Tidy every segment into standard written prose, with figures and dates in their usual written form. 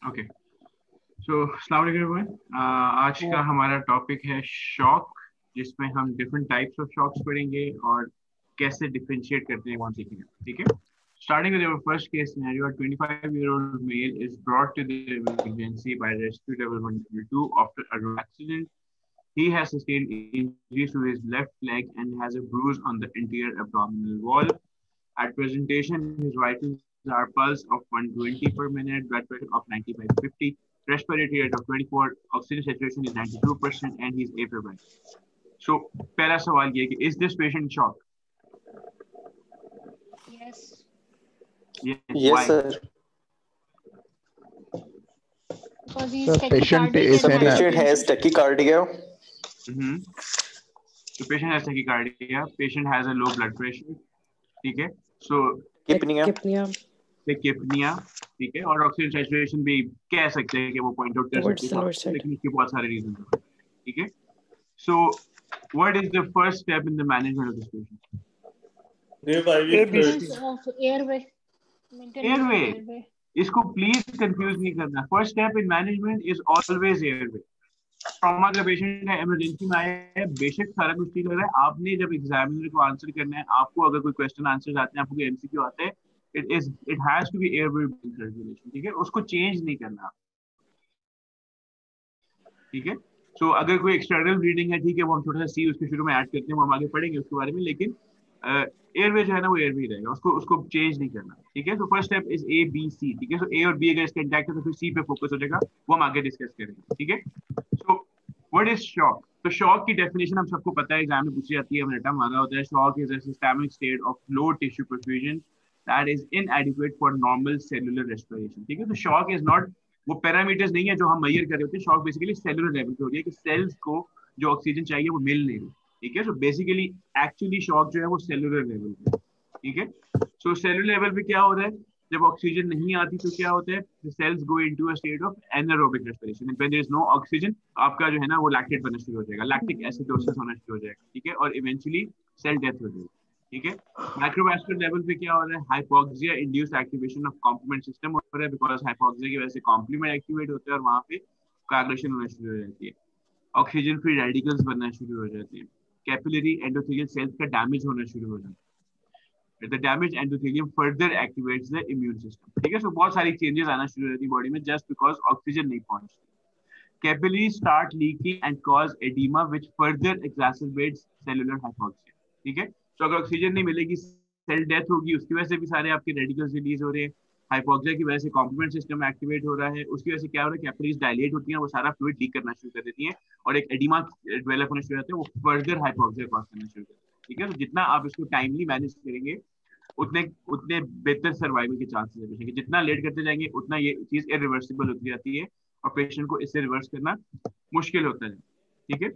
Okay, सो अस्सलाम वालेकुम everyone. आज का हमारा टॉपिक है शॉक, जिसमें हम डिफरेंट टाइप्स ऑफ शॉक्स पढ़ेंगे और कैसे डिफरेंशिएट करते हैं, वहाँ सीखेंगे। ठीक है, starting with our first case scenario, a 25-year-old male is brought to the emergency by rescue level 122 after a road accident. He has sustained injuries to his left leg and has a bruise on the anterior abdominal wall. At presentation, his vitals are pulse of 120 per minute, blood pressure of 90 by 50, respiratory rate of 24, oxygen saturation is 92%, and he's apoplectic. So, पहला सवाल ये कि is this patient shocked? Yes. Yes. Yes, Why? sir. Because he's patient tachycardic is and The patient hypertension. has tachycardia. The patient has tachycardia. Patient has a low blood pressure. ठीक है. So Dyspnea. tachypnea. ठीक है. और oxygen saturation भी कह सकते हैं कि वो पॉइंट आउट कर सकते हैं, लेकिन इसके बहुत सारे रीजन हैं. ठीक है. So what is the first step in the management of this patient? Maintenance of airway. Maintenance of Airway. airway. इसको प्लीज कंफ्यूज नहीं करना. First step in management is always airway. Trauma का पेशेंट है, emergency में आया है, बेशक सारा कुछ ठीक लग रहा है, आपने जब एग्जामिनर को आंसर करना है, आपको अगर कोई क्वेश्चन आंसर आते हैं, आपको कोई एमसीक्यू आता है, it has to be airway circulation. ठीक है, उसको चेंज नहीं करना. ठीक है. सो अगर कोई एक्सटर्नल ब्लीडिंग है, ठीक है, वो हम थोड़ा सा सी उसके शुरू में ऐड करते हैं, वो हम आगे पढ़ेंगे उसके बारे में, लेकिन एयरवे जो है ना वो एयरवे रहेगा, उसको चेंज नहीं करना. ठीक है. तो first step is A B C. ठीक है. सो ए और बी अगर इसका इंटैक्ट है तो फिर सी पे फोकस हो जाएगा, वो हम आगे डिस्कस करेंगे. ठीक है. So what is shock? तो शॉक की डेफिनेशन हम सबको पता है, एग्जाम में पूछी जाती है, हमने रटा मारा होता है. Shock is a systemic state of low tissue perfusion that is इनएडिक्वेट for normal cellular respiration. ठीक है. तो शॉक इज नॉट, वो पैरामीटर्स नहीं है जो हम मेजर कर रहे होते हैं. शॉक बेसिकली सेलुलर लेवल पे हो रही है कि सेल्स को जो ऑक्सीजन चाहिए वो मिल नहीं रही. ठीक है. सो बेसिकली एक्चुअली शॉक जो है वो सेलुलर लेवल पे. ठीक है. सो सेलुलर लेवल पे क्या हो रहा है, जब ऑक्सीजन नहीं आती तो क्या होता है, the cells go into a state of anaerobic respiration. When there is no oxygen, आपका जो है ना वो लैक्टेट बनना शुरू हो जाएगा, लैक्टिक एसिडोसिस होना शुरू हो जाएगा. ठीक है. और इवेंचुअली सेल डेथ हो जाएगी. ठीक है. माइक्रोवास्कुलर लेवल पे क्या हो रहा है, hypoxia induced activation of complement system हो रहा है, बिकॉज हाइपोक्सिया की वजह से कॉम्प्लीमेंट एक्टिवेट होते हैं और वहां पे कोएगुलेशन होना शुरू हो जाती है, ऑक्सीजन फ्री रेडिकल्स बनना शुरू हो जाते हैं, कैपिलरी एंडोथेलियल सेल्स का डैमेज होना शुरू हो जाता है. The damaged endothelium further activates the immune system. ठीक है. सो बहुत सारी चेंजेस आना शुरू हो जाती है बॉडी में, जस्ट बिकॉज ऑक्सीजन नहीं पहुंचती. Capillaries start leaking and cause edema which further exacerbates cellular hypoxia. ठीक है. तो अगर ऑक्सीजन नहीं मिलेगी, सेल डेथ होगी, उसकी वजह से भी सारे आपके रेडिकल्स रिलीज हो रहे हैं. हाइपोक्सिया की वजह से कॉम्प्लीमेंट सिस्टम एक्टिवेट हो रहा है, उसकी वजह से क्या हो रहा है, कैपिलरीज डायलेट होती हैं, वो सारा फ्लूइड लीक करना शुरू कर देती हैं और एक एडिमा डेवलप होना शुरू हो जाता है, वो फर्दर हाइपोक्सिया कॉज करना शुरू करता है. ठीक है. तो जितना आप इसको टाइमली मैनेज करेंगे, उतने बेहतर सर्वाइवल के चांसेस है पेशेंट के. जितना लेट करते जाएंगे उतना ये चीज इरिवर्सिबल होती जाती है और पेशेंट को इससे रिवर्स करना मुश्किल होता है. ठीक है.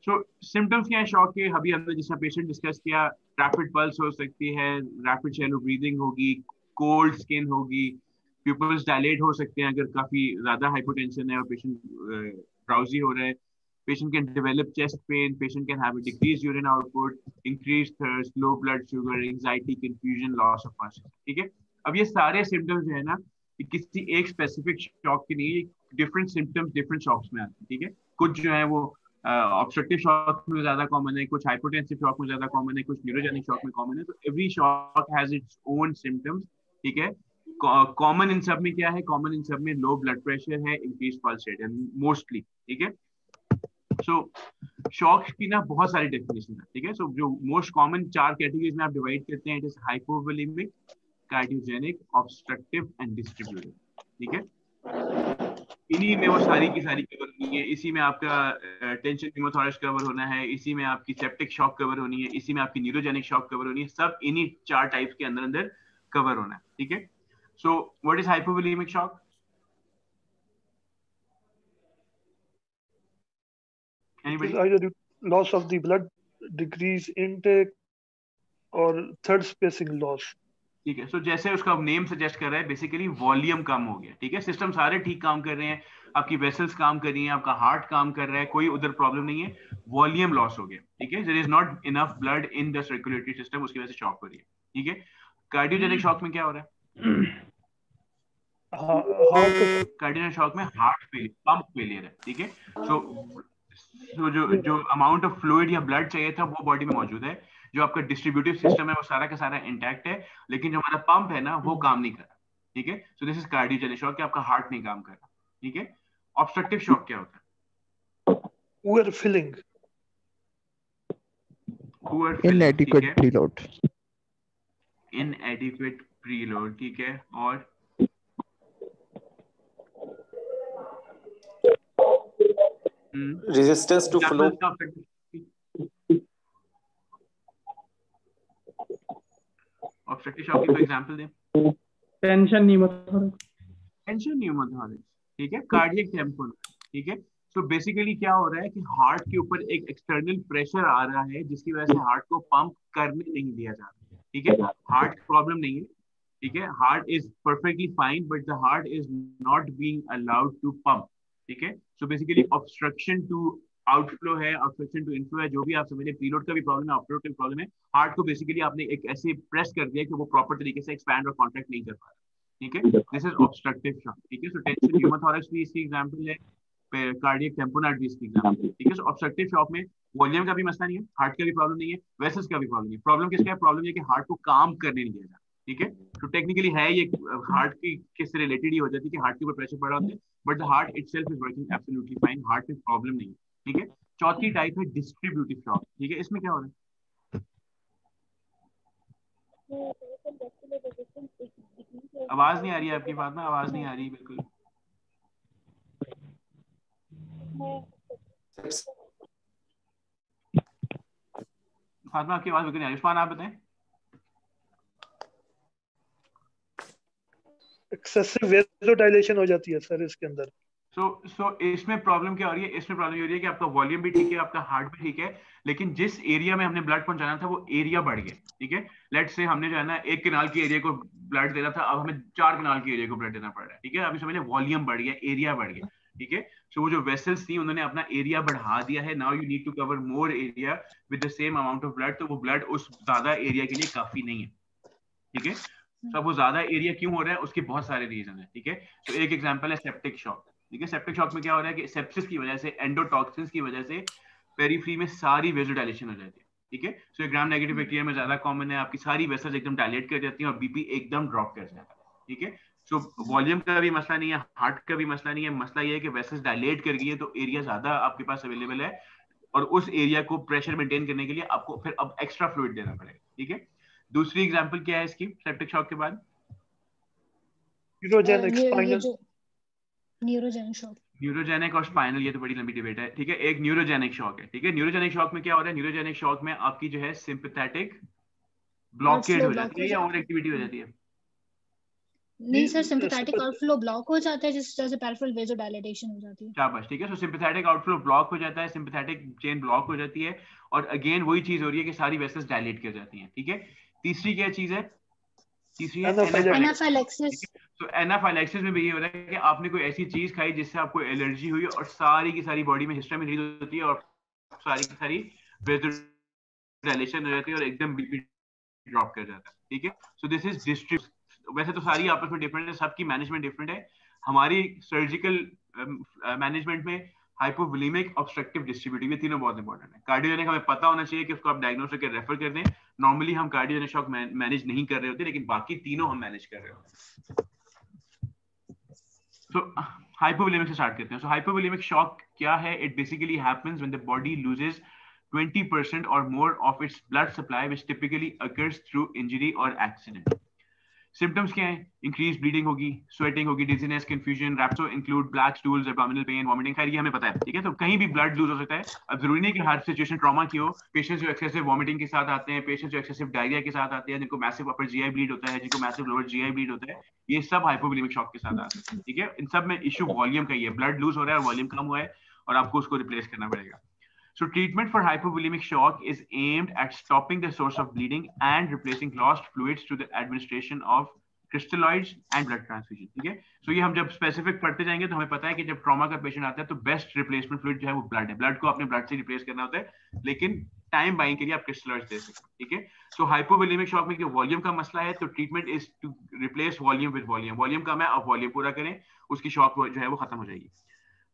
सो सिम्टम्स क्या है शॉक के, अभी हमने जिसका पेशेंट डिस्कस किया, रैपिड पल्स हो सकती है, रैपिड शैलो ब्रीदिंग होगी, कोल्ड स्किन होगी, प्यूपिल्स डायलेट हो सकते हैं अगर काफी ज्यादा हाइपोटेंशन है और पेशेंट ड्राउजी हो रहा है. Patient can develop chest pain, patient can have a decreased urine output, increased thirst, low blood sugar, anxiety, confusion, loss of consciousness. ठीक है. अब ये सारे सिम्टम्स जो है ना, ये किसी एक स्पेसिफिक शॉक की नहीं है, डिफरेंट सिम्टम्स डिफरेंट शॉक्स में आते हैं. ठीक है. कुछ जो है वो ऑब्स्ट्रक्टिव शॉक में ज्यादा कॉमन है, कुछ हाइपोटेंसिव शॉक में ज्यादा कॉमन है, कुछ न्यूरोजेनिक शॉक में कॉमन है. तो every shock has its own symptoms. ठीक है. कॉमन इन सब में क्या है, कॉमन इन सब में लो ब्लड प्रेशर है, इंक्रीज पल्स रेट है मोस्टली. ठीक है. सो शॉक की ना बहुत सारी डेफिनेशन है. ठीक है. सो जो मोस्ट कॉमन 4 कैटेगरीज में आप डिवाइड करते हैं, it is hypovolemic, cardiogenic, obstructive and distributive. ठीक है. इन्हीं में वो सारी की सारी कवर होनी है. इसी में आपका टेंशन न्यूमोथोरैक्स कवर होना है, इसी में आपकी सेप्टिक शॉक कवर होनी है, इसी में आपकी न्यूरोजेनिक शॉक कवर होनी है. सब इन्हीं 4 टाइप्स के अंदर अंदर कवर होना है. ठीक है. So what is hypovolemic shock? Anybody? Either loss of the blood, decrease intake, or third spacing loss. ठीक है. सो जैसे उसका नेम सजेस्ट कर रहा है, बेसिकली वॉल्यूम कम हो गया. ठीक है. सिस्टम सारे ठीक काम कर रहे हैं, आपकी वेसल्स काम कर रही हैं, आपका हार्ट काम कर रहा है, कोई उधर प्रॉब्लम नहीं है, वॉल्यूम लॉस हो गया. ठीक है. There is not enough blood in the circulatory system, उसकी वजह से शॉक हो रही है. ठीक है. कार्डियोजेनिक शॉक में क्या हो रहा है, कार्डियक शॉक में हार्ट फेलियर, पंप फेलियर है, ठीक है। सो जो अमाउंट ऑफ फ्लूइड या ब्लड चाहिए था वो बॉडी में मौजूद है, जो आपका डिस्ट्रीब्यूटिव सिस्टम है वो सारा का सारा इंटैक्ट है, लेकिन जो हमारा पंप है ना वो काम नहीं कर रहा, ठीक है। So this is cardiogenic shock, कि आपका हार्ट नहीं काम कर रहा, ठीक है। ऑब्स्ट्रक्टिव शॉक क्या होता है? Poor filling, inadequate preload, inadequate preload, ठीक है। और resistance to flow, obstructive shock की कोई एग्जांपल दें? टेंशन न्यूमोथोरैक्स, टेंशन न्यूमोथोरैक्स, ठीक है। कार्डियक टेम्पोनेक्स, ठीक है। तो बेसिकली क्या हो रहा है कि हार्ट के ऊपर एक एक्सटर्नल प्रेशर आ रहा है जिसकी वजह से हार्ट को पंप करने नहीं दिया जा रहा, ठीक है। हार्ट प्रॉब्लम नहीं है, ठीक है। Heart is perfectly fine but the heart is not being allowed to pump, ठीक है। So basically obstruction to outflow है, ऑब्स्ट्रक्शन टू इनफ्लो है, जो भी आप समझिए। प्रीलोड का भी प्रॉब्लम है, आउटफ्लो का भी प्रॉब्लम है। हार्ट को बेसिकली आपने एक ऐसे प्रेस कर दिया कि वो प्रॉपर तरीके से एक्सपैंड और कॉन्ट्रैक्ट नहीं कर पा रहा, ठीक है। दिस इज ऑब्स्ट्रक्टिव शॉक, ठीक है। सो टेंशन न्यूमोथोरैक्स भी इसकी एग्जांपल है, कार्डियक टेम्पोनेक्स भी इसकी एग्जांपल है, ठीक है। सो ऑब्स्ट्रक्टिव शॉक में वॉल्यूम का भी मसला नहीं है, हार्ट का भी प्रॉब्लम नहीं है, वेसल्स का भी प्रॉब्लम नहीं है। प्रॉब्लम किसका है? प्रॉब्लम ये कि हार्ट को काम करने नहीं दिया जाता, ठीक है। तो टेक्निकली है ये हार्ट की किससे रिलेटेड ही हो जाती है कि हार्ट के ऊपर प्रेशर पड़ रहा होता है, but the heart itself is working absolutely fine, heart में प्रॉब्लम नहीं है, ठीक है। चौथी टाइप है डिस्ट्रीब्यूटिव शॉक, ठीक है। इसमें क्या हो रहा है? आवाज नहीं आ रही है आपकी बात में, आवाज नहीं आ रही बिल्कुल। फातिमा आपकी आवाज बिल्कुल नहीं आ रही। उस्मान आप बताएं। एक्सेसिव वेसोडाइलेशन हो जाती है सर इसके अंदर। सो इसमें प्रॉब्लम क्या हो रही है? इसमें प्रॉब्लम ये हो रही है कि आपका वॉल्यूम भी ठीक है, आपका हार्ट भी ठीक है, लेकिन जिस एरिया में हमने ब्लड पहुंचाना था वो एरिया बढ़ गया, ठीक है। लेट्स से हमने जो है ना 1 कनाल के एरिया को ब्लड देना था, अब हमें 4 कनाल के एरिया को ब्लड देना पड़ रहा है, ठीक है। अभी समझ लें वॉल्यूम बढ़ गया, एरिया बढ़ गया, ठीक है। सो वो जो वेसल्स थी उन्होंने अपना एरिया बढ़ा दिया है, now you need to cover more area with the same amount of blood, तो वो ब्लड उस ज्यादा एरिया के लिए काफी नहीं है, ठीक है। तो वो ज्यादा एरिया क्यों हो रहा है? उसके बहुत सारे रीजन है, ठीक है। तो एक एग्जांपल है सेप्टिक शॉक, ठीक है। सेप्टिक शॉक में क्या हो रहा है कि सेप्सिस की वजह से, एंडोटॉक्सिन्स की वजह से पेरिफेरी में सारी वेसोडाइलेशन हो जाती है, ठीक है। सो ग्राम नेगेटिव बैक्टीरिया में ज्यादा कॉमन है, आपकी सारी वेसल्स एकदम डायलेट कर जाती हैं और बीपी एकदम ड्रॉप कर जाता है, ठीक है। सो वॉल्यूम का भी मसला नहीं है, हार्ट का भी मसला नहीं है, मसला ये है कि वेसल्स डायलेट कर गई है तो एरिया ज्यादा आपके पास अवेलेबल है, और उस एरिया को प्रेशर मेंटेन करने के लिए आपको फिर अब एक्स्ट्रा फ्लूइड देना पड़ेगा, ठीक है। दूसरी एग्जांपल क्या है इसकी सेप्टिक शॉक के बाद? Neurogenic spinal, neurogenic shock, neurogenic और स्पाइनल, ये तो बड़ी लंबी डिबेट है, ठीक है। एक न्यूरोजेनिक शॉक है, ठीक है। न्यूरोजेनिक शॉक में क्या हो रहा है? न्यूरोजेनिक शॉक में आपकी जो है सिंपैथेटिक ब्लॉकेज हो जाती है या ओवर एक्टिविटी हो जाती है? नहीं सर, सिंपैथेटिक आउटफ्लो ब्लॉक हो जाता है, जिस तरह से पेरिफेरल वेसोडाइलेशन हो जाती है। शाबाश, ठीक है। सो सिंपैथेटिक आउटफ्लो ब्लॉक हो जाता है, सिंपैथेटिक चेन ब्लॉक हो जाती है, और अगेन वही चीज हो रही है कि सारी वेसल्स डायलेट कर जाती हैं, ठीक है। तीसरी क्या चीज है? तीसरी है एनाफाइलैक्सिस। तो एनाफाइलैक्सिस में भी ये हो रहा है कि आपने कोई ऐसी चीज खाई जिससे आपको एलर्जी हुई और सारी की सारी बॉडी में हिस्टामिन रिलीज होती है और सारी की सारी वेसोडाइलेशन हो जाती है और एकदम बीपी ड्रॉप कर जाता है, ठीक है। So this is distribute. वैसे तो सारी आपस में डिफरेंट है, सबकी मैनेजमेंट डिफरेंट है। हमारी सर्जिकल मैनेजमेंट में हाइपोवोलेमिक, ऑब्स्ट्रक्टिव, डिस्ट्रीब्यूटिव, ये तीनों बहुत इंपॉर्टेंट है। कार्डियोजेनिक हमें पता होना चाहिए कि उसको आप डायग्नोस करके रेफर कर दें। नॉर्मली हम कार्डियोजेनिक शॉक मैनेज नहीं कर रहे होते, लेकिन बाकी तीनों हम मैनेज कर रहे होते हैं। So hypovolemic से स्टार्ट करते हैं। So hypovolemic shock क्या है? It basically happens when the body loses 20% or more of its blood supply, which typically occurs through injury or accident. Symptoms क्या है? इंक्रीज ब्लीडिंग होगी, स्वेटिंग होगी, डिजीनेस, कंफ्यूजन, रैप्सो include black stools, abdominal pain, vomiting, खैर ये हमें पता है, ठीक है। तो कहीं भी ब्लड लूज हो सकता है। अब जरूरी नहीं कि हर सिचुएशन ट्रॉमा की हो। पेशेंट्स जो एक्सेसिव वॉमिटिंग के साथ आते हैं, पेशेंट्स जो एक्सेसिव डायरिया के साथ आते हैं, जिनको मैसिव अपर जीआई ब्लीड होता है, जिनको मैसिव लोअर जीआई ब्लीड होता है, ये सब हाइपोवोलेमिक शॉक के साथ आते हैं, ठीक है। इन सब में इशू वॉल्यूम का ही है, ब्लड लूज हो रहा है और वॉल्यूम कम हुआ है और आपको उसको रिप्लेस करना पड़ेगा। So treatment for hypovolemic shock is aimed at stopping the source of bleeding and replacing lost fluids through the administration of crystalloids and blood transfusion, ठीक है। सो ये हम जब स्पेसिफिक पढ़ते जाएंगे तो हमें पता है कि जब ट्रॉमा का पेशेंट आता है तो बेस्ट रिप्लेसमेंट फ्लूइड जो है वो ब्लड है, ब्लड को अपने ब्लड से रिप्लेस करना होता है, लेकिन टाइम बाइंग के लिए आप क्रिस्टलॉइड्स दे सकते हैं, ठीक है। सो हाइपोवोलेमिक शॉक में जो वॉल्यूम का मसला है तो treatment is to replace volume with volume, volume कम है आप वॉल्यूम पूरा करें, उसकी शॉक जो है वो खत्म हो जाएगी।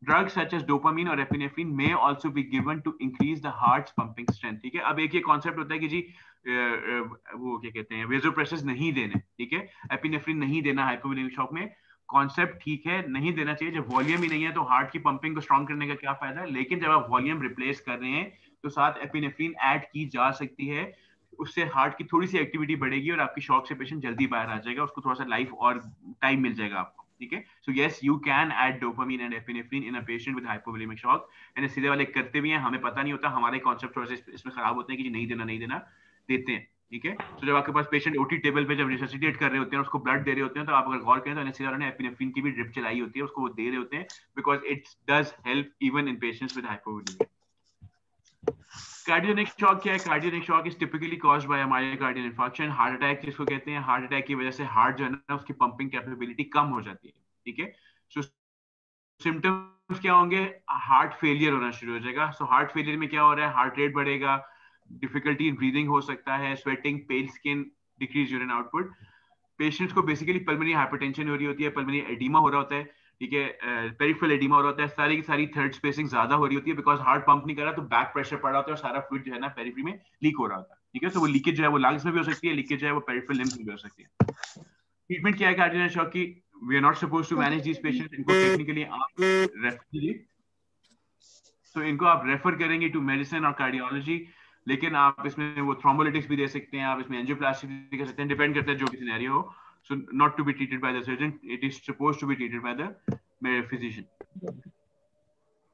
Drugs such as dopamine और epinephrine may also be given to increase the heart's pumping strength, ठीक है। अब एक ये कॉन्सेप्ट होता है कि जी वो क्या कहते हैं वेसोप्रेसर्स नहीं देने, ठीक है, एपिनेफ्रिन नहीं देना हाइपोवोलेमिक शॉक में, कॉन्सेप्ट ठीक है, नहीं देना चाहिए। जब वॉल्यूम ही नहीं है तो हार्ट की पंपिंग को स्ट्रॉन्ग करने का क्या फायदा है, लेकिन जब आप वॉल्यूम रिप्लेस कर रहे हैं तो साथ एपिनेफ्रिन ऐड की जा सकती है, उससे हार्ट की थोड़ी सी एक्टिविटी बढ़ेगी और आपकी शॉक से पेशेंट जल्दी बाहर आ जाएगा, उसको थोड़ा सा लाइफ और टाइम मिल जाएगा आपको, ठीक है। So yes you can add dopamine and epinephrine in a patient with hypovolemic shock, and सीधे वाले करते भी हैं, हमें पता नहीं होता, हमारे कॉन्सेप्ट थोड़े से इसमें खराब होते हैं कि नहीं देना देते हैं, ठीक है। तो जब आपके पास पेशेंट ओटी टेबल पे जब रिससिटेट कर रहे होते हैं, उसको ब्लड दे रहे होते हैं, तो आप अगर गौर करें तो एनेस्थीसिया ने एपिनेफ्रिन की भी ड्रिप चलाई होती है, उसको वो दे रहे होते हैं, because it does help even in patients with hypovolaemic. Cardiogenic shock क्या है? Cardiogenic shock is typically caused by myocardial infarction, heart attack जिसको कहते हैं। हार्ट अटैक की वजह से हार्ट जो है ना उसकी पंपिंग कैपेबिलिटी कम हो जाती है, ठीक है। सो सिम्टम्स क्या होंगे? हार्ट फेलियर होना शुरू हो जाएगा। सो हार्ट फेलियर में क्या हो रहा है? हार्ट रेट बढ़ेगा, डिफिकल्टी इन ब्रीदिंग हो सकता है, स्वेटिंग, पेल skin, decrease urine output. Patients को बेसिकली पल्मोनरी हाइपरटेंशन हो रही होती है, पल्मोनरी एडिमा हो रहा होता है, ठीक है, पेरिफेरल एडिमा हो रहा होता है, सारी की सारी थर्ड स्पेसिंग ज्यादा हो रही होती है, बिकॉज हार्ट पंप नहीं कर रहा तो बैक प्रेशर पड़ रहा होता है और सारा फ्लूइड जो है ना पेरिफेरी में लीक हो रहा होता है, ठीक है। तो वो लीकेज जो है वो लंग्स में भी हो सकती है, लीकेज जो है वो पेरिफेरल लिम्स में भी हो सकती है। ट्रीटमेंट क्या है कार्डियोनिक शॉक की? We are not supposed to manage this patients, इनको टेक्निकली आप रेफर, तो इनको आप रेफर करेंगे टू मेडिसिन और कार्डियोलॉजी, लेकिन आप इसमें वो थ्रोम्बोलिटिक्स भी दे सकते हैं, आप इसमें एंजियोप्लास्टी भी कर सकते हैं, डिपेंड करता है जो भी सिनेरियो हो। So not to be treated by the surgeon, it is supposed to be treated by the physician.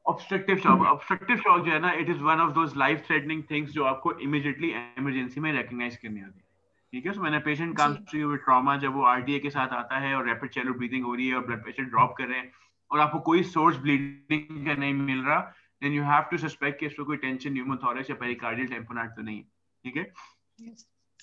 Obstructive shock जो है ना, it is one of those life threatening things जो आपको immediately emergency में recognize करनी होती है, ठीक है। So मैंने patient comes to you with trauma, जब वो RDA के साथ आता है और rapid shallow breathing हो रही है और blood pressure drop कर रहे हैं और आपको कोई source bleeding का नहीं मिल रहा, then you have to suspect कि इसमें कोई tension pneumothorax या pericardial tamponade तो नहीं है, ठीक है।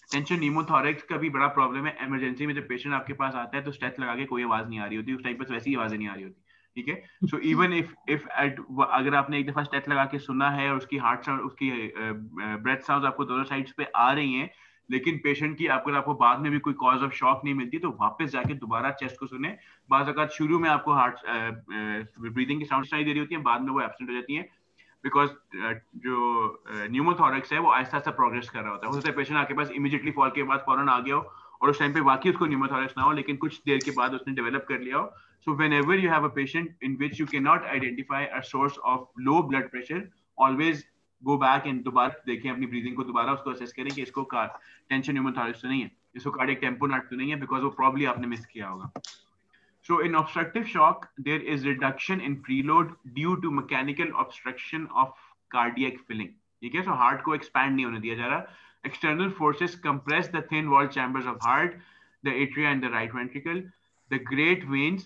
टेंशन न्यूमोथोरैक्स का भी बड़ा प्रॉब्लम है। इमरजेंसी में जब पेशेंट आपके पास आता है तो स्टेथ लगा के कोई आवाज नहीं आ रही होती, उस टाइम पर वैसी आवाजें नहीं आ रही होती, ठीक है। सो इवन इफ अगर आपने एक दफा स्टेथ लगा के सुना है और उसकी हार्ट साउंड, उसकी ब्रेथ साउंड आपको दोनों साइड्स पे आ रही हैं, लेकिन पेशेंट की आपको बाद में भी कोई कॉज ऑफ शॉक नहीं मिलती, तो वापस जाके दोबारा चेस्ट को सुने। बाज़ औक़ात शुरू में आपको हार्ट ब्रीदिंग की साउंड सुनाई दे रही होती है, बाद में वो एब्सेंट हो जाती है, बिकॉज जो न्यूमोथोरैक्स है वो आहिस्ता आहिस्ता प्रोग्रेस कर रहा होता है। हो सकता है पेशेंट आपके पास इमीडिएटली फॉल के बाद फौरन आ गया हो और उस टाइम पे वाकई उसको न्यूमोथोरैक्स ना हो, लेकिन कुछ देर के बाद उसने डेवलप कर लिया हो। So whenever you have a patient in which you can not identify a source of low blood pressure, always go back and दोबारा देखें अपनी ब्रीदिंग को, दोबारा उसको असेस करें कि इसको टेंशन न्यूमोथोरैक्स तो नहीं है, इसको कार्डियक टेम्पोनार्ड तो नहीं है, बिकॉज वो प्रॉब्ली आपने मिस किया होगा। So in obstructive shock, there is reduction in preload due to mechanical obstruction of cardiac filling. ठीक है, so heart को expand नहीं होने दिया जा रहा. External forces compress the thin walled chambers of heart, the atria and the right ventricle, the great veins,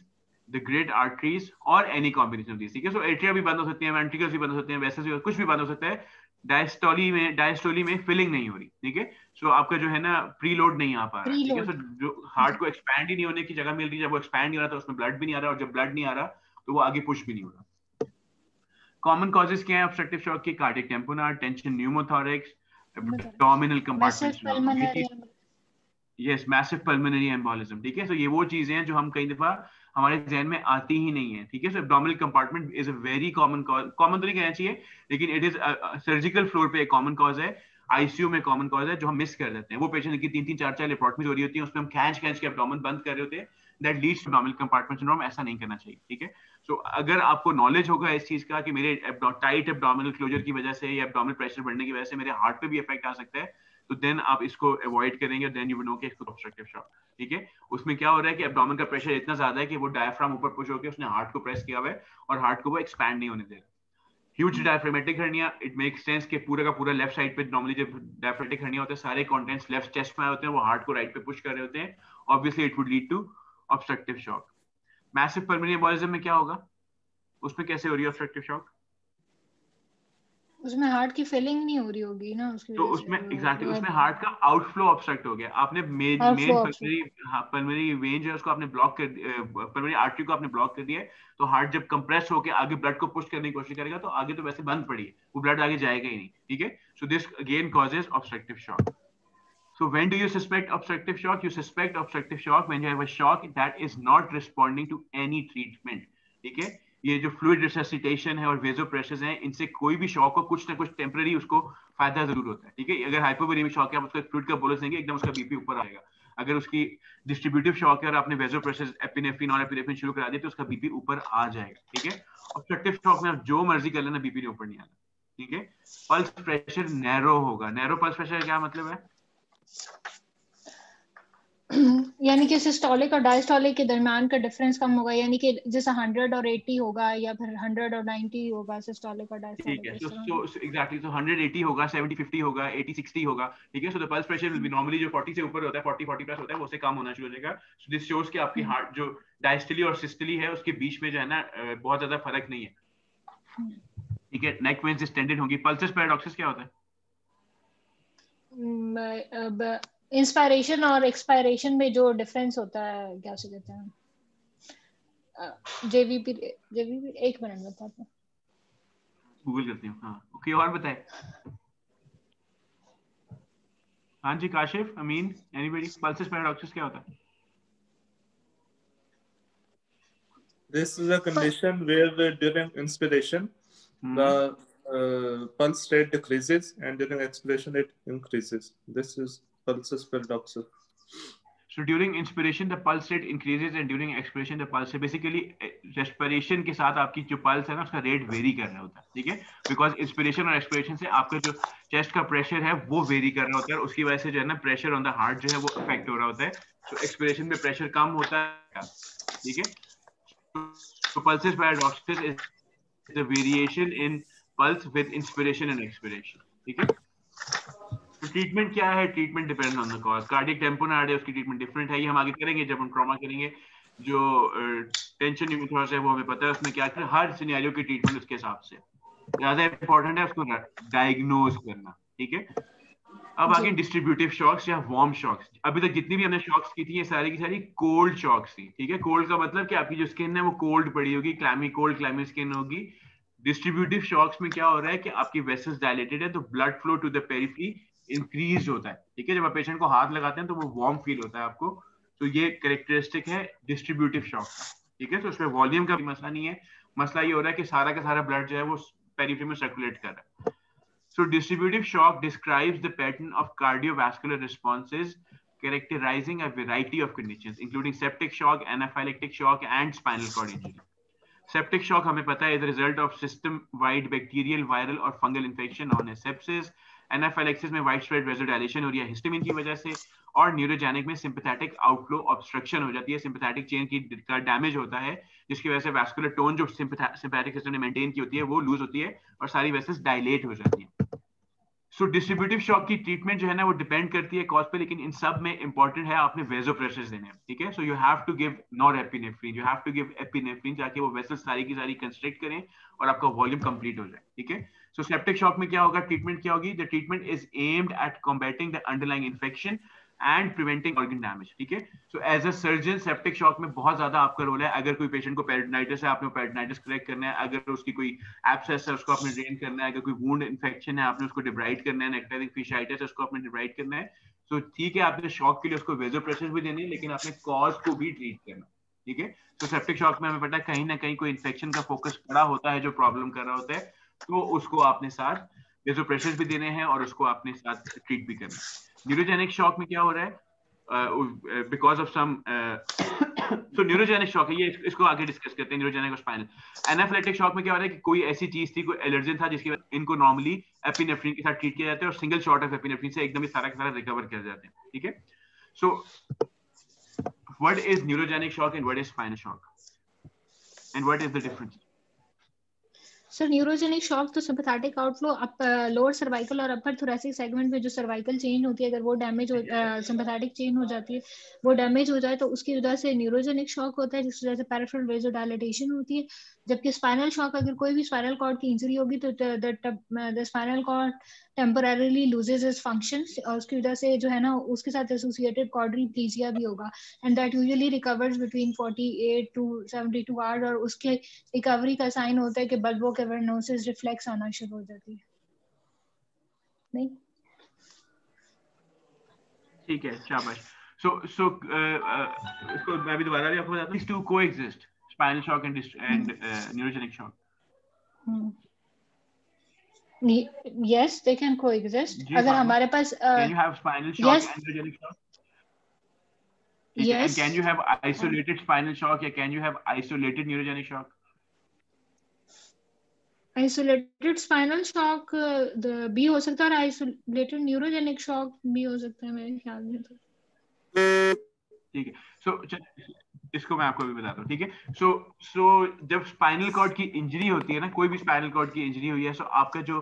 the great arteries, or any combination of these. ठीक है, so atria भी बंद हो सकते हैं, ventricles भी बंद हो सकते हैं, vessels भी, कुछ भी बंद हो सकता है. डायस्टोली में फिलिंग नहीं हो रही, ठीक है। सो आपका जो है ना प्रीलोड नहीं आ पा रहा है, ठीक है। सो जो हार्ट को एक्सपैंड ही नहीं होने की जगह मिल रही है, जब वो एक्सपैंड नहीं हो रहा तो उसमें ब्लड भी नहीं आ रहा, और जब ब्लड नहीं आ रहा तो वो आगे पुश भी नहीं हो रहा। कॉमन कॉजेस क्या है ऑब्स्ट्रक्टिव शॉक के? Cardiac tamponade, tension pneumothorax, abdominal compartment, yes, massive pulmonary embolism, ठीक है। सो ये वो चीजें हैं जो हम कई दफा हमारे ज़हन में आती ही नहीं है, ठीक है। So abdominal compartment is a very common cause, common तो नहीं कहना चाहिए, लेकिन इट इज सर्जिकल फ्लोर पे एक कॉमन कॉज है, आईसीयू में कॉमन कॉज है, जो हम मिस कर देते हैं। वो पेशेंट की 3-3, 4-4 लेप्रोटमीज हो रही होती है, उसमें हम खींच के एब्डोमेन बंद कर रहे होते हैं, that leads to abdominal compartment syndrome. ऐसा नहीं करना चाहिए, ठीक है। सो अगर आपको नॉलेज होगा इस चीज का कि मेरे टाइट एब्डोमिनल क्लोजर की वजह से या एब्डोमिनल प्रेशर बढ़ने की वजह से मेरे हार्ट पे भी इफेक्ट आ सकता है, तो देन आप इसको अवॉइड करेंगे, देन यू विल नो कि इसको ऑब्स्ट्रक्टिव शॉक, ठीक है। उसमें क्या हो रहा है कि एब्डोमेन का प्रेशर इतना ज्यादा है कि वो डायफ्राम ऊपर पुश होकर उसने हार्ट को प्रेस किया हुआ है और हार्ट को वो एक्सपैंड नहीं होने दे रहा। Huge diaphragmatic hernia, it makes sense कि पूरा का पूरा लेफ्ट साइड पे नॉर्मली जब डायफ्रामेटिक हर्निया होता है सारे कंटेंट्स लेफ्ट चेस्ट में होते हैं, वो हार्ट को राइट पे पुश कर रहे होते हैं, obviously it would lead to obstructive shock. Massive pulmonary embolism में क्या होगा? उसमें कैसे हो रही है ऑब्स्ट्रक्टिव शॉक? उसमें हार्ट की फीलिंग नहीं हो रही होगी ना उसकी तो वजह से उसमें एग्जैक्टली उसमें हार्ट का आउटफ्लो ऑब्स्ट्रक्ट हो गया। आपने मेन पल्मोनरी वेन जो है उसको आपने ब्लॉक कर पल्मोनरी आर्टरी को आपने ब्लॉक कर दिया है। तो हार्ट जब कंप्रेस होकर आगे ब्लड को पुश करने की कोशिश करेगा तो आगे तो वैसे बंद पड़ी है, वो ब्लड आगे जाएगा ही नहीं। ठीक है, so this again causes obstructive shock. So when do you suspect obstructive shock? You suspect obstructive shock when you have a shock that is not responding to any treatment. ठीक है, ये जो फ्लूइड रिससिटेशन है और वेजोप्रेशर्स हैं, इनसे कोई भी शॉक हो कुछ ना कुछ टेम्पररी उसको फायदा जरूर होता है। ठीक है, अगर हाइपोवोलेमिक शॉक है आप उसको फ्लूइड का बोलस देंगे एकदम उसका बीपी ऊपर आएगा। अगर उसकी डिस्ट्रीब्यूटिव शॉक है और आपने वेजोप्रेशर्स एपिनेफ्रिन और एपिनेफ्रिन शुरू करा दी तो उसका बीपी ऊपर आ जाएगा। ठीक है, ऑब्स्ट्रक्टिव शॉक में आप जो मर्जी कर लेना बीपी ऊपर नहीं आना। ठीक है, पल्स प्रेशर नैरो होगा। नैरो पल्स प्रेशर क्या मतलब है? यानी कि सिस्टोलिक और डायस्टोलिक के दरमियान का डिफरेंस कम होगा, यानी कि जैसे 100 और 80 होगा या फिर 100 और 90 होगा सिस्टोलिक और डायस्टोलिक। ठीक है, so exactly, so 180 होगा, 70-50 होगा, 80-60 होगा। ठीक है, so the pulse pressure will be normally जो 40 से ऊपर होता है, 40 प्लस होता है, वो उससे कम होना शुरू हो जाएगा। so this shows कि आपकी हार्ट जो डायस्टली और सिस्टली है उसके बीच में जो है ना बहुत ज्यादा फर्क नहीं है। ठीक है, नेक वेन्स डिस्टेंडेड होंगी। पल्सेस पैराडॉक्सिस क्या होता है? इंस्पायरेशन और एक्सपायरेशन में जो डिफरेंस होता है, क्या से कहते हैं, जेवीपी एक मिनट बताता हूँ, गूगल करती हूँ। हाँ ओके, और बताए। हाँ जी, काशिफ, अमीन, एनीबॉडी, पल्सेस पैराडॉक्सिस क्या होता है? This is a condition where during inspiration the pulse rate decreases and during expiration it increases. This is pulsus paradoxus. So during inspiration the pulse rate increases and during expiration the pulse rate, basically respiration के साथ आपकी जो pulse है ना उसका rate very कर रहा होता है। ठीक है, बिकॉज इंस्पिरेशन और एक्सपिरेशन से आपका जो चेस्ट का प्रेशर है वो वेरी कर रहा होता है, उसकी वजह से जो है ना प्रेशर ऑन द हार्ट जो है वो अफेक्ट हो रहा होता है। तो एक्सपिरेशन में प्रेशर कम होता है। ठीक है, so pulsus paradoxus is the variation in pulse with inspiration and expiration. ठीक है, तो ट्रीटमेंट क्या है? Treatment depend on the cause. Cardiac tamponade है, उसकी ट्रीटमेंट डिफरेंट है, ये हम आगे करेंगे जब हम ट्रॉमा करेंगे। जो टेंशन न्यूमोथोरस है वो हमें पता है उसमें क्या है, हर सिनेरियो की ट्रीटमेंट उसके हिसाब से। ज्यादा इंपॉर्टेंट है उसको डायग्नोज करना। ठीक है, अब आगे डिस्ट्रीब्यूटिव शॉक्स या वार्म शॉक्स। अभी तक जितनी भी हमने शॉक्स की थी ये सारी की सारी कोल्ड शॉक्स थी। ठीक है, कोल्ड का मतलब कि आपकी जो स्किन है वो कोल्ड पड़ी होगी, क्लैमी कोल्ड क्लैमी स्किन होगी। डिस्ट्रीब्यूटिव शॉक्स में क्या हो रहा है कि आपकी वेसल्स डायलेटेड है तो blood flow to the periphery increase होता है। ठीक है, जब आप पेशेंट को हाथ लगाते हैं तो वो वार्म फील होता है आपको। तो ये कैरेक्टरिस्टिक है डिस्ट्रीब्यूटिव शॉक का। ठीक है, तो उसमें वॉल्यूम का भी मसला नहीं है, मसला ये हो रहा है कि सारा का सारा ब्लड जो है वो पेरिफेरी में सर्कुलेट कर रहा है। So distributive shock describes the pattern of cardiovascular responses characterizing a variety of conditions including septic shock, anaphylactic shock and spinal cord injury. Septic shock हमें पता है is the result of system-wide bacterial, viral और fungal infection known as sepsis. Anaphylaxis में widespread vasodilation हो रही है histamine की वजह से, और न्यूरोजेनिक में सिंपैथेटिक आउटफ्लो ऑब्स्ट्रक्शन हो जाती है, सिंपैथेटिक चेन की का डैमेज होता है जिसकी वजह से वैस्कुलर टोन जो सिंपैथेटिक सिस्टम ने मेंटेन की होती है वो लूज होती है और सारी वेसल्स डायलेट हो जाती है। सो डिस्ट्रीब्यूटिव शॉक की ट्रीटमेंट जो है ना वो डिपेंड करती है कॉज पे, लेकिन इन सब में इंपॉर्टेंट है आपने वेजोप्रेशर्स देने हैं। ठीक है, so you have to give norepinephrine, you have to give epinephrine ताकि वो वेसल्स सारी की सारी कंस्ट्रिक्ट करें और आपका वॉल्यूम कंप्लीट हो जाए। ठीक है, सो सेप्टिक शॉक में क्या होगा, ट्रीटमेंट क्या होगी? The treatment is aimed at combating the underlying infection and preventing organ damage. ठीक है, so as a surgeon septic shock में बहुत ज्यादा आपका रोल है। अगर कोई पेशेंट को पेरिटोनाइटिस है आपने पेरिटोनाइटिस करेक्ट करना है, अगर उसकी कोई एब्सेस है उसको आपने ड्रेन करना है, अगर कोई वुंड इन्फेक्शन है आपने उसको डिब्राइड करना है, नेक्टारिक फिशाइटिस है उसको आपने डिब्राइड करना है। सो ठीक है, आपने शॉक के लिए उसको वेजोप्रेशर भी देनी है लेकिन आपने कॉज को भी ट्रीट करना। ठीक है, तो सेप्टिक शॉक में हमें पता है कहीं ना कहीं कोई इन्फेक्शन का फोकस पड़ा होता है जो प्रॉब्लम कर रहा होता है, तो उसको आपने साथ वेजोप्रेशर भी देने हैं और उसको आपने साथ ट्रीट भी करना है। न्यूरोजेनिक शॉक में क्या हो रहा है? because of some so neurogenic shock है ये, इसको आगे डिस्कस करते हैं, न्यूरोजेनिक और स्पाइनल। एनाफिलेक्टिक शॉक में क्या हो रहा है कि कोई ऐसी चीज थी, कोई एलर्जन था जिसकी वजह इनको नॉर्मली एपिनेफ्रिन के साथ ट्रीट किया जाता है और सिंगल शॉट ऑफ एपिनेफ्रिन से एकदम ही सारा का सारा रिकवर कर जाते हैं। ठीक है, so what is neurogenic shock and what is spinal shock and what is the difference? Sir neurogenic shock तो सिम्पैथेटिक आउटफ्लो लोअर सर्वाइकल और अपर थोरैसिक सेगमेंट में जो सर्वाइकल चेन होती है, अगर वो डैमेज हो, सिम्पैथेटिक चेन हो जाती है, वो डैमेज हो जाए तो उसकी वजह से न्यूरोजेनिक शॉक होता है, जिसकी वजह से पेरिफेरल वेसोडाइलेटेशन होती है। जबकि स्पाइनल शॉक, अगर कोई भी स्पाइनल कॉर्ड की इंजरी होगी तो the spinal cord temporarily loses its functions, और उसकी वजह से जो है ना उसके साथ एसोसिएटेड कॉर्डरीप्लीजिया भी होगा, and that usually recovers between 48 to 72 hours, और उसके रिकवरी का साइन होता है कि बल्बो कैवर्नोसिस रिफ्लेक्स आना शुरू हो जाती है। नहीं ठीक है, शाबाश। सो इसको मैं भी दोबारा भी आपको बताता हूं, these two coexist, spinal shock and neurogenic shock. Yes, they can coexist. जी, अगर हमारे पास can you have spinal shock yes, and neurogenic shock? yes, And can you have isolated spinal shock, or can you have isolated neurogenic shock? isolated spinal shock भी हो सकता है, और isolated neurogenic shock भी हो सकता है मेरे ख्याल में तो। ठीक है, सो इसको मैं आपको भी बताता हूँ, ठीक है। सो जब स्पाइनल कॉर्ड की इंजरी होती है ना, कोई भी स्पाइनल कॉर्ड की इंजरी हुई है, सो आपका जो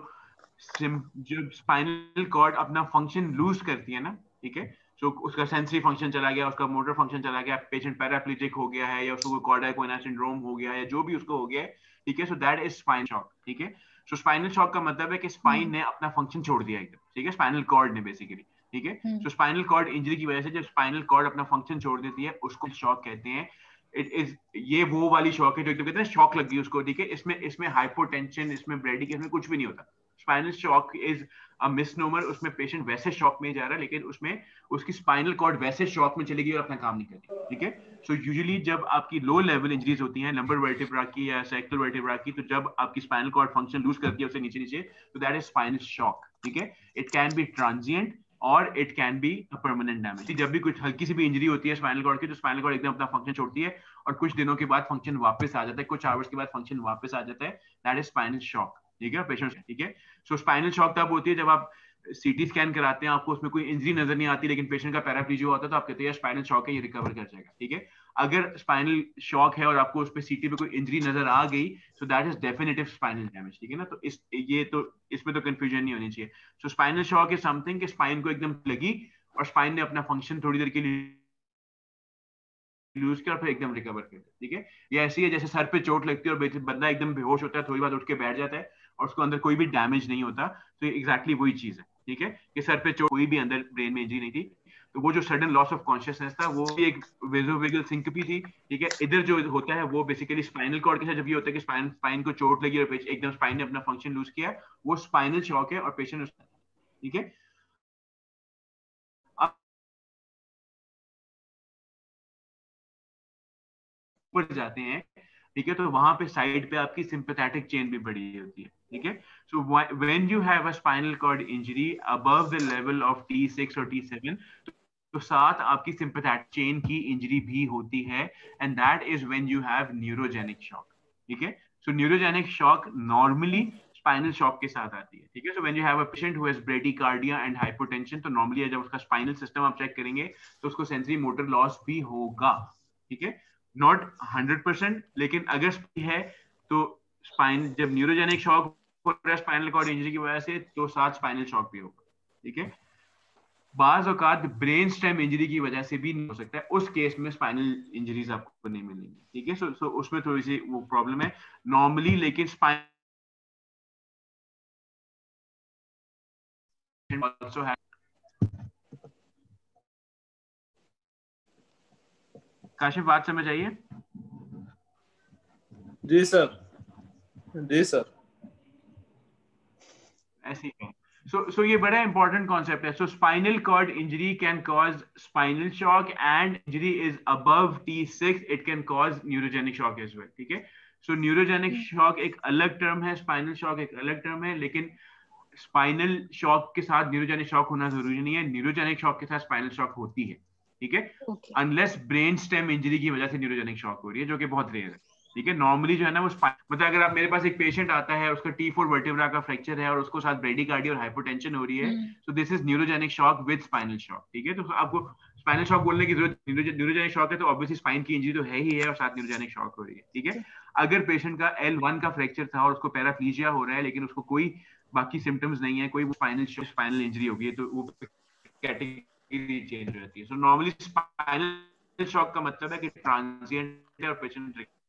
स्पाइनल कॉर्ड अपना फंक्शन लूज करती है ना, ठीक है, सो उसका सेंसरी फंक्शन चला गया, उसका मोटर फंक्शन चला गया, पेशेंट पैराप्लेजिक हो गया है, या उसको कॉर्डाइकोना सिंड्रोम हो गया है, या जो भी उसको हो गया है, ठीक है, so that is spine shock, ठीक है। सो स्पाइनल शॉक का मतलब है कि स्पाइन ने अपना फंक्शन छोड़ दिया एकदम, ठीक है, स्पाइनल कॉर्ड ने बेसिकली, ठीक है। सो स्पाइनल कॉर्ड इंजरी की वजह से जब स्पाइनल कॉर्ड अपना फंक्शन छोड़ देती है, उसको शॉक कहते हैं। इट इज ये वो वाली शॉक है जो एकदम कहते हैं शॉक लग गई उसको, ठीक है। इसमें हाइपोटेंशन, इसमें ब्रेडिक, इसमें कुछ भी नहीं होता। Spinal shock is a misnomer, उसमें पेशेंट वैसे शॉक में जा रहा है, लेकिन उसमें उसकी स्पाइनल कॉर्ड वैसे शॉक में चली गई और अपना काम नहीं करती, ठीक है। सो यूजुअली जब आपकी लो लेवल इंजरीज होती हैं, लंबर वर्टिब्रा की या सैक्टल वर्टिब्रा की, तो जब आपकी स्पाइनल कॉर्ड फंक्शन लूज करती है उससे नीचे नीचे, तो दैट इज स्पाइनल शॉक, ठीक है। इट कैन बी ट्रांजिएंट और it can be a permanent damage. जब भी कुछ हल्की सी भी इंजरी होती है स्पाइनल कॉर्ड की, तो स्पाइनल कॉर्ड एकदम अपना फंक्शन छोड़ती है और कुछ दिनों के बाद फंक्शन वापस आ जाता है, कुछ आवर्स के बाद फंक्शन वापस आ जाता है, दैट इज स्पाइनल शॉक, ठीक है पेशेंट, ठीक है। सो स्पाइनल शॉक तब होती है जब आप सीटी स्कैन कराते हैं, आपको उसमें कोई इंजरी नजर नहीं आती, लेकिन पेशेंट का पैराप्लीजिया होता है, तो आप कहते हैं स्पाइनल शॉक है, ये रिकवर कर जाएगा, ठीक है। अगर स्पाइनल शॉक है और आपको उस पे सीटी पे कोई इंजरी नजर आ गई, so that is definitive spinal damage, ठीक है ना। तो इसमें तो कंफ्यूजन नहीं होनी चाहिए। सो स्पाइनल शॉक इज समथिंग कि स्पाइन को एकदम लगी और स्पाइन ने अपना फंक्शन थोड़ी देर के लिए लूज किया और फिर एकदम रिकवर कर दिया, ठीक है। ये ऐसी है जैसे सर पे चोट लगती है और बंदा एकदम बेहोश होता है, थोड़ी बार उठ के बैठ जाता है और उसको अंदर कोई भी डैमेज नहीं होता, तो एग्जैक्टली वही चीज है, ठीक है, कि सर पे चोट, कोई भी अंदर ब्रेन में इंजरी नहीं थी, तो वो जो सडन लॉस ऑफ कॉन्शियसनेस था वो भी एक वेसोवेगल सिंकपी थी, ठीक है। इधर जो होता है वो बेसिकली स्पाइनल कॉर्ड के साथ जब ये होता है कि स्पाइन को चोट लगी और एकदम स्पाइन ने अपना फंक्शन लूज किया, वो स्पाइनल शॉक है और पेशेंट, ठीक है। ऊपर जाते हैं, ठीक है, तो वहां पे साइड पे आपकी सिंपैथेटिक चेन भी बड़ी होती है, ठीक है। So when you have a spinal cord injury above the level of T6 और T7, तो साथ आपकी सिंपैथेटिक चेन की इंजरी भी होती है, and that is when you have neurogenic shock, ठीक है। So neurogenic shock normally spinal shock के साथ आती है, ठीक है। So when you have a patient who has bradycardia and hypotension, तो नॉर्मली जब उसका स्पाइनल सिस्टम आप चेक करेंगे तो उसको सेंसरी मोटर लॉस भी होगा, ठीक है, नॉट 100%, लेकिन अगर है तो स्पाइन जब न्यूरोजेनिक शॉक हो रहा है स्पाइनल कॉर्ड इंजरी की वजह से, तो साथ स्पाइनल शॉक भी होगा, ठीक है। बाज औकात ब्रेन स्टेम इंजरी की वजह से भी नहीं हो सकता है, उस केस में स्पाइनल इंजरीज आपको नहीं मिलेंगी, ठीक है। सो उसमें थोड़ी सी वो प्रॉब्लम है नॉर्मली, लेकिन स्पाइन also have काशिफ बात समझ आइए? जी सर, जी सर, ऐसी है। So ये बड़ा इंपॉर्टेंट कॉन्सेप्ट है। So spinal cord injury can cause spinal shock, and injury is above T6 it can cause neurogenic shock as well, ठीक है। सो न्यूरोजेनिक शॉक एक अलग टर्म है, स्पाइनल शॉक एक अलग टर्म है, लेकिन स्पाइनल शॉक के साथ न्यूरोजेनिक शॉक होना जरूरी नहीं है, न्यूरोजेनिक शॉक के साथ स्पाइनल शॉक होती है, ठीक है, अनलेस ब्रेन स्टेम इंजरी की वजह से न्यूरोजेनिक शॉक हो रही है, जो कि बहुत रेयर है, ठीक है। नॉर्मली जो है ना वो मतलब अगर आप मेरे पास एक पेशेंट आता है, उसका T4 वर्टिब्रा का फ्रैक्चर है और उसको साथ ब्रेडिकार्डिया और हाइपोटेंशन हो रही है, so this is neurogenic shock with spinal shock, ठीक है। तो आपको स्पाइनल शॉक बोलने की जरूरत, न्यूरोजेनिक शॉक है तो ऑब्वियसली स्पाइन की इंजरी तो है ही है और साथ न्यूरोजेनिक शॉक हो रही है, ठीक है। अगर पेशेंट का L1 का फ्रैक्चर था और उसको पैराप्लीजिया हो रहा है लेकिन उसको कोई बाकी सिम्टम्स नहीं है, कोई स्पाइनल इंजरी होगी, तो वो कैटेगरी चेंज हो जाती है। सो नॉर्मली स्पाइनल शॉक का मतलब है कि ट्रांजिएंट है और पेशेंट रिकवर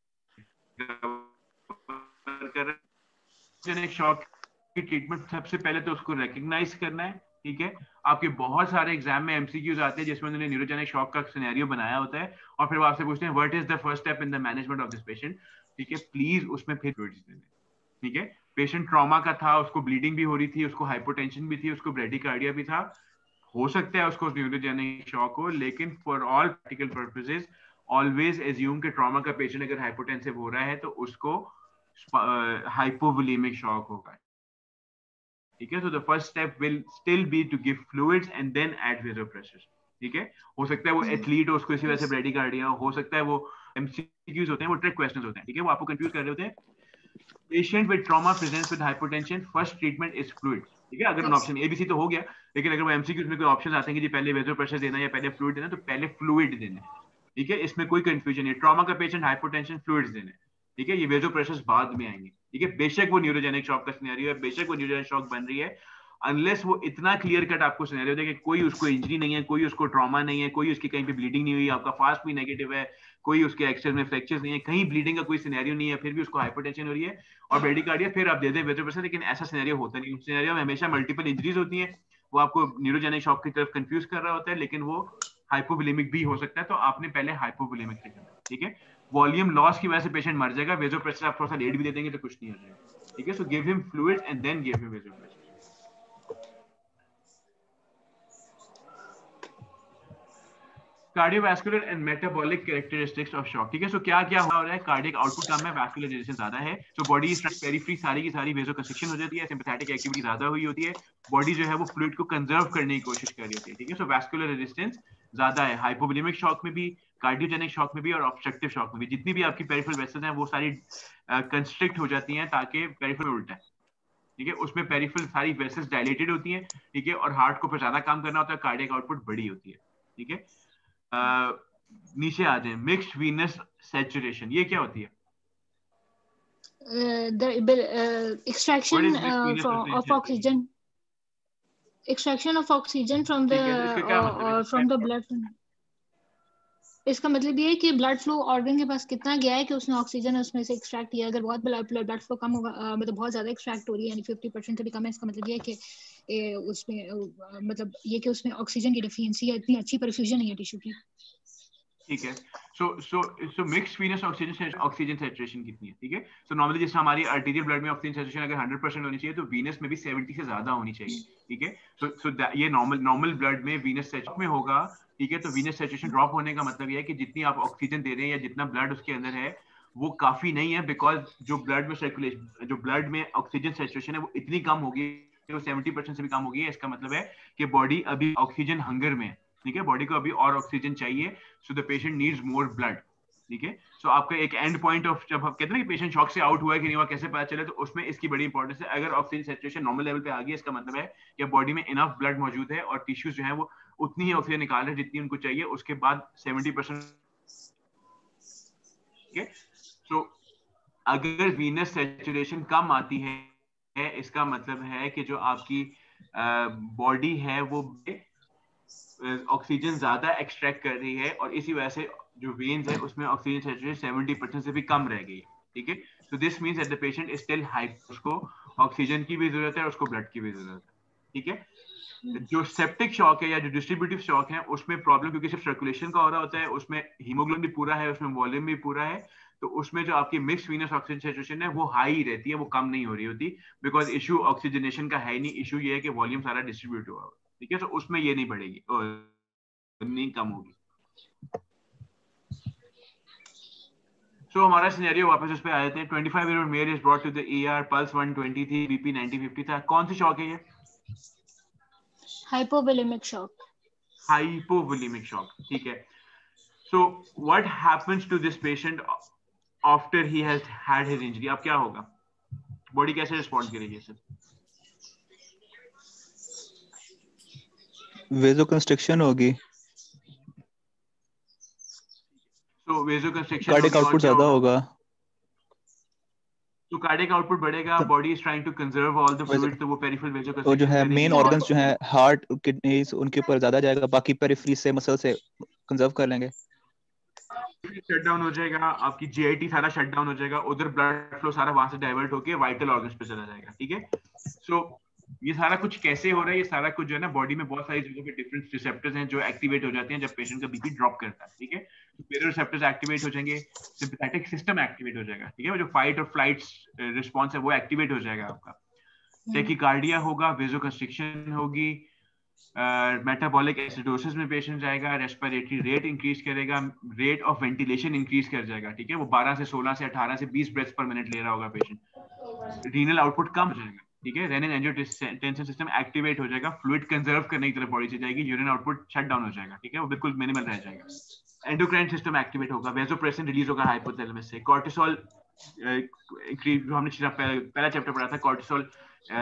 कर शॉक की ट्रीटमेंट सबसे पहले तो उसको रिकॉग्नाइज करना है, ठीक है। आपके बहुत सारे एग्जाम में एमसीक्यूज आते हैं जिसमें उन्होंने न्यूरोजेनिक शॉक का सिनेरियो बनाया होता है और फिर वो आपसे पूछते हैं what is the first step in the management of this patient, ठीक है। प्लीज उसमें फिर फ्लूइड्स देने, ठीक है। पेशेंट ट्रॉमा का था, उसको ब्लीडिंग भी हो रही थी, उसको हाइपोटेंशन भी थी, उसको ब्रेडिकार्डिया भी था, हो सकता है उसको न्यूरोजेनिक शॉक हो, लेकिन for all practical purposes always assume कि ट्रॉमा का पेशेंट अगर हाइपोटेंसिव हो रहा है तो उसको हाइपोवोलेमिक शॉक होगा, ठीक है। So the first step will still be to give fluids and then add vasopressor, ठीक है। हो सकता है वो एथलीट हो, उसको इसी वजह से ब्रेडिकार्डिया हो सकता है वो एमसीक्यूज होते हैं, वो ट्रिक क्वेश्चंस होते हैं, ठीक है, वो आपको कंफ्यूज कर रहे होते हैं। Patient with trauma presents with hypotension, first treatment is fluid, ठीक है। अगर ऑप्शन एबीसी तो हो गया, लेकिन अगर वो एमसीक्यूज में कोई ऑप्शन आते हैं कि जी पहले वेसोप्रेशर देना या पहले फ्लूइड देना, तो पहले फ्लूइड देना, ठीक है। इसमें कोई कंफ्यूजन नहीं। ट्रॉमा का पेशेंट हाइपोटेंशन, फ्लूइड्स देना, ठीक है। ये वेसोप्रेशर्स बाद में आएंगे, ठीक है। बेशक वो न्यूरोजेनिक शॉक का सिनेरियो है, बेशक वो न्यूरोजेनिक शॉक बन रही है, अनलेस वो इतना क्लियर कट आपको सिनेरियो दे कि कोई उसको इंजरी नहीं है, कोई उसको ट्रॉमा नहीं है, कोई उसकी कहीं पे ब्लीडिंग नहीं हुई, आपका फास्ट भी नेगेटिव है, कोई उसके एक्सेस में फ्रैक्चर्स नहीं है, कहीं ब्लीडिंग का कोई सिनेरियो नहीं है, फिर भी उसको हाइपरटेंशन हो रही है और ब्रेडिकार्डिया, फिर आप दे दें वेसोप्रेशर। लेकिन ऐसा सिनेरियो होता नहीं, उस सिनेरियो में हमेशा मल्टीपल इंजरीज होती है, वो आपको न्यूरोजेनिक शॉक की तरफ कंफ्यूज कर रहा होता है, लेकिन वो हाइपोवोलेमिक भी हो सकता है, तो आपने पहले हाइपोवोलेमिक से करना, ठीक है। वॉल्यूम लॉस की वजह से पेशेंट मर जाएगा, वेसोप्रेशर आप थोड़ा सा लेट भी दे देंगे तो कुछ नहीं हो जाएगा, ठीक है। So give him fluid and then give him vasopressor. Cardiovascular and metabolic characteristics of shock, ठीक है। सो क्या क्या हो रहा है, कार्डियक आउटपुट कम है, वैस्कुलराइजेशन ज्यादा है, सो बॉडी पेरिफेरी सारी की सारी वेसोकंस्ट्रिक्शन हो जाती है, सिंपैथेटिक एक्टिविटी ज्यादा हुई होती है, बॉडी जो है वो फ्लूइड को कंजर्व करने की कोशिश कर रही होती है, ठीक है। सो वैस्कुलर रेजिस्टेंस ज्यादा है हाइपोवोलेमिक शॉक में भी, कार्डियोजेनिक शॉक में भी और ऑब्स्ट्रक्टिव शॉक में भी। जितनी भी आपकी पेरिफेरल वेसल्स हैं वो सारी कंस्ट्रिक्ट हो जाती हैं ताकि पेरिफेरल उल्टा है, ठीक है। उसमें पेरिफेरल सारी वेसल्स डायलेटेड होती हैं, ठीक है, और हार्ट को फिर ज्यादा काम करना होता है, कार्डियक आउटपुट बड़ी होती है, ठीक है। नीचे आ जाए, मिक्स्ड वीनस सैचुरेशन, ये क्या होती है? extraction of oxygen, extraction of oxygen from the blood. इसका मतलब ये है कि ब्लड फ्लो ऑर्गन के पास कितना गया है कि उसने ऑक्सीजन उसमें से एक्सट्रैक्ट किया। अगर बहुत ब्लड फ्लो कम होगा, मतलब बहुत ज्यादा एक्सट्रैक्ट हो रही है, यानी 50% से भी कम है, इसका मतलब ये है कि उसमें मतलब ये कि उसमें ऑक्सीजन की डिफिशिएंसी है, इतनी अच्छी परफ्यूजन नहीं है टिश्यू की, ठीक है। So mixed Venus oxygen saturation कितनी है, ठीक है। सो नॉर्मली जैसे हमारी आर्टेरियल ब्लड में ऑक्सीजन सैचुरेशन अगर 100% होनी चाहिए, तो वीनस में भी 70 से ज्यादा होनी चाहिए, ठीक है। सो ये नॉर्मल ब्लड में वीनस सैचुरेशन में होगा, ठीक है। तो वीनस सैचुरेशन ड्रॉप होने का मतलब ये है कि जितनी आप ऑक्सीजन दे रहे हैं या जितना ब्लड उसके अंदर है वो काफी नहीं है, बिकॉज जो ब्लड में सर्कुलेशन, जो ब्लड में ऑक्सीजन सैचुरेशन है वो इतनी कम होगी, वो 70% से भी कम होगी है। इसका मतलब है कि बॉडी अभी ऑक्सीजन हंगर में है, ठीक है, बॉडी को अभी और ऑक्सीजन चाहिए, so the patient needs more blood, ठीक है। सो आपका एक एंड पॉइंट ऑफ, जब आप कहते हैं कि पेशेंट शॉक से आउट हुआ है कि नहीं हुआ, कैसे पता चले, तो उसमें इसकी बड़ी इंपॉर्टेंस है। अगर ऑक्सीजन सैचुरेशन नॉर्मल लेवल पे आ गई, इसका मतलब है कि बॉडी में इनफ ब्लड मौजूद है और टिश्यूज जो है वो उतनी ही ऑक्सीजन निकाल रहे हैं जितनी उनको चाहिए, उसके बाद 70%, ठीक है। सो अगर वीनस सैचुरेशन कम आती है, इसका मतलब है कि जो आपकी बॉडी है वो ऑक्सीजन ज्यादा एक्सट्रैक्ट कर रही है और इसी वजह से जो वेन्स है उसमें ऑक्सीजन सैचुरेशन 70% से भी कम रह गई है, ठीक है। So this means that the patient is still hype, उसको ऑक्सीजन की भी जरूरत है और उसको ब्लड की भी जरूरत है, ठीक है। जो सेप्टिक शॉक है या जो डिस्ट्रीब्यूटिव शॉक है उसमें प्रॉब्लम क्योंकि सिर्फ सर्कुलेशन का हो रहा होता है, उसमें हीमोग्लोबिन भी पूरा है, उसमें वॉल्यूम भी पूरा है, तो उसमें जो आपकी मिक्स वीनस ऑक्सीजन सैचुरेशन है वो हाई रहती है, वो कम नहीं हो रही होती, बिकॉज इशू ऑक्सीजनेशन का है नहीं, इशू ये है कि वॉल्यूम सारा डिस्ट्रीब्यूट हुआ, ठीक है। तो उसमें ये नहीं बढ़ेगी और नहीं कम होगी। So, हमारा सिनेरियो वापस उस पे आ जाते हैं। 25-year-old male is brought to the ER, pulse 120 थी, BP 90-50 था। कौन सी शॉक है ये? Hypovolemic shock. हाइपोवोलेमिक शॉक, ठीक है। So what happens to this patient after he has had his injury? अब क्या होगा, बॉडी कैसे रिस्पॉन्ड करेगी सर? वेसोकंस्ट्रिक्शन होगी, सो वेसोकंस्ट्रिक्शन कार्डियक आउटपुट ज्यादा होगा, तो कार्डियक आउटपुट बढ़ेगा, body is trying to conserve all the fluid, तो वो पेरिफेरल तो जो वेसोकंस्ट्रिक्शन है करेगी मेन ऑर्गन्स जो है हार्ट, किडनीज, उनके ऊपर ज्यादा जाएगा, बाकी पेरिफेरी से मसल से कंजर्व कर लेंगे। शट डाउन हो जाएगा, आपकी जीआईटी सारा शट डाउन हो जाएगा, उधर ब्लड फ्लो सारा वहां से डाइवर्ट होके वाइटल ऑर्गन्स पे चला जाएगा, ठीक है। सो ये सारा कुछ कैसे हो रहा है, ये सारा कुछ जो है ना बॉडी में बहुत सारी जगहों पे डिफरेंट रिसेप्टर्स हैं जो एक्टिवेट हो जाते हैं जब पेशेंट का बीपी ड्रॉप करता है, ठीक है। तो पेरो रिसेप्टर्स एक्टिवेट हो जाएंगे, सिंपैथेटिक सिस्टम एक्टिवेट हो जाएगा, ठीक है, वो जो फाइट और फ्लाइट रिस्पॉन्स है वो एक्टिवेट हो जाएगा आपका, टैकीकार्डिया होगा, वेसोकंस्ट्रिक्शन होगी, मेटाबॉलिक एसिडोसिस में पेशेंट जाएगा, रेस्पिरेटरी रेट इंक्रीज करेगा, रेट ऑफ वेंटिलेशन इंक्रीज कर जाएगा, ठीक है, वो 12 से 16 से 18 से 20 ब्रेथ्स पर मिनट ले रहा होगा पेशेंट, रीनल आउटपुट कम हो जाएगा, ठीक है, रेनिन एंजियोटेंसिन सिस्टम एक्टिवेट हो जाएगा, फ्लूइड कंजर्व करने की तरफ बॉडी से जाएगी, यूरिन आउटपुट शट डाउन हो जाएगा, ठीक है, वो बिल्कुल मिनिमल रह जाएगा, एंडोक्राइन सिस्टम एक्टिवेट होगा, वेसोप्रेसिन रिलीज होगा हाइपोथैलेमस से, कॉर्टिसोल जो हमने पहला चैप्टर पढ़ा था, कॉर्टिसोल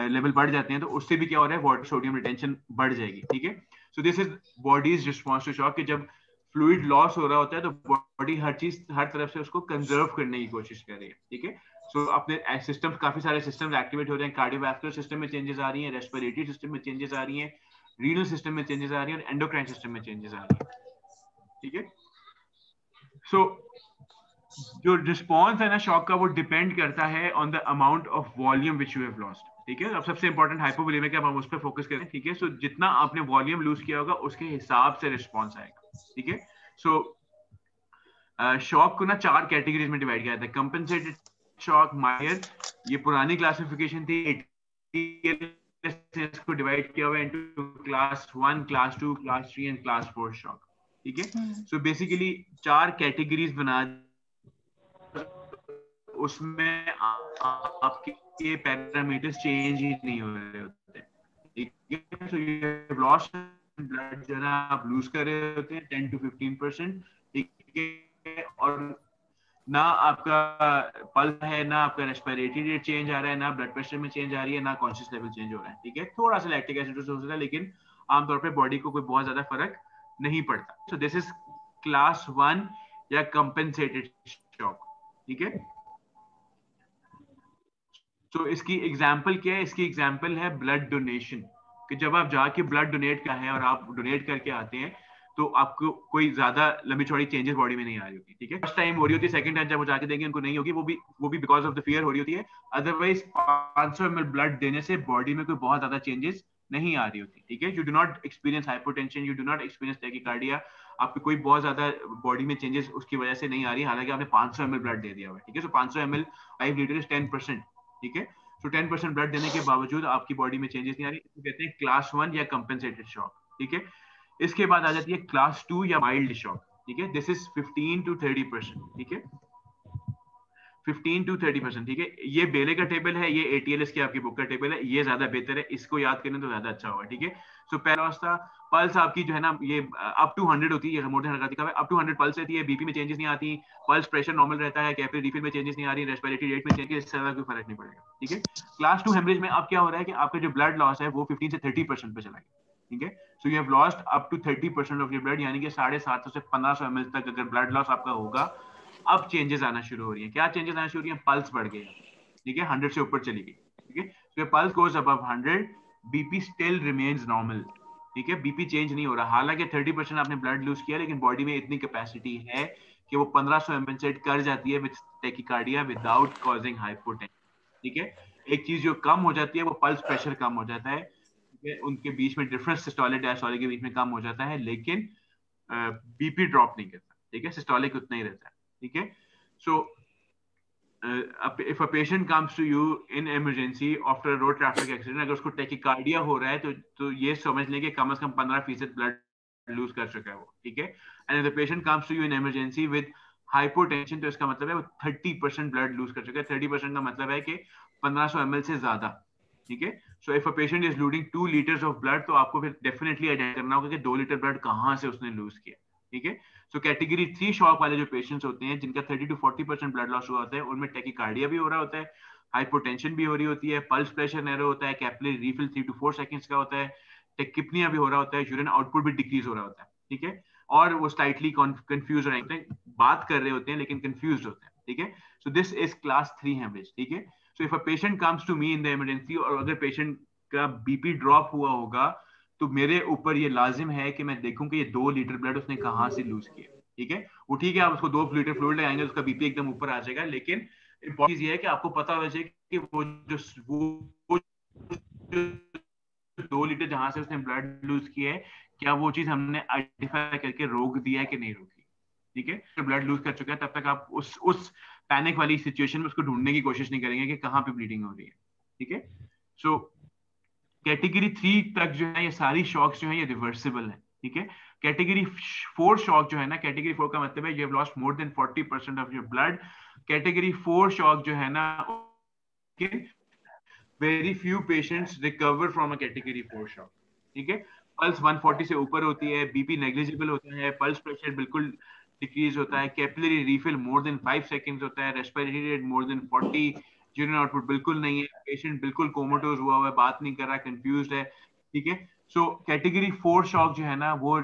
लेवल बढ़ जाते हैं तो उससे भी क्या हो रहा है, वाटर सोडियम रिटेंशन बढ़ जाएगी, ठीक है। So this is body's response to shock, कि जब फ्लूइड लॉस हो रहा होता है तो बॉडी हर तरफ से उसको कंजर्व करने की कोशिश कर रही है, ठीक है। सो अपने सिस्टम, काफी सारे सिस्टम एक्टिवेट हो रहे हैं, कार्डियोवैस्कुलर सिस्टम में चेंजेस आ रही हैं, रेस्पिरेटरी सिस्टम में चेंजेस आ रही हैं, रीनल सिस्टम में चेंजेस आ रही हैं और एंडोक्राइन सिस्टम में चेंजेस आ रही हैं, ठीक है। सो जो रिस्पॉन्स है ना शॉक का, वो डिपेंड करता है on the amount of volume which you have lost, ठीक है। अब सबसे इंपॉर्टेंट हाइपोवोलेमिक है, अब हम उस पर फोकस करें, ठीक है। सो जितना आपने वॉल्यूम लूज किया होगा उसके हिसाब से रिस्पॉन्स आएगा, ठीक है। सो शॉक को ना 4 कैटेगरीज में डिवाइड किया जाता है, कंपेंसेटेड शॉक, मायर, ये पुरानी क्लासिफिकेशन थी, इसको डिवाइड किया हुआ है into class 1, class 2, class 3 and class 4 shock, ठीक है। सो बेसिकली 4 कैटेगरीज बना, उसमें आपके पैरामीटर्स चेंज ही नहीं हो रहे होते, ठीक है। So you have lost blood जो है आप लूज कर रहे होते हैं 10 to 15%, ठीक है, और ना आपका पल्स है, ना आपका रेस्पिरेटरी रेट चेंज आ रहा है, ना ब्लड प्रेशर में चेंज आ रही है, ना कॉन्शियस लेवल चेंज हो रहा है, ठीक है। थोड़ा सा लैक्टिक एसिड हो सकता है लेकिन आमतौर पे बॉडी को कोई बहुत ज्यादा फर्क नहीं पड़ता। सो दिस इज क्लास 1 या कंपेंसेटेड शॉक, ठीक है। तो इसकी एग्जाम्पल क्या है, इसकी एग्जाम्पल है ब्लड डोनेशन, कि जब आप जाके ब्लड डोनेट का है और आप डोनेट करके आते हैं तो आपको कोई ज्यादा लंबी चौड़ी चेंजेस बॉडी में नहीं आ रही होती, ठीक है। फर्स्ट टाइम हो रही होती है, सेकंड टाइम जब वो जाके देंगे उनको नहीं होगी, वो भी बिकॉज ऑफ द फियर हो रही होती है, अदरवाइज 500 ml ब्लड देने से बॉडी में कोई बहुत ज्यादा चेंजेस नहीं आ रही होती, ठीक है। You do not experience hypotension, you do not experience tachycardia, आपको कोई बहुत ज्यादा बॉडी में चेंजेस उसकी वजह से नहीं आ रही, हालांकि आपने 500 ml ब्लड दे दिया हुआ है, ठीक है। सो 500 ml 5 लीटर इज 10%, ठीक है। सो 10% ब्लड देने के बावजूद आपकी बॉडी में चेंजेस नहीं आ रही, इसको कहते हैं क्लास 1 या कंपेंसेटेड शॉक, ठीक है। इसके बाद आ जाती है क्लास 2 या माइल्ड शॉक, ठीक है। दिस इज 15 to 30%, ठीक है, 15 to 30%, ठीक है। ये बेले का टेबल है, ये ATLS की आपकी बुक का टेबल है, ये ज्यादा बेहतर है, इसको याद करने तो ज्यादा अच्छा होगा, ठीक है। सो पहला अवस्था पल्स आपकी जो है ना ये अप टू 100 होती है, मोटे हरकत का अप टू 100 पल्स रहती है, बीपी में चेंजेस नहीं आती, पल्स प्रेशर नॉर्मल रहता है, कैपिलरी रिफिल में चेंजेस नहीं आ रही, रेस्पिरेटरी रेट में चेंजेस, इससे ज्यादा कोई फर्क नहीं पड़ेगा, ठीक है। क्लास 2 हेमरेज में अब क्या हो रहा है कि आपका जो ब्लड लॉस है वो 15 से 30% पे चला गया, ठीक है। So you have lost up to 30% of your blood, यानी कि 750 से 1500 ml तक अगर ब्लड लॉस आपका होगा, अब चेंजेस आना शुरू हो रही है। क्या चेंजेस आना शुरू हो रही है, पल्स बढ़ गई, ठीक है, 100 से ऊपर चली गई, ठीक है। So pulse goes above 100, BP still remains normal, ठीक है, बीपी चेंज नहीं हो रहा, हालांकि 30% आपने ब्लड लूज किया, लेकिन बॉडी में इतनी कैपेसिटी है कि वो 1500 ml सेट कर जाती है with tachycardia without causing hypotension, ठीक है। एक चीज जो कम हो जाती है वो पल्स प्रेशर कम हो जाता है, उनके बीच में डिफरेंस सिस्टोलिक डायस्टोलिक के बीच में कम हो जाता है, लेकिन बीपी ड्रॉप नहीं करता, ठीक है, सिस्टोलिक उतना ही रहता है, ठीक है। सो if a patient comes to you in emergency after a road traffic accident, अगर उसको टैकीकार्डिया हो रहा है तो ये समझ लें कि कम से कम 15% ब्लड लूज कर चुका है वो, ठीक है। And if the patient comes to you in emergency with hypotension, तो इसका मतलब है वो 30% ब्लड लूज कर चुका है, 30% का मतलब है कि 1500 ml से ज्यादा, ठीक है। So if a patient is losing 2 litres of blood, तो आपको फिर डेफिनेटली आइडेंटिफाई करना होगा कि 2 लीटर ब्लड कहाँ से उसने लूज किया, ठीक है। सो कैटेगरी 3 शॉक वाले जो पेशेंट्स होते हैं जिनका 30 to 40% ब्लड लॉस हुआ होता है, उनमें टैकीकार्डिया भी हो रहा होता है, हाइपोटेंशन भी हो रही होती है, पल्स प्रेशर नैरो होता है, कैपिलरी रीफिल 3 to 4 सेकंड्स का होता है, टेकिपनिया भी हो रहा होता है, यूरिन आउटपुट भी डिक्रीज हो रहा होता है, ठीक है। और वो स्लाइटली कंफ्यूज रहते हैं, बात कर रहे होते हैं लेकिन कंफ्यूज होते हैं, ठीक है. So this is class 3 haemorrhage, ठीक है. So if a patient comes to me in the emergency और अगर पेशेंट का बीपी ड्रॉप हुआ होगा तो मेरे ऊपर ये लाजिम है कि मैं देखूं कि ये 2 लीटर ब्लड उसने कहाँ से लूज किया, ठीक है. वो ठीक है, आप उसको 2 लीटर फ्लूइड लगाएंगे उसका बीपी एकदम ऊपर आ जाएगा, लेकिन इंपॉर्टेंट चीज ये है कि आपको पता होना चाहिए कि वो 2 लीटर जहां से उसने ब्लड लूज किया है, क्या वो चीज हमने आइडेंटिफाई करके रोक दिया है कि नहीं रोकी, ठीक है. तो ब्लड लूज कर चुका है तब तक आप उस पैनिक वाली सिचुएशन में उसको ढूंढने की कोशिश नहीं करेंगे कि कहाँ पे ब्लीडिंग हो रही है, ठीक है. सो कैटेगरी 3 तक जो है ये सारी शॉक्स जो है ये रिवर्सिबल है, ठीक है. कैटेगरी 4 शॉक जो है ना, कैटेगरी 4 का मतलब है you have lost more than 40% of your blood. Category 4 shock जो है ना, very few patients recover from a category 4 shock, ठीक है. पल्स 140 से ऊपर होती है, बीपी नेग्लिजिबल होता है, पल्स प्रेशर बिल्कुल डिक्रीज होता है, capillary refill more than 5 seconds होता है, respiratory rate more than 40, urine output बिल्कुल नहीं है, पेशेंट बिल्कुल कोमाटोज हुआ हुआ है, बात नहीं कर रहा, कंफ्यूज्ड है, ठीक है. सो कैटेगरी 4 शॉक जो है ना वो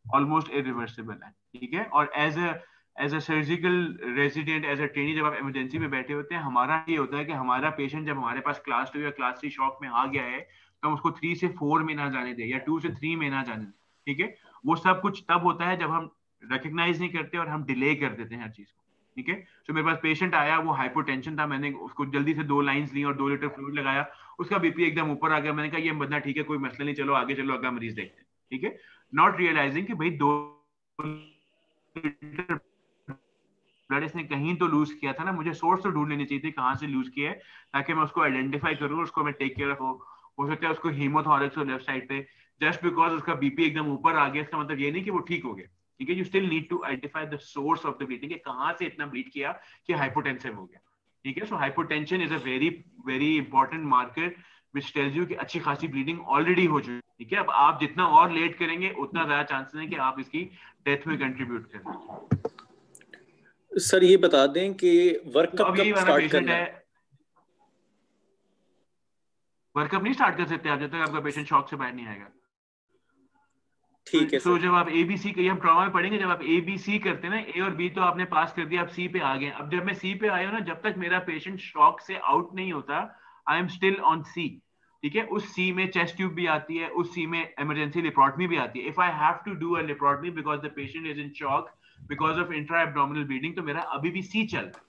ऑलमोस्ट इरिवर्सिबल है, ठीक है. और as a surgical resident, as a trainee, जब आप इमरजेंसी में बैठे होते हैं, हमारा ये होता है कि हमारा पेशेंट जब हमारे पास क्लास 2 या क्लास 3 शॉक में आ गया है तो हम उसको 3 से 4 में ना जाने दें या 2 से 3 में ना जाने दें, ठीक है. वो सब कुछ तब होता है जब हम रिकग्नाइज नहीं करते और हम डिले कर देते हैं हर चीज को, ठीक है. तो मेरे पास पेशेंट आया, वो हाइपोटेंशन था, मैंने उसको जल्दी से 2 लाइंस ली और 2 लीटर फ्लूइड लगाया, उसका बीपी एकदम ऊपर आ गया, मैंने कहा ये बंदा ठीक है, कोई मसला नहीं, चलो आगे चलो अगला मरीज देखते हैं, ठीक है. नॉट रियलाइजिंग कि भाई 2 लीटर ब्लड इसने कहीं तो लूज किया था ना, मुझे सोर्स तो ढूंढ लेनी चाहिए थी कहाँ से लूज किया है, ताकि मैं उसको आइडेंटिफाई करूँ, उसको मैं टेक केयर हो सकता है उसको हीमोथोरैक्स हो लेफ्ट साइड पे, जस्ट बिकॉज उसका बीपी एकदम ऊपर आ गया इसका मतलब ये नहीं कि वो ठीक हो गया, ठीक है. You still need to identify the source of the bleeding, कहाँ से इतना ब्लीड किया कि हाइपोटेंसिव हो गया, ठीक है. So hypotension is a very very important marker which tells you कि अच्छी खासी ब्लीडिंग ऑलरेडी हो चुकी है, ठीक है. अब आप जितना और लेट करेंगे उतना ज्यादा चांसेस है कि आप इसकी डेथ में कंट्रीब्यूट करें. सर ये बता दें कि वर्कअप कब स्टार्ट करना है? वर्कअप नहीं स्टार्ट कर सकते आप जब तक आपका पेशेंट शॉक से बाहर नहीं आएगा, ठीक है. तो जब आप ABC के, हम ट्रॉमा में पढ़ेंगे, जब आप ABC करते हैं ना, A और B तो आपने पास कर दिया, आप C पे आ गए. अब जब मैं C पे आया हूं ना, जब तक मेरा पेशेंट शॉक से आउट नहीं होता, I am still on C, ठीक है. उस C में चेस्ट ट्यूब भी आती है, उस C में इमरजेंसी लेप्रोटमी भी आती है. If I have to do a laparotomy because the patient is in shock because of intra abdominal bleeding, तो मेरा अभी भी C चल रहा है,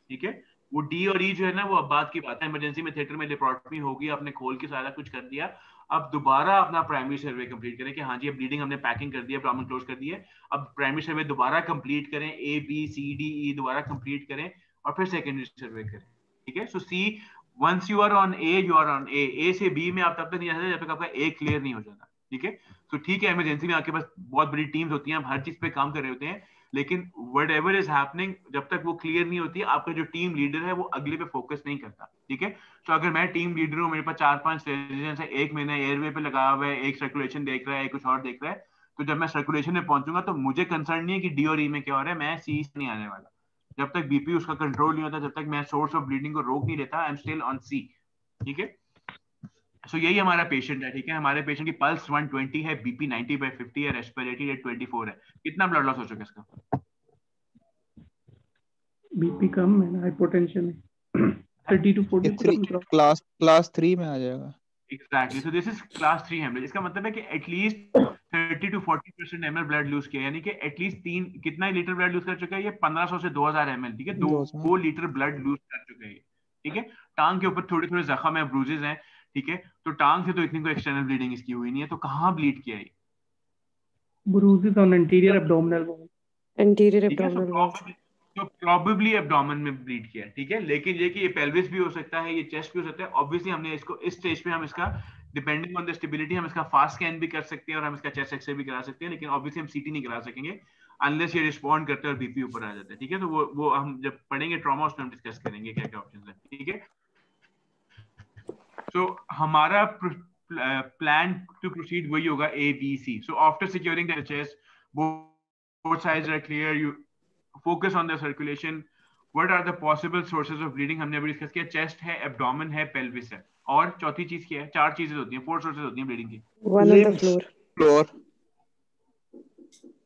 ठीक है. वो D और E जो है ना वो अब बात की बात है. इमरजेंसी में थिएटर में लेप्रोटमी होगी, आपने खोल के सारा कुछ कर दिया, अब दोबारा अपना प्राइमरी सर्वे कंप्लीट करें कि हाँ जी अब ब्लीडिंग हमने पैकिंग कर दी है, एब्डोमेन क्लोज कर दी है, अब प्राइमरी सर्वे दोबारा कंप्लीट करें, ABCDE दोबारा कंप्लीट करें और फिर सेकेंडरी सर्वे करें, ठीक है. So C, once you are on A, you are on A से B में आप तब तक नहीं आ सकते जब तक आपका A क्लियर नहीं हो जाता, ठीक है. तो ठीक है, इमरजेंसी में आपके पास बहुत बड़ी टीम्स होती हैं, हम हर चीज पे काम कर रहे होते हैं, लेकिन व्हाटएवर इज हैपनिंग जब तक वो क्लियर नहीं होती है, आपका जो टीम लीडर है वो अगले पे फोकस नहीं करता, ठीक है. तो अगर मैं टीम लीडर हूँ, मेरे पास 4-5 रेजिडेंट्स है, एक महीना एयरवे पे लगा हुआ है, एक सर्कुलेशन देख रहा है, एक कुछ और देख रहा है, तो जब मैं सर्कुलेशन में पहुंचूंगा तो मुझे कंसर्न नहीं है कि D और E में क्या हो रहा है, मैं C से नहीं आने वाला. जब तक बीपी उसका कंट्रोल नहीं होता, जब तक मैं सोर्स ऑफ ब्लीडिंग को रोक नहीं लेता, I am still on C, ठीक है. सो यही हमारा पेशेंट है, ठीक है. हमारे पेशेंट की पल्स 120 है, बीपी 90/50 है, रेस्पिरेटरी रेट 24 है. कितना ब्लड लॉस हो चुका है इसका? बीपी कम है, हाइपोटेंशन है 30 to 40. क्लास 3 में आ जाएगा. Exactly. So this is class 3 hemorrhage. इसका मतलब है कि at least 30 to 40% ml blood lose किया, यानी कि एटलीस्ट 3 कितना लीटर ब्लड लूज कर चुका है, ये 1500 से 2000 ml, ठीक है. 2 लीटर ब्लड लूज कर चुका है, ठीक है. टांग के ऊपर थोड़े थोड़े जख्म है, ब्रूजेस हैं, ठीक है. तो टांग से तो इतनी कोई एक्सटर्नल ब्लीडिंग इसकी हुई नहीं है, तो कहाँ ब्लीड किया है? Bruises on anterior abdominal wall. तो प्रॉबेबली एब्डोमेन में ब्लीड किया है, ठीक है. लेकिन ये कि ये पेल्विस भी हो सकता है, ये चेस्ट भी हो सकता है. ऑब्वियसली हमने इसको इस स्टेज पे हम इसका डिपेंडिंग ऑन द स्टेबिलिटी हम इसका फास्ट स्कैन भी कर सकते हैं और हम इसका चेस्ट एक्सरे भी करा सकते हैं, लेकिन ऑब्वियसली हम CT नहीं करा सकेंगे अनलेस ये रिस्पॉन्ड करते हैं और बीपी ऊपर आ जाता है, ठीक है. तो वो हम जब पढ़ेंगे ट्रॉमा उसमें हम डिस्कस करेंगे क्या क्या ऑप्शंस है, ठीक है. सो हमारा प्लान टू प्रोसीड वही होगा ABC. So after securing the chest, both sides are clear, you focus on the circulation. What are the possible sources of bleeding? हमने अभी डिस्कस किया, चेस्ट है, एब्डोमेन है, पेल्विस है, और चौथी चीज क्या है? 4 चीजें होती हैं, 4 सोर्सेज होती हैं ब्लीडिंग की. One on the floor.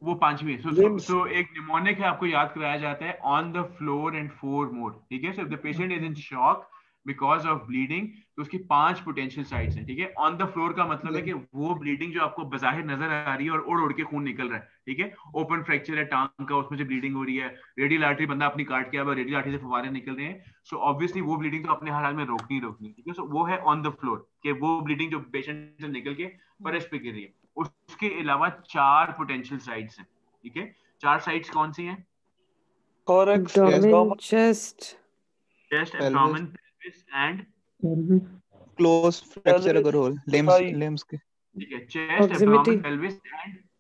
वो पांचवी। सो एक निमोनिक है, आपको याद कराया जाता है ऑन द फ्लोर एंड 4 मोर, ठीक है। So the patient is in shock because of bleeding, तो उसकी 5 पोटेंशियल साइट्स हैं, ठीक है। ऑन द फ्लोर का मतलब है कि वो ब्लीडिंग जो आपको बाहर नजर आ रही है और उड़ उड़ के खून निकल रहा है, ठीक है। ओपन फ्रैक्चर है टांग का, उसमें से ब्लीडिंग हो रही है, रेडियल आर्टरी बंदा अपनी काट के अब रेडियल आर्टरी से फुवारे निकल रहे हैं। सो ऑब्वियसली वो ब्लीडिंग तो अपने हर हाल में रोकनी रोकनी, ठीक है। सो वो है ऑन द फ्लोर कि वो ब्लीडिंग जो पेशेंट से निकल के फर्श पे गिर रही है। उसके अलावा 4 पोटेंशियल साइट्स हैं, ठीक है। 4 साइट्स कौन सी हैं? Thorax, abdomen, chest, abdomen, pelvis and close fracture अगर हो लिम्स के, ठीक है। Chest, abdomen, pelvis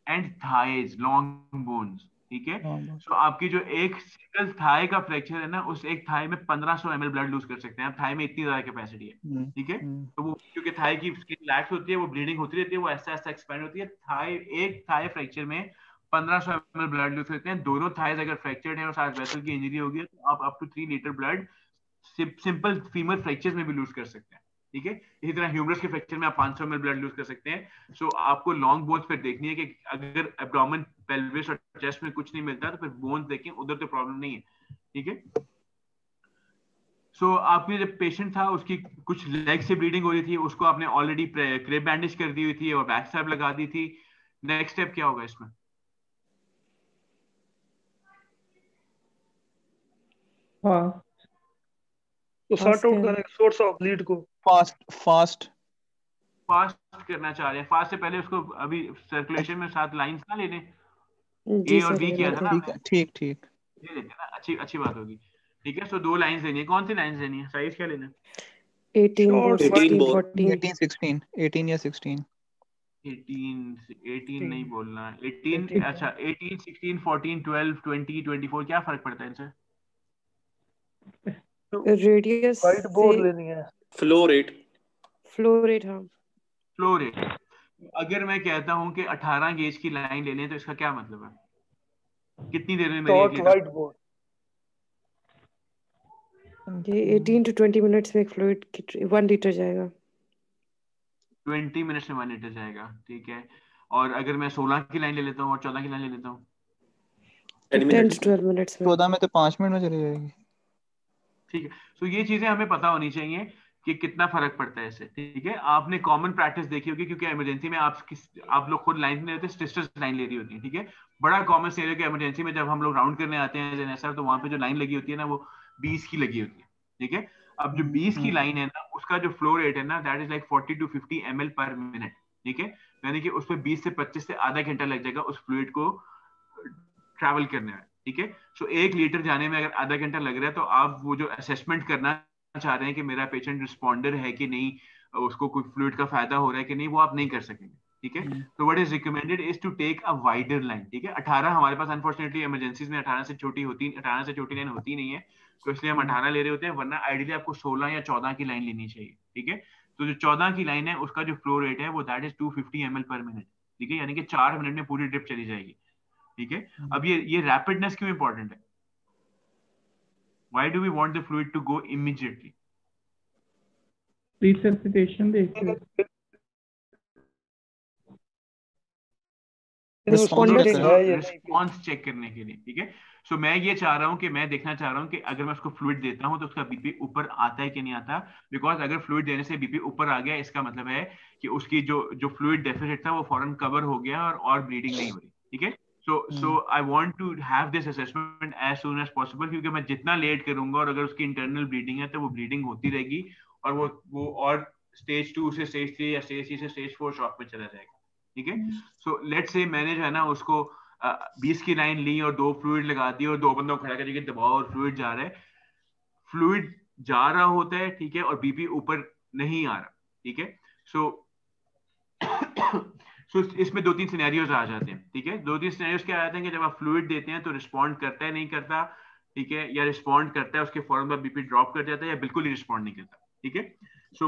and thighs, long bones, ठीक है। सो आपकी जो एक सिंगल थाई का फ्रैक्चर है ना, उस एक थाई में 1500 ml ब्लड लूज कर सकते हैं आप। थाई में इतनी ज्यादा कैपेसिटी है, ठीक है। तो वो क्योंकि थाई की स्किन लैक्स होती है, वो ब्लीडिंग होती रहती है, वो ऐसा ऐसा एक्सपैंड होती है। थाई, एक थाई फ्रैक्चर में 1500 ml ब्लड लूज करते हैं। दोनों थाइज अगर फ्रैक्चर्ड है और साथ वेसल की इंजरी होगी तो आप up to 3 litre blood simple femur fractures में भी लूज कर सकते हैं, ठीक है। इसी तरह ह्यूमरस के फ्रैक्चर में आप 500 ml ब्लड लूज कर सकते हैं। सो आपको लॉन्ग बोन्स पे देखनी है कि अगर एब्डोमेन, पेल्विस और चेस्ट में कुछ नहीं मिलता तो फिर बोन्स देखें, उधर तो प्रॉब्लम नहीं है, ठीक है। सो आपके जब पेशेंट था उसकी कुछ लेग से ब्लीडिंग हो रही थी, उसको आपने ऑलरेडी क्रेप बैंडेज कर दी हुई थी और बैक स्टैब लगा दी थी। नेक्स्ट स्टेप क्या होगा इसमें? तो सॉर्ट आउट करें सोर्स ऑफ ब्लीड को। फास्ट करना चाह रहे हैं। फास्ट से पहले उसको अभी सर्कुलेशन में 7 लाइंस ना लेने, जी ए और बी किया था ना, ठीक ये लेते ना, अच्छी बात होगी, ठीक है। सो 2 लाइंस लेनी है। कौन सी लाइंस लेनी है? साइज क्या लेना है? 18 या 16। 18 नहीं बोलना, 18 अच्छा 18, 16, 14, 12, 20, 24 क्या फर्क पड़ता है इनसे? रेडियस वाइट बोर्ड लेनी है। फ्लो रेट हाँ। Flow rate. अगर मैं कहता हूं कि 18 गेज की लाइन ले लें तो इसका क्या मतलब है? कितनी देर में मेरी एक लीटर? वाइट बोर्ड ये 18 to 20 मिनट्स में फ्लूइड 1 लीटर जाएगा। 20 मिनट्स में 1 लीटर जाएगा, ठीक है। और अगर मैं 16 की लाइन ले लेता हूँ और 14 की लाइन ले लेता हूँ, 10 to 12 मिनट्स में। 14 में तो 5 मिनट में चली जाएगी, ठीक है। तो ये चीजें हमें पता होनी चाहिए कि कितना फर्क पड़ता है इससे, ठीक है। आपने कॉमन प्रैक्टिस देखी होगी क्योंकि इमरजेंसी में आप लोग खुद लाइन नहीं लेते, सिस्टर्स लाइन ले रही होती है, ठीक है। बड़ा कॉमन सिनेरियो कि इमरजेंसी में जब हम लोग राउंड करने आते हैं जैसा, तो वहां पे जो लाइन लगी होती है ना, वो 20 की लगी होती है, ठीक है। अब जो 20 की लाइन है ना, उसका जो फ्लो रेट है ना, that is like 40 to 50 ml पर मिनट, ठीक है। यानी कि उसमें 20 से 25 से आधा घंटा लग जाएगा उस फ्लूइड को ट्रैवल करने में, ठीक है। सो 1 लीटर जाने में अगर आधा घंटा लग रहा है, तो आप वो जो असेसमेंट करना चाह रहे हैं कि मेरा पेशेंट रिस्पॉन्डर है कि नहीं, उसको कोई फ्लूइड का फायदा हो रहा है कि नहीं, वो आप नहीं कर सकेंगे, ठीक है। तो what is recommended is to take a wider line, ठीक है। 18 हमारे पास अनफॉर्चुनेटली इमरजेंसीज में 18 से छोटी लाइन होती नहीं है, तो इसलिए हम 18 ले रहे होते हैं, वरना आइडियली आपको 16 या 14 की लाइन लेनी चाहिए, ठीक है। तो जो 14 की लाइन है उसका जो फ्लो रेट है वो दैट इज 250 ml पर मिनट, ठीक है। यानी कि 4 मिनट में पूरी ड्रिप चली जाएगी, ठीक है। अब ये रैपिडनेस क्यों इंपॉर्टेंट है? Why do we want the fluid to go immediately? रिसर्सिटेशन देखते रिस्पॉन्स चेक करने के लिए, ठीक है। सो मैं ये चाह रहा हूँ कि मैं देखना चाह रहा हूँ कि अगर मैं उसको फ्लूइड देता हूँ तो उसका बीपी ऊपर आता है कि नहीं आता, बिकॉज अगर फ्लूइड देने से बीपी ऊपर आ गया, इसका मतलब है कि उसकी जो फ्लूइड डेफिसिट था वो फौरन कवर हो गया और ब्लीडिंग नहीं हो रही, ठीक है। So I want to have this assessment as soon as possible, क्योंकि मैं जितना लेट करूंगा और अगर उसकी इंटरनल ब्लीडिंग है तो वो ब्लीडिंग होती रहेगी और वो और स्टेज 2 से स्टेज 3 या स्टेज 3 से स्टेज 4 शॉक में चला जाएगा, ठीक है। सो लेट्स से मैंने जो है ना उसको 20 की लाइन ली और 2 फ्लूइड लगा दी और 2 बंदों को खड़ा करके दबाओ और फ्लूइड जा रहा है, फ्लूइड जा रहा होता है, ठीक है, और बीपी ऊपर नहीं आ रहा, ठीक है। सो इसमें 2-3 सिनेरियोज आ जाते हैं, ठीक है। 2-3 सिनेरियोज क्या आ जाते हैं कि जब आप फ्लूइड देते हैं तो रिस्पॉन्ड करता है नहीं करता, ठीक है, या रिस्पॉन्ड करता है उसके फौरन बाद बीपी ड्रॉप कर जाता है, या बिल्कुल ही रिस्पॉन्ड नहीं करता, ठीक है। सो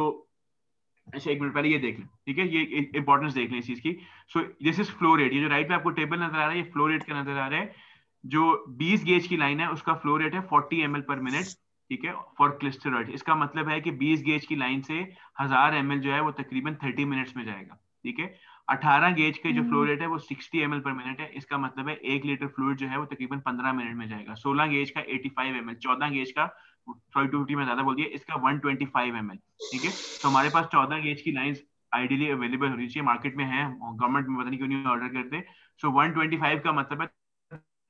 अच्छा 1 मिनट पहले ये देख लें, ठीक है, ये इंपॉर्टेंस देख लें इस चीज की। सो दिस इज फ्लो रेट, ये जो राइट में आपको टेबल नजर आ रहा है ये फ्लो रेट का नजर आ रहा है। जो 20 गेज की लाइन है उसका फ्लो रेट है 40 ml पर मिनट, ठीक है, फॉर क्लिस्टेरॉइड। इसका मतलब है कि 20 गेज की लाइन से 1000 ml जो है वो तकरीबन 30 मिनट्स में जाएगा, ठीक है। 18 गेज का जो फ्लो रेट है वो 60 ml पर मिनट है। इसका मतलब है 1 लीटर फ्लूइड जो है वो तकरीबन 15 मिनट में जाएगा। 16 गेज का 85 ml, 14 गेज का 250 में ज्यादा बोल दिया, इसका 125 ml। ठीक है, तो हमारे पास 14 गेज की लाइंस आइडियली अवेलेबल होनी चाहिए, मार्केट में है, गवर्नमेंट में पता नहीं क्यों नहीं ऑर्डर करते। सो 125 का मतलब है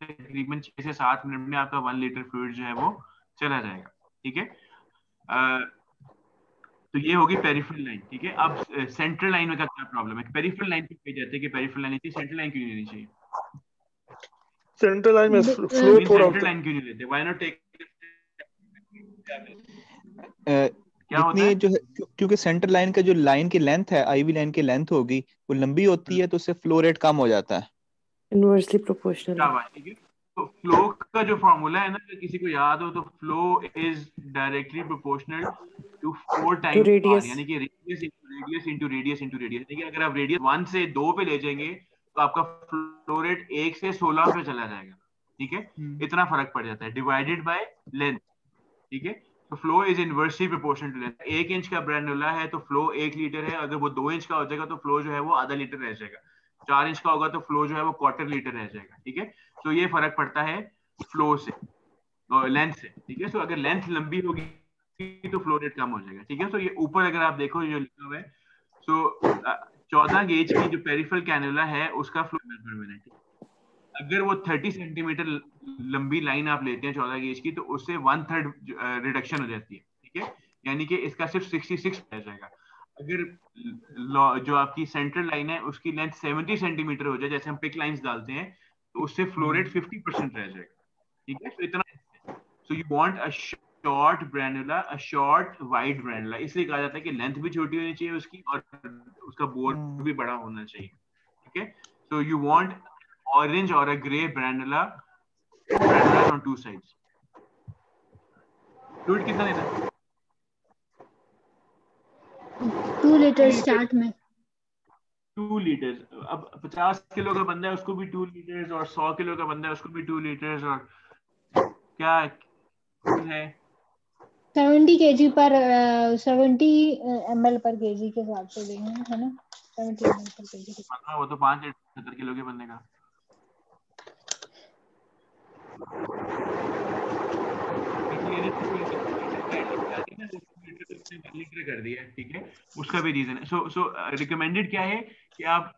तकरीबन 6 से 7 मिनट में आपका 1 लीटर फ्लूइड जो है वो चला जाएगा। ठीक है, तो ये होगी पेरिफेरल लाइन। ठीक है, अब सेंट्रल लाइन में क्या प्रॉब्लम है? पेरिफेरल लाइन पे कह जाते हैं कि पेरिफेरल लाइन थी, सेंट्रल लाइन क्यों नहीं लेनी चाहिए? सेंट्रल लाइन में फ्लो थोड़ा होता है। लाइन क्यों नहीं लेते? व्हाई नॉट टेक क्या होता है? जो है क्योंकि सेंट्रल लाइन का जो लाइन की लेंथ है, आईवी लाइन की लेंथ होगी वो लंबी होती है, तो उससे फ्लो रेट कम हो जाता है, इनवर्सली प्रोपोर्शनल। ठीक है, तो फ्लो का जो फॉर्मूला है ना, अगर किसी को याद हो तो flow is directly proportional to 4 times r, यानी कि radius into radius into radius. ठीक है, अगर आप रेडियस 1 से 2 पे ले जाएंगे तो आपका फ्लो रेट 1 से 16 पे चला जाएगा। ठीक है, इतना फर्क पड़ जाता है डिवाइडेड बाय लेंथ। ठीक है, तो flow is inversely proportional to length. 1 inch का ग्रैन्युला है तो फ्लो 1 लीटर है, अगर वो 2 इंच का हो जाएगा तो फ्लो जो है वो आधा लीटर रह जाएगा। 4 इंच का होगा तो फ्लो जो है वो क्वार्टर लीटर रह जाएगा। ठीक है, तो ये फर्क पड़ता है फ्लो से, लेंथ से। ठीक है, तो अगर लेंथ लंबी होगी तो फ्लो रेट कम हो जाएगा। ठीक है, तो ये ऊपर अगर आप देखो जो लिखा हुआ है, सो 14 गेज की जो पेरिफेरल कैनुला है उसका फ्लो पर मिनट, अगर वो 30 सेंटीमीटर लंबी लाइन आप लेते हैं 14 गेज की, तो उससे 1/3 रिडक्शन हो जाती है। ठीक है, यानी कि इसका सिर्फ 66 रह जाएगा। अगर जो आपकी सेंट्रल लाइन है उसकी लेंथ 70 सेंटीमीटर हो जाए, जैसे हम पिक लाइंस डालते हैं, तो उससे फ्लो रेट 50% रह जाएगा। ठीक है, तो इतना। So you want a short cannula, a short wide cannula, इसलिए कहा जाता है कि लेंथ भी छोटी होनी चाहिए उसकी और उसका बोर भी बड़ा होना चाहिए। ठीक है, so you want orange or a gray granula, two granulas on two sides. Fluid कितना देना है? 2 लीटर स्टार्ट में। 2 लीटर। अब 50 किलो का बंदा है उसको भी 2 लीटर्स, और 100 किलो का बंदा है उसको भी 2 लीटर्स, और क्या है 70 kg पर 70 ml पर kg के हिसाब से देंगे, है ना? 70 ml पर kg। हाँ, वो तो 5 लीटर 70 किलो के बंदे का। लीटर कर दिया। ठीक है, उसका भी रीजन है। सो रिकमेंडेड क्या है कि आप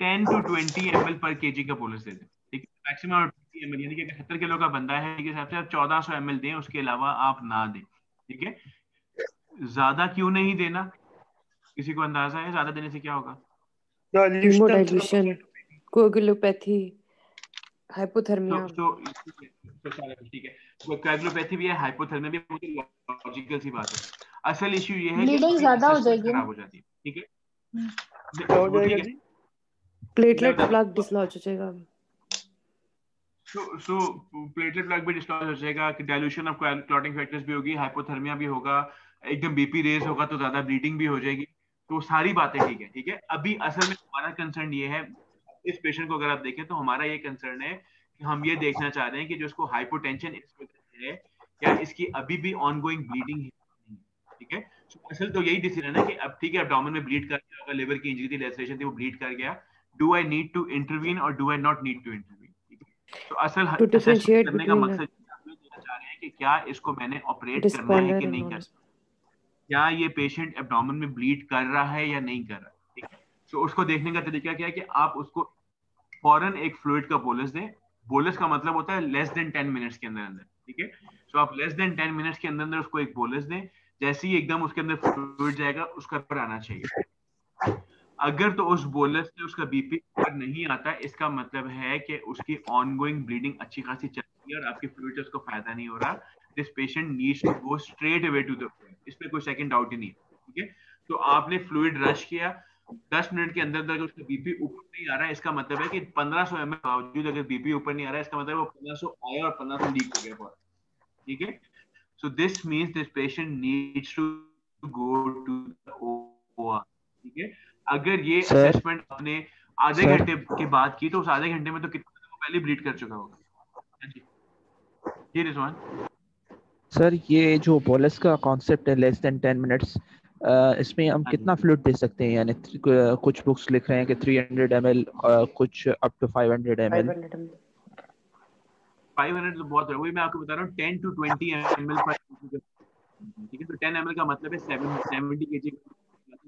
10 to 20 ml पर केजी का बोलस दे दें। ठीक है, मैक्सिमम 20 ml, यानी कि अगर 70 किलो का बंदा है के हिसाब से आप 1400 ml दें, उसके अलावा आप ना दें। ठीक है, ज्यादा क्यों नहीं देना? किसी को अंदाजा है ज्यादा देने से क्या होगा? हीमोडाइल्यूशन, कोगुलोपैथी, हाइपोथर्मिया। ठीक है, वो कोगुलोपैथी भी है, हाइपोथर्मिया भी है, लॉजिकल सी बात है। असल इश्यू ये है कि ब्लीडिंग ज्यादा हो जाएगी, खराब हो जाती है। ठीक है, क्या हो जाएगा जी? प्लेटलेट प्लग डिसलॉज हो जाएगा। सो प्लेटलेट प्लग भी डिस्लॉज हो जाएगा, कि डाइल्यूशन ऑफ क्लॉटिंग फैक्टर्स भी होगी, हाइपोथर्मिया भी होगा, एकदम बीपी रेज होगा तो ज्यादा ब्लीडिंग भी हो जाएगी। तो सारी बातें ठीक है। ठीक है, अभी असल में हमारा कंसर्न ये है, इस पेशेंट को अगर आप देखें तो हमारा ये कंसर्न है कि हम ये देखना चाह रहे हैं कि जो इसको हाइपोटेंशन है, क्या इसकी अभी भी ऑनगोइंग ब्लीडिंग है? ठीक है, असल तो यही डिसीजन है कि अब ठीक है, एब्डोमेन में ब्लीड कर गया होगा, लिवर की इंजरी थी, लेसरेशन थी, वो ब्लीड कर गया, do I need to intervene or do I not need to intervene? तो असल असेसमेंट करने का मकसद देना चाह रहे हैं कि क्या इसको मैंने ऑपरेट करना है कि नहीं करना, क्या ये पेशेंट एब्डोमेन में ब्लीड कर रहा है या नहीं कर रहा। ठीक है, तो उसको देखने का तरीका क्या है कि आप उसको फौरन एक फ्लूइड का बोलस दें। बोलस का मतलब होता है लेस देन 10 मिनट्स के अंदर अंदर। ठीक है, तो आप लेस देन 10 मिनट्स के अंदर अंदर उसको एक बोलस दें, जैसे ही एकदम उसके अंदर फ्लूइड जाएगा उसका पर आना चाहिए। अगर तो उस बोलस से उसका बीपी ऊपर नहीं आता, इसका मतलब है कि उसकी ऑनगोइंग ब्लीडिंग अच्छी खासी चल रही है और आपकी फ्लूइड से उसको फायदा नहीं हो रहा। This patient needs to go straight away to the fluid, इसमें कोई सेकंड डाउट ही नहीं है। ठीक है, तो आपने फ्लूइड रश किया, 10 मिनट के अंदर अंदर उसका बीपी ऊपर नहीं आ रहा है, इसका मतलब है कि 1500 ml बावजूद अगर बीपी ऊपर नहीं आ रहा है, इसका मतलब वो 1500 आया और 1500 लीक हो गया। ठीक है, so this means this patient needs to go to the OR। ठीक है, अगर ये असेसमेंट आपने आधे घंटे के बाद की तो उस आधे घंटे में तो कितना पहले ब्लीड कर चुका होगा। जी रिजवान सर, ये जो बोलस का कॉन्सेप्ट है लेस देन 10 मिनट्स, इसमें हम कितना फ्लूइड दे सकते हैं? यानी कुछ बुक्स लिख रहे हैं कि 300 ml, कुछ अप टू 500 ml। 500 तो बहुत है, वही मैं आपको बता रहा हूँ 10 to 20 ml पर, ठीक है। तो 10 ml का मतलब है 70 kg,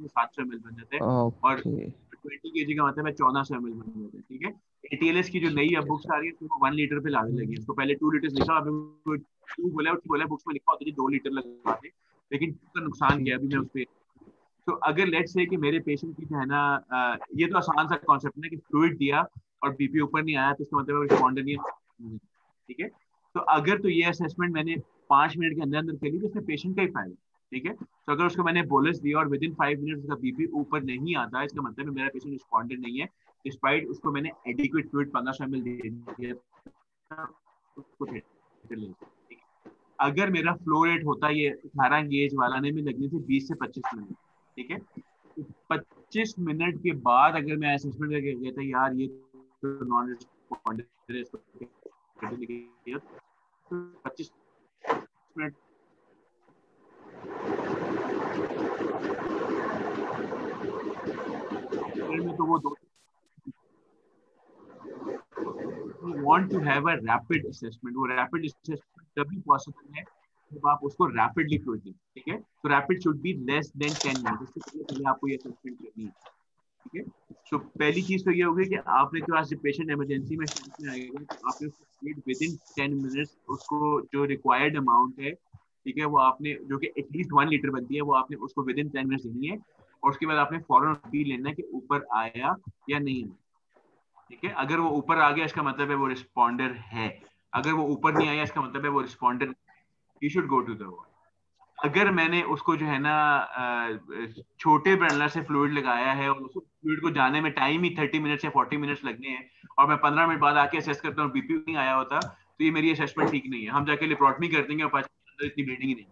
700 ml बन जाता है, और 20 kg का मतलब है 1400 ml बन जाता है, ठीक है। ATLS की जो नई अब बुक्स आ रही है वो 1 लीटर पे लाने लगी है, उसको पहले 2 लीटर लिखा, अभी 2 बोला बुक्स में लिखा होता है 2 लीटर लगा दे, लेकिन उसका नुकसान क्या है अभी मैं उस पर। तो अगर लेट्स से कि मेरे पेशेंट की जो है ना, ये तो आसान सा कॉन्सेप्ट है कि फ्लूइड दिया और बीपी ऊपर नहीं आया तो इसका मतलब रिस्पॉन्डर नहीं है, ठीक है। तो अगर तो ये असेसमेंट मैंने 5 मिनट के अंदर अंदर कर ली तो इसमें पेशेंट का ही फायदा, ठीक है। तो अगर उसको मैंने बोलस दिया और विद इन 5 मिनट उसका बीपी ऊपर नहीं आता, इसका मतलब है मेरा पेशेंट रिस्पॉन्डर नहीं है, डिस्पाइट उसको मैंने एडिक्वेट फ्लूइड 1500 ml दे दिया। अगर मेरा फ्लो रेट होता ये 18 गेज वाला ने में लगने से 20 से 25 मिनट, ठीक है। तो 25 मिनट के बाद अगर मैं असेसमेंट करके गया था यार ये तो नॉन रिस्पॉन्डर है, इसको 25 मिनट में तो वो want to have a rapid assessment, वो rapid assessment तभी पॉसिबल है जब आप उसको रैपिडली फ्लूइड दें, ठीक है। तो rapid should be less than 10 minute, इससे पहले आपको ये असेसमेंट करनी है, ठीक है। सो पहली चीज तो ये होगी कि आपने तो आज पेशेंट इमरजेंसी में आएगा तो आपने उसको फ्लूइड विद इन 10 मिनट्स उसको जो रिक्वायर्ड अमाउंट है, ठीक है, वो आपने जो कि एटलीस्ट 1 लीटर बनती है वो आपने उसको विद इन 10 मिनट्स देनी है, और उसके बाद आपने फौरन पी लेना है कि ऊपर आया या नहीं आया, ठीक है। अगर वो ऊपर आ गया इसका मतलब है वो रिस्पॉन्डर है, अगर वो ऊपर नहीं आया इसका मतलब है वो responder, you should go to the ward. अगर मैंने उसको जो है ना छोटे ब्रनलर से फ्लूइड लगाया है और उसको फ्लूइड को जाने में टाइम ही 30 मिनट या 40 मिनट्स लगने हैं और मैं 15 मिनट बाद आके असेस करता हूँ बीपी नहीं आया होता, तो ये मेरी असेसमेंट ठीक नहीं है। हम जाके लेप्रोटमी कर देंगे और 5 मिनट अंदर इतनी ब्लीडिंग ही नहीं,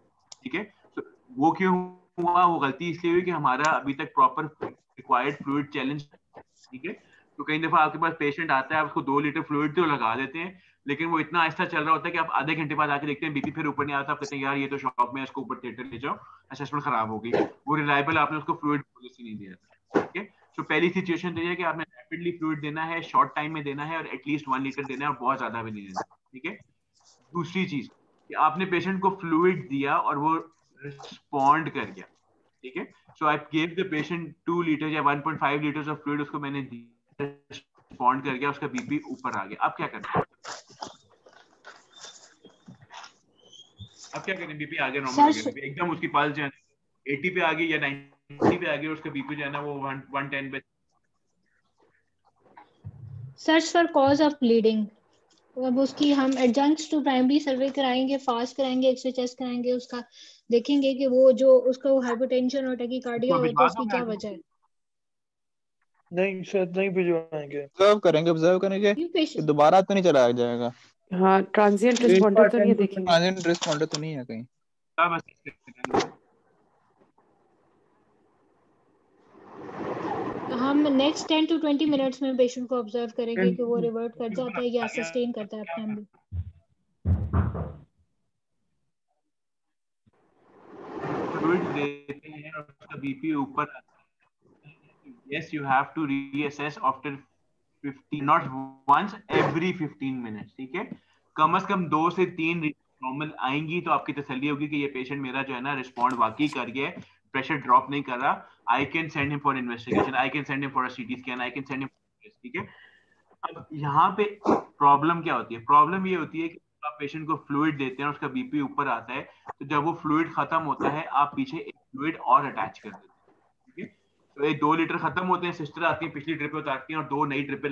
ठीक है। तो वो क्यों हुआ, वो गलती इसलिए हुई कि हमारा अभी तक प्रॉपर रिक्वायर्ड फ्लूइड चैलेंज, ठीक है। तो कई दफा आपके पास पेशेंट आता है, आप उसको 2 लीटर फ्लूइड तो लगा देते हैं, लेकिन वो इतना आहिस्ता चल रहा होता है कि आप आधे घंटे बाद आके देखते हैं बीपी फिर ऊपर नहीं आता, आप कहते हैं यार ये तो शॉक में, इसको ऊपर थिएटर ले जाओ, असेसमेंट खराब हो गई, वो रिलायबल आपने उसको फ्लूइड पॉलिसी नहीं दिया था, ठीक है। तो पहली सिचुएशन तो ये है कि आपने रैपिडली फ्लूइड देना है, शॉर्ट टाइम में देना है और एटलीस्ट 1 लीटर देना है और बहुत ज्यादा भी नहीं देना, ठीक है। दूसरी चीज कि आपने पेशेंट को फ्लूइड दिया और वो रिस्पॉन्ड कर गया, ठीक है। So I gave the patient 2 litre या 1.5 लीटर ऑफ फ्लूइड, उसको मैंने रिस्पॉन्ड कर गया, उसका बीपी ऊपर आ गया, अब क्या करना है? अब क्या करें? बीपी आ गया, नॉर्मल हो गया, एकदम उसकी पल्स जो है 80 पे आ गई या 90 पे आ गई, उसका बीपी जो है ना वो 110 पे। Search for cause of bleeding, अब उसकी हम एडजंक्ट टू प्राइमरी सर्वे कराएंगे, फास्ट कराएंगे, एक्सरे चेस्ट कराएंगे, उसका देखेंगे कि वो जो उसका हाइपरटेंशन और टैकीकार्डिया होता है उसकी क्या वजह है। नहीं शायद नहीं भिजवाएंगे, ऑब्जर्व करेंगे कि दोबारा तो नहीं चला जाएगा। हाँ, ट्रांजिएंट रिस्पॉन्डर तो नहीं देखेंगे, ट्रांजिएंट रिस्पॉन्डर तो नहीं है कहीं। हम नेक्स्ट 10 to 20 मिनट्स में पेशेंट को ऑब्जर्व करेंगे कि वो रिवर्ट कर जाता है या सस्टेन करता है अपने आप में। फ्लूइड देते हैं और उसका बीपी ऊपर आता है, yes you have to reassess after 15, not once, every 15 minutes, ठीक है। कम से कम 2 से 3 नॉर्मल आएंगी तो आपकी तसल्ली होगी कि ये पेशेंट मेरा जो है ना रिस्पॉन्ड वाकई कर गया है, प्रेशर ड्रॉप नहीं कर रहा, I can send him for investigation, I can send him for a CT scan, I can send him, ठीक है। अब यहाँ पे प्रॉब्लम क्या होती है? प्रॉब्लम ये होती है कि आप पेशेंट को फ्लूइड देते हैं, उसका बीपी ऊपर आता है, तो जब वो फ्लूइड खत्म होता है आप पीछे एक फ्लूइड और अटैच कर देते हैं, ठीक है। तो ये 2 लीटर खत्म होते हैं, सिस्टर आती है, पिछली ड्रिप उतारती हैं और 2 नई ड्रिपें।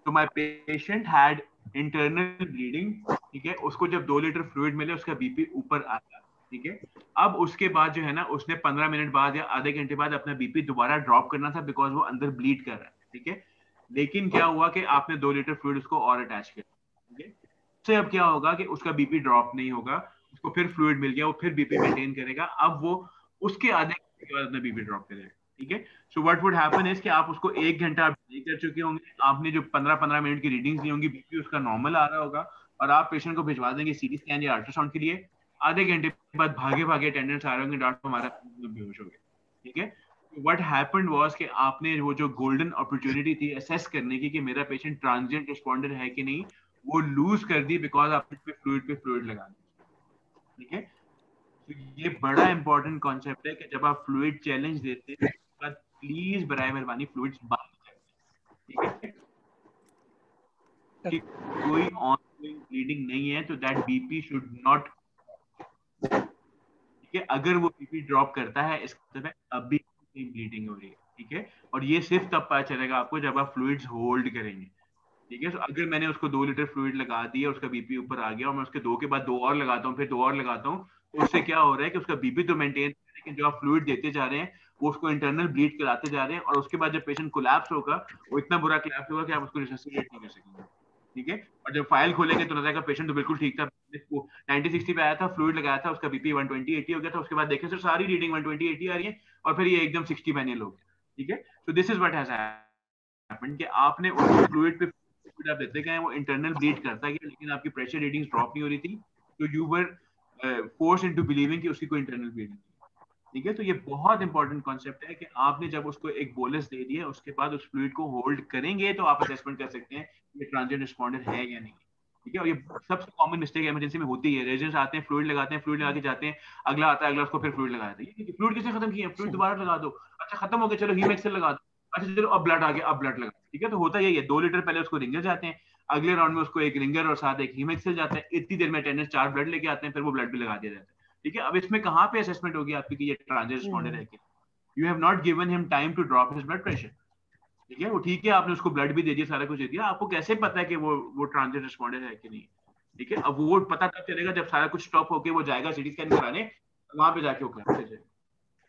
तो my patient had internal bleeding, ठीक है। उसको जब 2 लीटर फ्लूइड मिले उसका बीपी ऊपर आता, ठीक है। अब उसके बाद जो है ना उसने 15 मिनट बाद या आधे घंटे बाद अपना बीपी दोबारा ड्रॉप करना था बिकॉज वो अंदर ब्लीड कर रहा है, ठीक है। लेकिन क्या हुआ कि आपने 2 लीटर फ्लूइड उसको और अटैच किया, ठीक है। उससे अब क्या होगा कि उसका बीपी ड्रॉप नहीं होगा, उसको फिर फ्लूइड मिल गया, वो फिर बीपी मेंटेन करेगा, अब वो उसके आधे घंटे के बाद अपना बीपी ड्रॉप करेगा, ठीक है। So what would happen is कि आप उसको 1 घंटा डिले कर चुके होंगे, आपने जो 15-15 मिनट की रीडिंग्स ली होंगी, बीपी उसका नॉर्मल आ रहा होगा और आप पेशेंट को भिजवा देंगे सीटी स्कैन या अल्ट्रासाउंड के लिए। आधे घंटे बाद भागे भागे अटेंडेंट्स आ रहे होंगे, डॉक्टर हमारा बेहोश हो गए, ठीक है। व्हाट हैपेंड वाज कि आपने वो जो गोल्डन अपॉर्चुनिटी थी असेस करने की कि मेरा पेशेंट ट्रांजिएंट रिस्पॉन्डर है कि नहीं, वो लूज कर दी बिकॉज आपने पे फ्लूइड लगा दिया, ठीक है। तो ये बड़ा इंपॉर्टेंट कॉन्सेप्ट है कि जब आप फ्लूइड चैलेंज देते हैं उसके बाद प्लीज बराए मेहरबानी फ्लूइड्स बंद कर दें, ठीक है। कि कोई ऑनगोइंग ब्लीडिंग नहीं है तो दैट बीपी शुड नॉट, ठीक है। अगर वो बीपी ड्रॉप करता है इसका मतलब अभी ब्लीडिंग हो रही है, ठीक है। और ये सिर्फ तब पता चलेगा आपको जब आप फ्लूइड्स होल्ड करेंगे, ठीक है। तो अगर मैंने उसको 2 लीटर फ्लूइड लगा दिया, उसका बीपी ऊपर आ गया और मैं उसके 2 के बाद 2 और लगाता हूँ, फिर 2 और लगाता हूँ, तो उससे क्या हो रहा है कि उसका बीपी तो मेंटेन है, लेकिन जो आप फ्लूइड देते जा रहे हैं वो उसको इंटरनल ब्लीड कराते जा रहे हैं, और उसके बाद जब पेशेंट कोलैप्स होगा वो इतना बुरा कोलैप्स होगा कि आप उसको रिससिटेट नहीं कर सकेंगे, ठीक है। और जब फाइल खोलेंगे तो लगेगा पेशेंट तो बिल्कुल ठीक था, 90-60 पे आया था, फ्लूइड लगाया था, उसका बीपी 120-80 हो गया था, उसके बाद देखें सर सारी रीडिंग 120-80 आ रही है और फिर ये एकदम 60 पैनल हो गया, ठीक है। So this is what has happened कि आपने उस फ्लूइड पे आप देते गए, वो इंटरनल ब्लीड करता गया, लेकिन आपकी प्रेशर रीडिंग्स ड्रॉप नहीं हो रही थी, तो you were force into believing कि उसकी कोई इंटरनल ब्लीडिंग, ठीक है। तो ये बहुत इंपॉर्टेंट कॉन्सेप्ट है कि आपने जब उसको एक बोलस दे दिया उसके बाद उस फ्लूइड को होल्ड करेंगे तो आप असेसमेंट कर सकते हैं ये ट्रांजिएंट रिस्पॉन्डर है या नहीं, ठीक है। और ये सबसे कॉमन मिस्टेक इमरजेंसी में होती है, रेजिडेंट्स आते हैं फ्लूइड लगाते हैं, फ्लूइड लगा के जाते हैं, अगला आता है, अगला उसको फिर फ्लूइड लगाते हैं, फ्लूइड किसने खत्म किया, फ्लूइड दोबारा लगा दो, अच्छा खत्म हो गया, चलो हीमेक्सेल लगा दो, अच्छा चलो अब ब्लड आ गया, अब ब्लड लगा, ठीक है। तो होता यही है, 2 लीटर पहले उसको रिंगर जाते हैं, अगले राउंड में उसको एक रिंगर और साथ एक हीमेक्सेल जाता है, इतनी देर में अटेंडेंस 4 ब्लड लेके आते हैं, फिर वो ब्लड भी लगा दिया जाता है, ठीक है। अब इसमें कहाँ पे असेसमेंट होगी आपकी कि ये ट्रांजिएंट रिस्पॉन्डर है कि you have not given him time to drop his blood pressure, ठीक है। वो ठीक है, आपने उसको ब्लड भी दे दिया, सारा कुछ दे दिया, आपको कैसे पता है कि वो ट्रांजिएंट रिस्पॉन्डर है कि नहीं, ठीक है। अब वो पता तब चलेगा जब सारा कुछ स्टॉप होके वो जाएगा सिटी स्कैन कराने, वहां पे जाके वो कर।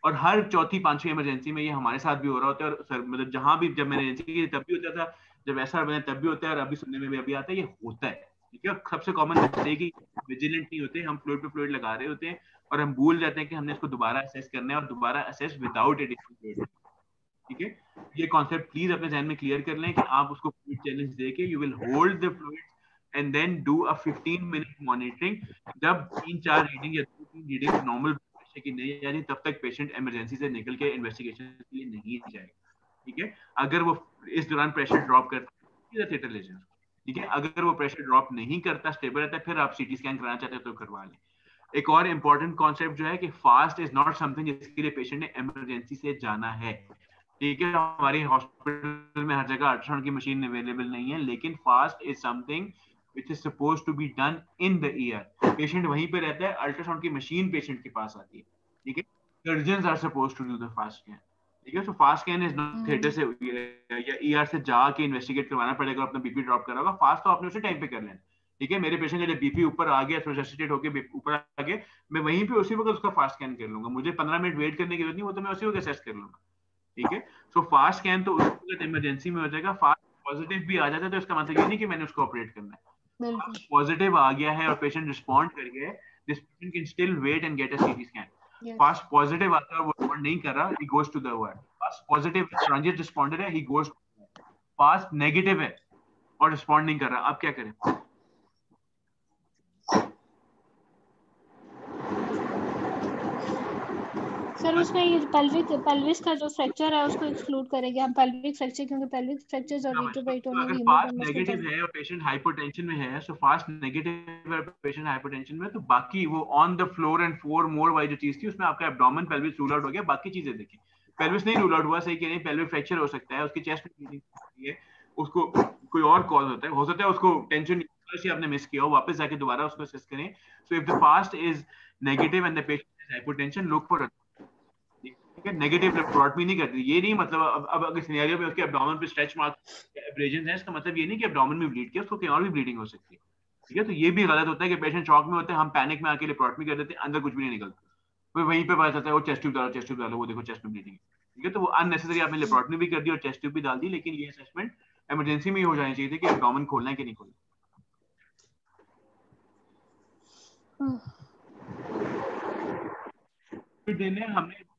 और हर चौथी पांचवी इमरजेंसी में ये हमारे साथ भी हो रहा होता है, और सर मतलब जहां भी जब मैंने इमरजेंसी की तब भी होता था, जब ऐसा बने तब भी होता है, और अभी सुनने में भी अभी आता है, ये होता है, ठीक है। सबसे कॉमन मिस्टेक ही विजिलेंट नहीं होते, हम फ्लूइड पे फ्लूइड लगा रहे होते हैं और हम भूल जाते हैं कि हमने इसको दोबारा असेस करना है, और दोबारा असेस विदाउट एडिशनल फ्लूइड, ठीक है। ये कॉन्सेप्ट प्लीज अपने जहन में क्लियर कर लें कि आप उसको फ्लूइड चैलेंज देके you will hold the fluid and then do a 15-minute monitoring, जब 3-4 रीडिंग या 2-3 रीडिंग नॉर्मल की नहीं आ रही तब तक पेशेंट इमरजेंसी से निकल के इन्वेस्टिगेशन के लिए नहीं जाएगा, ठीक है। अगर वो इस दौरान प्रेशर ड्रॉप करता है थिएटर ले जाए, ठीक है। अगर वो प्रेशर ड्रॉप नहीं करता, स्टेबल रहता है, फिर आप सीटी स्कैन कराना चाहते हैं तो करवा लें। एक और इंपॉर्टेंट कॉन्सेप्ट जो है कि फास्ट इज नॉट समथिंग जिसके लिए पेशेंट ने इमरजेंसी से जाना है, ठीक है। हमारी हॉस्पिटल में हर जगह अल्ट्रासाउंड की मशीन अवेलेबल नहीं है, लेकिन fast is something which is supposed to be done in the ER. Patient वहीं पे रहता है, अल्ट्रासाउंड की मशीन पेशेंट के पास आती है, ठीक है। Surgeons are supposed to do the fast scan, ठीक है। So fast scan is not theatre से या ER से जाके इन्वेस्टिगेट करवाना पड़ेगा, अपना बीपी ड्रॉप करा होगा, फास्ट तो आपने उसे टाइम पे कर लेना, ठीक है। मेरे पेशेंट का जब बीपी ऊपर आ गया, रिससिटेट होके ऊपर आ गया, मैं वहीं पे उसी वक्त उसका फास्ट स्कैन कर लूंगा, मुझे 15 मिनट वेट करने की जरूरत नहीं, वो तो मैं उसी वक्त असेस कर लूंगा, ठीक है। सो फास्ट स्कैन तो उस वक्त इमरजेंसी में हो जाएगा। फास्ट पॉजिटिव भी आ जाता है तो इसका मतलब ये नहीं कि मैंने उसको ऑपरेट करना है, पॉजिटिव आ गया है और पेशेंट रिस्पॉन्ड कर गया है, this patient can still wait and get a CT scan. Fast positive आता है वो रिस्पॉन्ड नहीं कर रहा, he goes to the ward. Fast positive transient responder है, ही गोस। फास्ट नेगेटिव है और रिस्पॉन्ड नहीं कर रहा, आप क्या करें? सर उसमें ये पेल्विस का जो फ्रैक्चर है उसको एक्सक्लूड करेंगे हम, पेल्विक फ्रैक्चर, क्योंकि पेल्विक फ्रैक्चर्स और रिट्रोपेरिटोनियल अगर फास्ट नेगेटिव है और पेशेंट हाइपोटेंशन में है, सो फास्ट नेगेटिव है पेशेंट हाइपोटेंशन में, तो बाकी वो ऑन द फ्लोर एंड 4 मोर वाली जो चीज थी उसमें आपका एब्डोमेन पेल्विस रूल आउट हो गया, बाकी चीजें देखिए। पेल्विस नहीं रूल आउट हुआ, सही कह रहे हैं, पेल्विक फ्रैक्चर हो सकता है, उसकी चेस्ट में ब्लीडिंग होती है, उसको कोई और कॉज होता है, हो सकता है उसको टेंशन आपने मिस किया हो, वापस जाके दोबारा उसको असेस करें। So if the fast is negative and the patient is hypotension, look for negative laparotomy नहीं करती। ये नहीं मतलब अब अगर सिनेरियो में उसके एब्डोमेन पे स्ट्रेच मार्क एब्रेजन है, इसका मतलब ये नहीं कि एब्डोमेन में ब्लीड किया, उसको कहीं और भी ब्लीडिंग हो सकती है, ठीक है। तो ये भी गलत होता है कि पेशेंट शॉक में होते हैं, हम पैनिक में आके लेप्रोटमी कर देते हैं, अंदर कुछ भी नहीं निकलता, फिर वहीं पे पता चलता है वो चेस्ट ट्यूब डालो, चेस्ट ट्यूब डालो, वो देखो चेस्ट में ब्लीडिंग है, ठीक है। तो वो अननेसेसरी आपने लेप्रोटमी भी कर दी और चेस्ट ट्यूब भी डाल दी, लेकिन ये असेसमेंट इमरजेंसी में ही हो जानी चाहिए थी कि एब्डोमेन खोलना है कि नहीं खोलना। देने हमने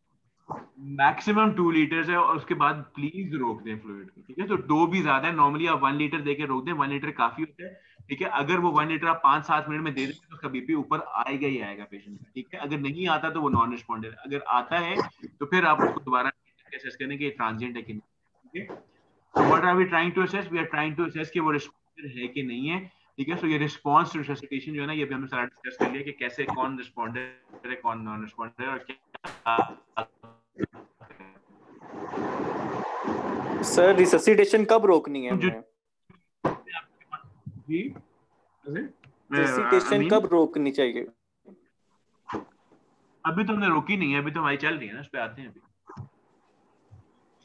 मैक्सिमम 2 लीटर्स है और उसके बाद प्लीज रोक दें फ्लूइड को, ठीक है। तो 2 भी ज्यादा है, नॉर्मली आप 1 लीटर देके रोक दें, 1 लीटर काफी होता है। ठीक है, अगर वो 1 लीटर आप 5-7 मिनट में दे देंगे तो उसका बीपी ऊपर आएगा ही आएगा पेशेंट का, ठीक है। अगर नहीं आता तो वो नॉन रिस्पॉन्डर है, अगर आता है तो फिर आप उसको दोबारा असेस करें कि ट्रांजिएंट है कि नहीं, ठीक है। So what are we trying to assess? We are trying to assess कि वो रिस्पॉन्डर है कि नहीं है, ठीक है। सो ये रिस्पॉन्स टू रिससिटेशन जो है ना, ये भी हमने सारा डिस्कस कर लिया कि कैसे कौन रिस्पॉन्डर है कौन नॉन रिस्पॉन्डर है और क्या। सर रिससिटेशन कब रोकनी है हमें? जी रिससिटेशन कब रोकनी चाहिए? अभी तो हमने रोकी नहीं है, अभी तो हमारी चल रही है ना, उस पे आते हैं अभी।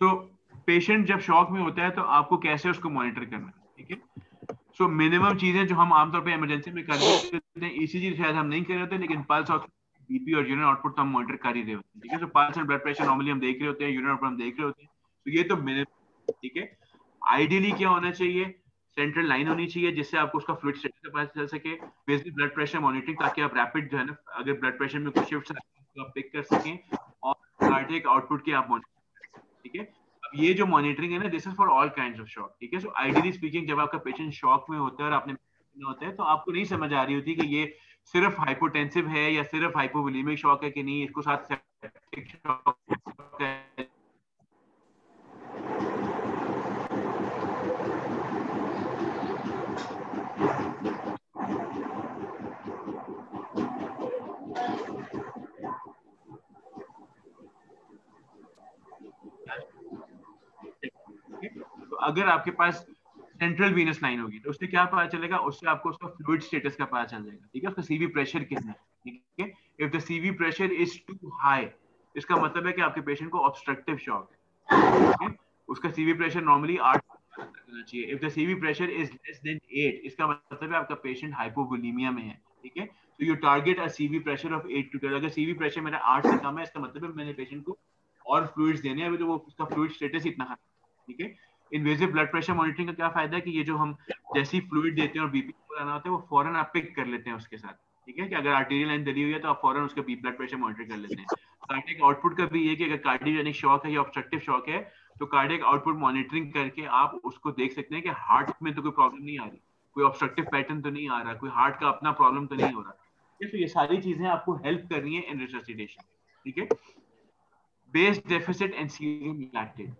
सो पेशेंट जब शॉक में होता है तो आपको कैसे उसको मॉनिटर करना है, ठीक है। सो मिनिमम चीजें जो हम आमतौर पे इमरजेंसी में कर रहे हैं, ईसीजी शायद हम नहीं कर रहे होते, लेकिन पल्स ऑक्सीजन, बीपी और यूरिन आउटपुट तो हम मॉनिटर कर ही रहे होते हैं, ठीक है। So pulse and blood pressure normally हम देख रहे होते हैं, यूरिन आउटपुट हम देख रहे होते हैं, तो ये तो मिनिमम, ठीक है। आइडियली क्या होना चाहिए, सेंट्रल लाइन होनी चाहिए जिससे आपको उसका फ्लूइड स्टेटस का पता चल सके, बेसिक ब्लड प्रेशर मॉनिटरिंग, ताकि आप रैपिड जो है ना, अगर ब्लड प्रेशर में कुछ शिफ्ट तो आप पिक कर सकें, और कार्डियक आउटपुट की आप मॉनिटर, ठीक है। अब ये जो मॉनिटरिंग है ना, this is for all kinds of shock, ठीक है। सो आइडियली स्पीकिंग जब आपका पेशेंट शॉक में होता है और आपने होता है तो आपको नहीं समझ आ रही होती कि ये सिर्फ हाइपोटेंसिव है या सिर्फ हाइपोवोलेमिक शॉक है कि नहीं, इसको साथ सेप्टिक शॉक है। तो अगर आपके पास सेंट्रल वीनस लाइन होगी तो उससे क्या पता चलेगा, उससे आपको उसका फ्लूइड स्टेटस का पता चल जाएगा, ठीक है। उसका सीवी प्रेशर कितना है, ठीक है। If the CV pressure is too high, इसका मतलब है कि आपके पेशेंट को ऑब्स्ट्रक्टिव शॉक है, ठीक है। उसका सीवी प्रेशर नॉर्मली 8 होना चाहिए। If the CV pressure is less than 8, इसका मतलब है आपका पेशेंट हाइपोवोलेमिया में है, ठीक है। तो you target a CV pressure of 8 to 10। अगर सीवी प्रेशर मेरा 8 से कम है, इसका मतलब है मैंने पेशेंट को और फ्लूइड्स देने हैं, अभी तो वो उसका फ्लूइड स्टेटस इतना है, ठीक है। इन्वेसिव ब्लड प्रेशर मॉनिटरिंग का क्या फायदा है कि ये जो हम जैसी फ्लूइड देते हैं और बीपी आना होता है वो फौरन आप पिक कर लेते हैं उसके साथ, ठीक है। कि अगर आर्टेरियल लाइन दली हुई है तो आप फौरन उसका ब्लड प्रेशर मॉनिटर कर लेते हैं। कार्डियक आउटपुट का भी ये कि अगर कार्डियोजेनिक शॉक है या ऑब्स्ट्रक्टिव शॉक है तो कार्डियक आउटपुट मॉनिटरिंग करके आप उसको देख सकते हैं कि हार्ट में तो कोई प्रॉब्लम नहीं आ रही, कोई ऑब्स्ट्रक्टिव पैटर्न तो नहीं आ रहा, कोई हार्ट का अपना प्रॉब्लम तो नहीं हो रहा, ठीक है। तो ये सारी चीजें आपको हेल्प कर रही है इन रिससिटेशन, ठीक है। Base deficit and serum lactate,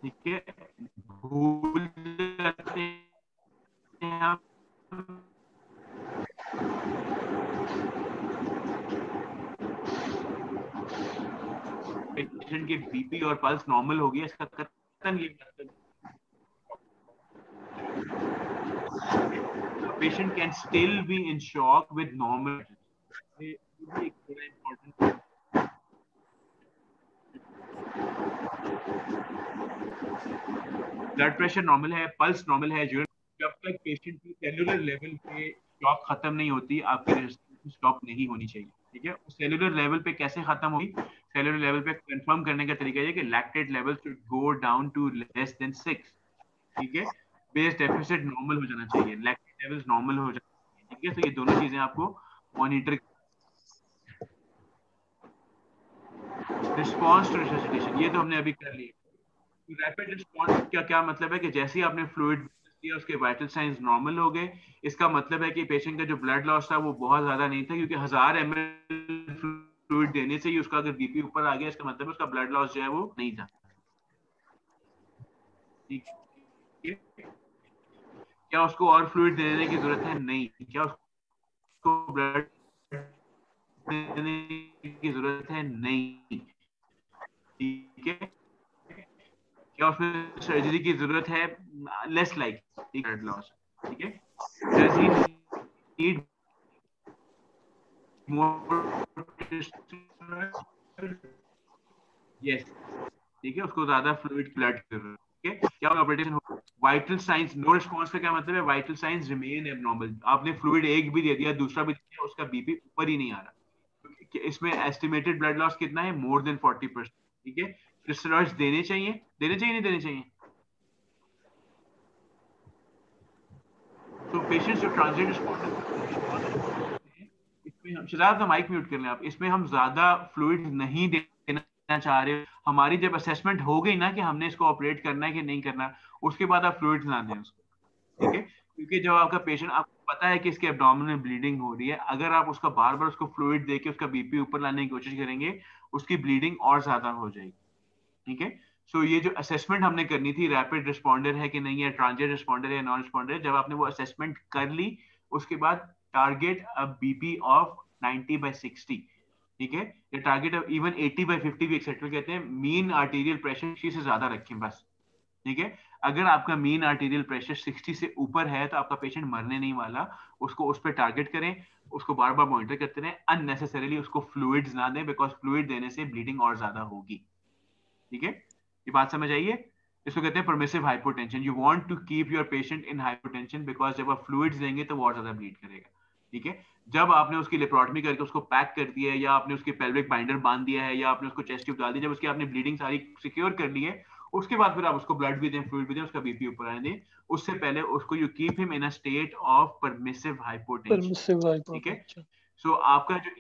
ठीक है। भूल जाते हैं आप पेशेंट के बीपी और पल्स नॉर्मल हो गया, इसका कतन ये patient can still be in shock with normal. ये भी एक बड़ा इम्पोर्टेंट, ब्लड प्रेशर नॉर्मल है, पल्स नॉर्मल है, जब तक पेशेंट की सेलुलर लेवल पे शॉक खत्म नहीं होती आपकी स्टॉप नहीं होनी चाहिए, ठीक है। उस सेलुलर लेवल पे कैसे खत्म होगी, सेलुलर लेवल पे कंफर्म करने का तरीका ये कि lactate level should go down to less than 6, ठीक है। बेस डेफिसिट नॉर्मल हो जाना चाहिए, लैक्टेट लेवल्स नॉर्मल हो जाना चाहिए, ठीक है। तो ये दोनों चीजें आपको मॉनिटर। रिस्पांस टू रिससिटेशन ये तो हमने अभी कर लिया। रैपिड रिस्पॉन्स का क्या मतलब है कि जैसे ही आपने फ्लूइड दिया उसके वाइटल साइंस नॉर्मल हो गए, इसका मतलब है कि पेशेंट का जो ब्लड लॉस था वो बहुत ज्यादा नहीं था, क्योंकि 1000 ml फ्लूइड देने से ही उसका अगर बीपी ऊपर आ गया इसका मतलब है उसका ब्लड लॉस जो है वो नहीं था, ठीक है। क्या उसको और फ्लूइड देने की जरूरत है? नहीं। क्या उसको ब्लड देने की जरूरत है? नहीं, ठीक है। क्या उसमें सर्जरी की जरूरत है? लेस लाइक ब्लड लॉस, ठीक है। Does he need more? Yes, ठीक है। उसको ज्यादा फ्लूइड ब्लड की जरूरत है, ठीक है। क्या ऑपरेशन हो? वाइटल साइंस नो रिस्पांस का क्या मतलब है? Vital science remain abnormal. आपने फ्लूइड एक भी दे दिया, दूसरा भी दिया, उसका बीपी ऊपर ही नहीं आ रहा। इसमें एस्टिमेटेड ब्लड लॉस कितना है? मोर देन 40%, ठीक है। स्टेरॉइड्स देने चाहिए, नहीं देने चाहिए? तो पेशेंट्स जो ट्रांजिएंट रिस्पॉन्डर, इसमें हम शहजाद का माइक म्यूट कर लें आप, इसमें हम ज्यादा फ्लूइड नहीं देना चाह रहे। हमारी जब असेसमेंट हो गई ना कि हमने इसको ऑपरेट करना है कि नहीं करना, उसके बाद आप फ्लूइड ना दें उसको, ठीक है। क्योंकि जब आपका पेशेंट, आपको पता है कि इसके एब्डोमिनल ब्लीडिंग हो रही है, अगर आप उसका बार बार उसको फ्लूइड देके उसका बीपी ऊपर लाने की कोशिश करेंगे, उसकी ब्लीडिंग और ज्यादा हो जाएगी। ठीक है, सो ये जो असेसमेंट हमने करनी थी, रैपिड रिस्पॉन्डर है कि नहीं है, ट्रांजिएंट रिस्पॉन्डर है, नॉन रिस्पॉन्डर है, जब आपने वो असेसमेंट कर ली, उसके बाद टारगेट अ बीपी ऑफ 90/60। ठीक है, ये टारगेट ऑफ इवन 80/50 भी एक्सेप्टेबल कहते हैं। मीन आर्टीरियल प्रेशर 60 से ज्यादा रखें बस। ठीक है, अगर आपका मीन आर्टीरियल प्रेशर 60 से ऊपर है तो आपका पेशेंट मरने नहीं वाला, उसको उस पर टारगेट करें, उसको बार बार मॉनिटर करते रहें, अननेसेसरीली उसको फ्लूइड्स ना दें, बिकॉज फ्लूइड देने से ब्लीडिंग और ज्यादा होगी। ठीक है, ये बात समझ आइए। इसको कहते हैं permissive hypotension. You want to keep your patient in hypotension because जब आप फ्लूइड्स देंगे तो वो और ज्यादा ब्लीड करेगा। ठीक है, जब आपने उसकी लेप्रोटमी करके उसको पैक कर दिया है, या आपने उसकी पेल्विक बाइंडर बांध दिया है, या आपने उसको चेस्ट ट्यूब डाल दी, जब उसकी आपने ब्लीडिंग सारी सिक्योर कर ली है, उसके बाद फिर आप उसको ब्लड भी दें, फ्लूइड भी दें, उसका बीपी ऊपर आने दें। उससे पहले उसको you keep him in a state of permissive hypotension. ठीक है, सो आपका जो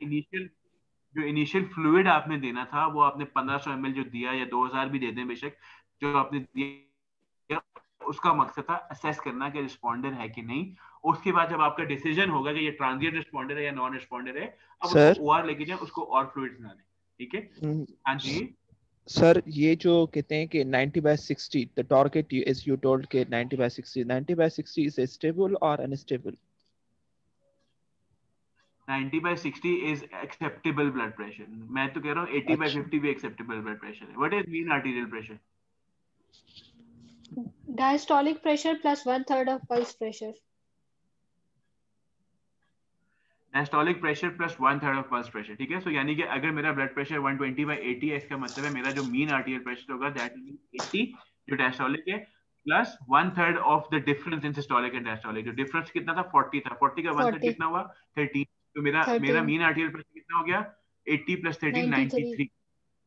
इनिशियल फ्लूइड आपने देना था, वो आपने 1500 ml जो दिया, या 2000 भी दे दें बेशक, जो आपने दिया, उसका मकसद था असेस करना कि रिस्पॉन्डर है कि नहीं। उसके बाद जब आपका डिसीजन होगा कि ये ट्रांजिएंट रिस्पॉन्डर है या नॉन रिस्पॉन्डर है, अब उसको ओआर लेके जाए, उसको और फ्लूइड्स ना दें। ठीक है, हाँ जी सर, ये जो कहते हैं कि 90/60 the target is, you told के 90/60 इज स्टेबल और unstable? 90/60 is acceptable blood pressure. मैं तो कह रहा हूँ 80/50 भी acceptable blood pressure है। What is mean arterial pressure? Diastolic pressure plus 1/3 of pulse pressure. Diastolic pressure plus 1/3 of pulse pressure. ठीक है, so यानी कि अगर मेरा blood pressure 120/80 है, इसका मतलब है मेरा जो mean arterial pressure होगा that will be 80 जो diastolic है, plus 1/3 of the difference in systolic and diastolic। जो difference कितना था? 40 था। 40 का 1/3 कितना हुआ? 13। तो मेरा मीन आर्टीरियल प्रेशर कितना हो गया? 80 + 13 93।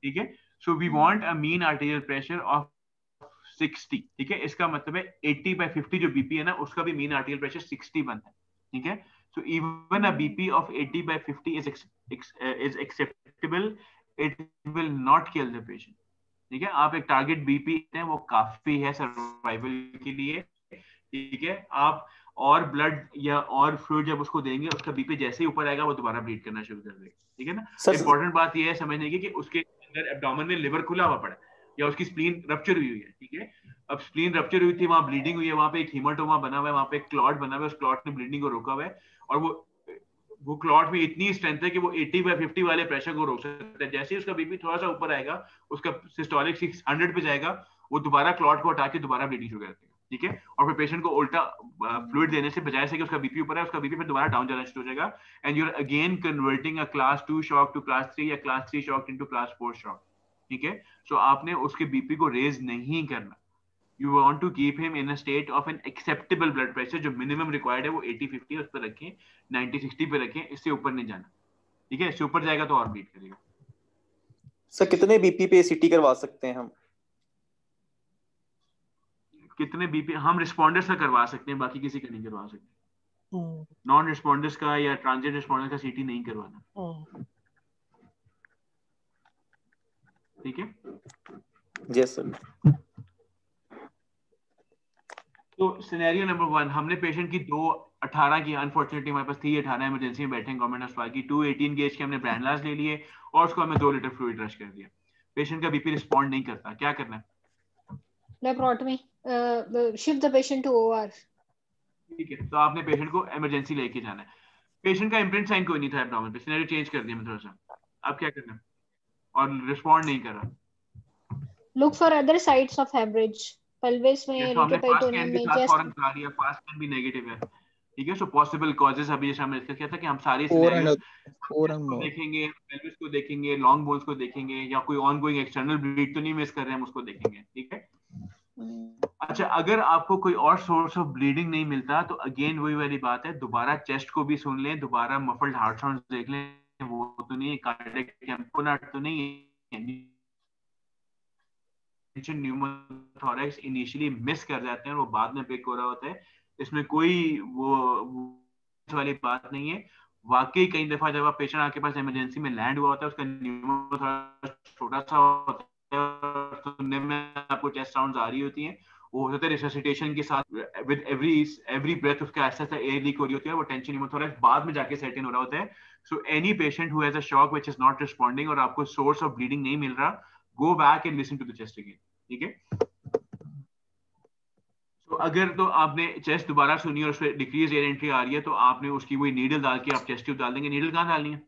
ठीक है, so we want a mean arterial pressure of 60। ठीक है, इसका मतलब है 80/50 जो बीपी है ना, उसका भी मीन आर्टीरियल प्रेशर 60 बनता है। ठीक है, so even a BP of 80/50 is acceptable, it will not kill the patient. ठीक है, आप एक टारगेट बीपी हैं, वो काफी है सर्वाइवल के लिए। ठीक है, आप और ब्लड या और फ्लूइड जब उसको देंगे, उसका बीपी जैसे ही ऊपर आएगा वो दोबारा ब्लीड करना शुरू कर देगा। ठीक है ना, इंपॉर्टेंट बात ये है समझने की कि उसके अंदर एब्डोमेन में लिवर खुला हुआ पड़ा है, या उसकी स्प्लीन रप्चर हुई है। ठीक है, अब स्प्लीन रप्चर हुई थी, वहां ब्लीडिंग हुई है, वहां पे एक हीमाटोमा बना हुआ है, वहां पे एक क्लॉट बना हुआ है, उस क्लॉट ने ब्लीडिंग को रोका हुआ है, और वो क्लॉट में इतनी स्ट्रेंथ है कि वो 80/50 वाले प्रेशर को रोक सकता है। जैसे ही उसका बीपी थोड़ा सा ऊपर आएगा, उसका सिस्टोलिक 600 पे जाएगा, वो दोबारा क्लॉट को हटा के दोबारा ब्लीडिंग शुरू कर देगा। ठीक है, और फिर पेशेंट को उल्टा फ्लूइड देने से बजाय से कि उसका बीपी ऊपर है, उसका बीपी फिर दोबारा डाउन जाना शुरू हो जाएगा, and you are again converting a class 2 shock to class 3 या class 3 shock into class 4 shock. ठीक है, सो आपने उसके बीपी को रेज नहीं करना। You want to keep him in a state of an acceptable blood pressure। जो मिनिमम रिक्वायर्ड है वो 80/50 उस पर रखें, 90/60 पे रखें, इससे ऊपर नहीं जाना। ठीक है, इससे ऊपर जाएगा तो और बीट करेगा। सर, कितने बीपी पे सीटी करवा सकते हैं हम? कितने बीपी हम रिस्पॉन्डर्स का करवा सकते हैं, बाकी किसी का नहीं करवा सकते। नॉन रिस्पॉन्डर्स का या ट्रांजिएंट रिस्पॉन्डर्स का सीटी नहीं करवाना। ठीक है, यस सर। तो सिनेरियो नंबर 1, हमने पेशेंट की 218 की, अनफॉर्चुनेटली हमारे पास 318 इमरजेंसी में बैठे हैं गवर्नमेंट अस्पताल की, 218 गेज के हमने ब्रैंडलास ले लिए और उसको हमें 2 लीटर फ्लूइड रश कर दिया। पेशेंट का बीपी रिस्पॉन्ड नहीं करता, क्या करना है? Laparotomy, shift the patient to OR. ठीक है, तो आपने पेशेंट को इमरजेंसी लेके जाना है। पेशेंट का इम्प्रिंट साइन कोई नहीं था एब्डोमेन पे, सिनेरियो चेंज कर दिया मैं थोड़ा सा, अब क्या करना है? और रिस्पॉन्ड नहीं कर रहा। Look for other sites of haemorrhage, pelvis में, रिटोपेरिटोनियम में, चेस्ट फॉरन करा लिया, फास्ट स्कैन भी नेगेटिव है। ठीक है, सो पॉसिबल कॉजेस अभी जैसे हमने डिस्कस किया था कि हम सारी सिनेरियोस को देखेंगे, पेल्विस को देखेंगे, लॉन्ग बोन्स को देखेंगे, या कोई ऑनगोइंग एक्सटर्नल ब्लीड तो नहीं मिस कर रहे हैं, हम उसको देखेंगे। ठीक है, अच्छा, अगर आपको कोई और सोर्स ऑफ ब्लीडिंग नहीं मिलता तो अगेन वही वाली बात है, दोबारा चेस्ट को भी सुन लें, दोबारा मफल्ड हार्ट साउंड्स देख लें, वो तो नहीं है, कार्डियक टेम्पोनाट तो नहीं है, न्यूमोथोरैक्स इनिशियली मिस कर जाते हैं, वो बाद में पिक हो रहा होता है। इसमें कोई वो वाली बात नहीं है। वाकई कई दफा जब आप पेशेंट आपके पास इमरजेंसी में लैंड हुआ होता है, उसका न्यूमोथोरैक्स छोटा सा होता है, सुनने में आपको चेस्ट साउंड्स आ रही होती हैं, वो हो सकता है रिससिटेशन के साथ विद एवरी ब्रेथ उसका ऐसा एयर लीक हो रही होती है, वो टेंशन हीमोथोरैक्स बाद में जाके सेट इन हो रहा होता है. So any patient who has a shock which is not responding और आपको सोर्स ऑफ ब्लीडिंग नहीं मिल रहा, go back and listen to the chest again. ठीक है. तो अगर तो आपने चेस्ट दोबारा सुनी और उसमें डिक्रीज एयर एंट्री आ रही है, तो आपने उसकी वही नीडल डाल के आप चेस्ट ट्यूब डाल देंगे. नीडल कहाँ डालनी है?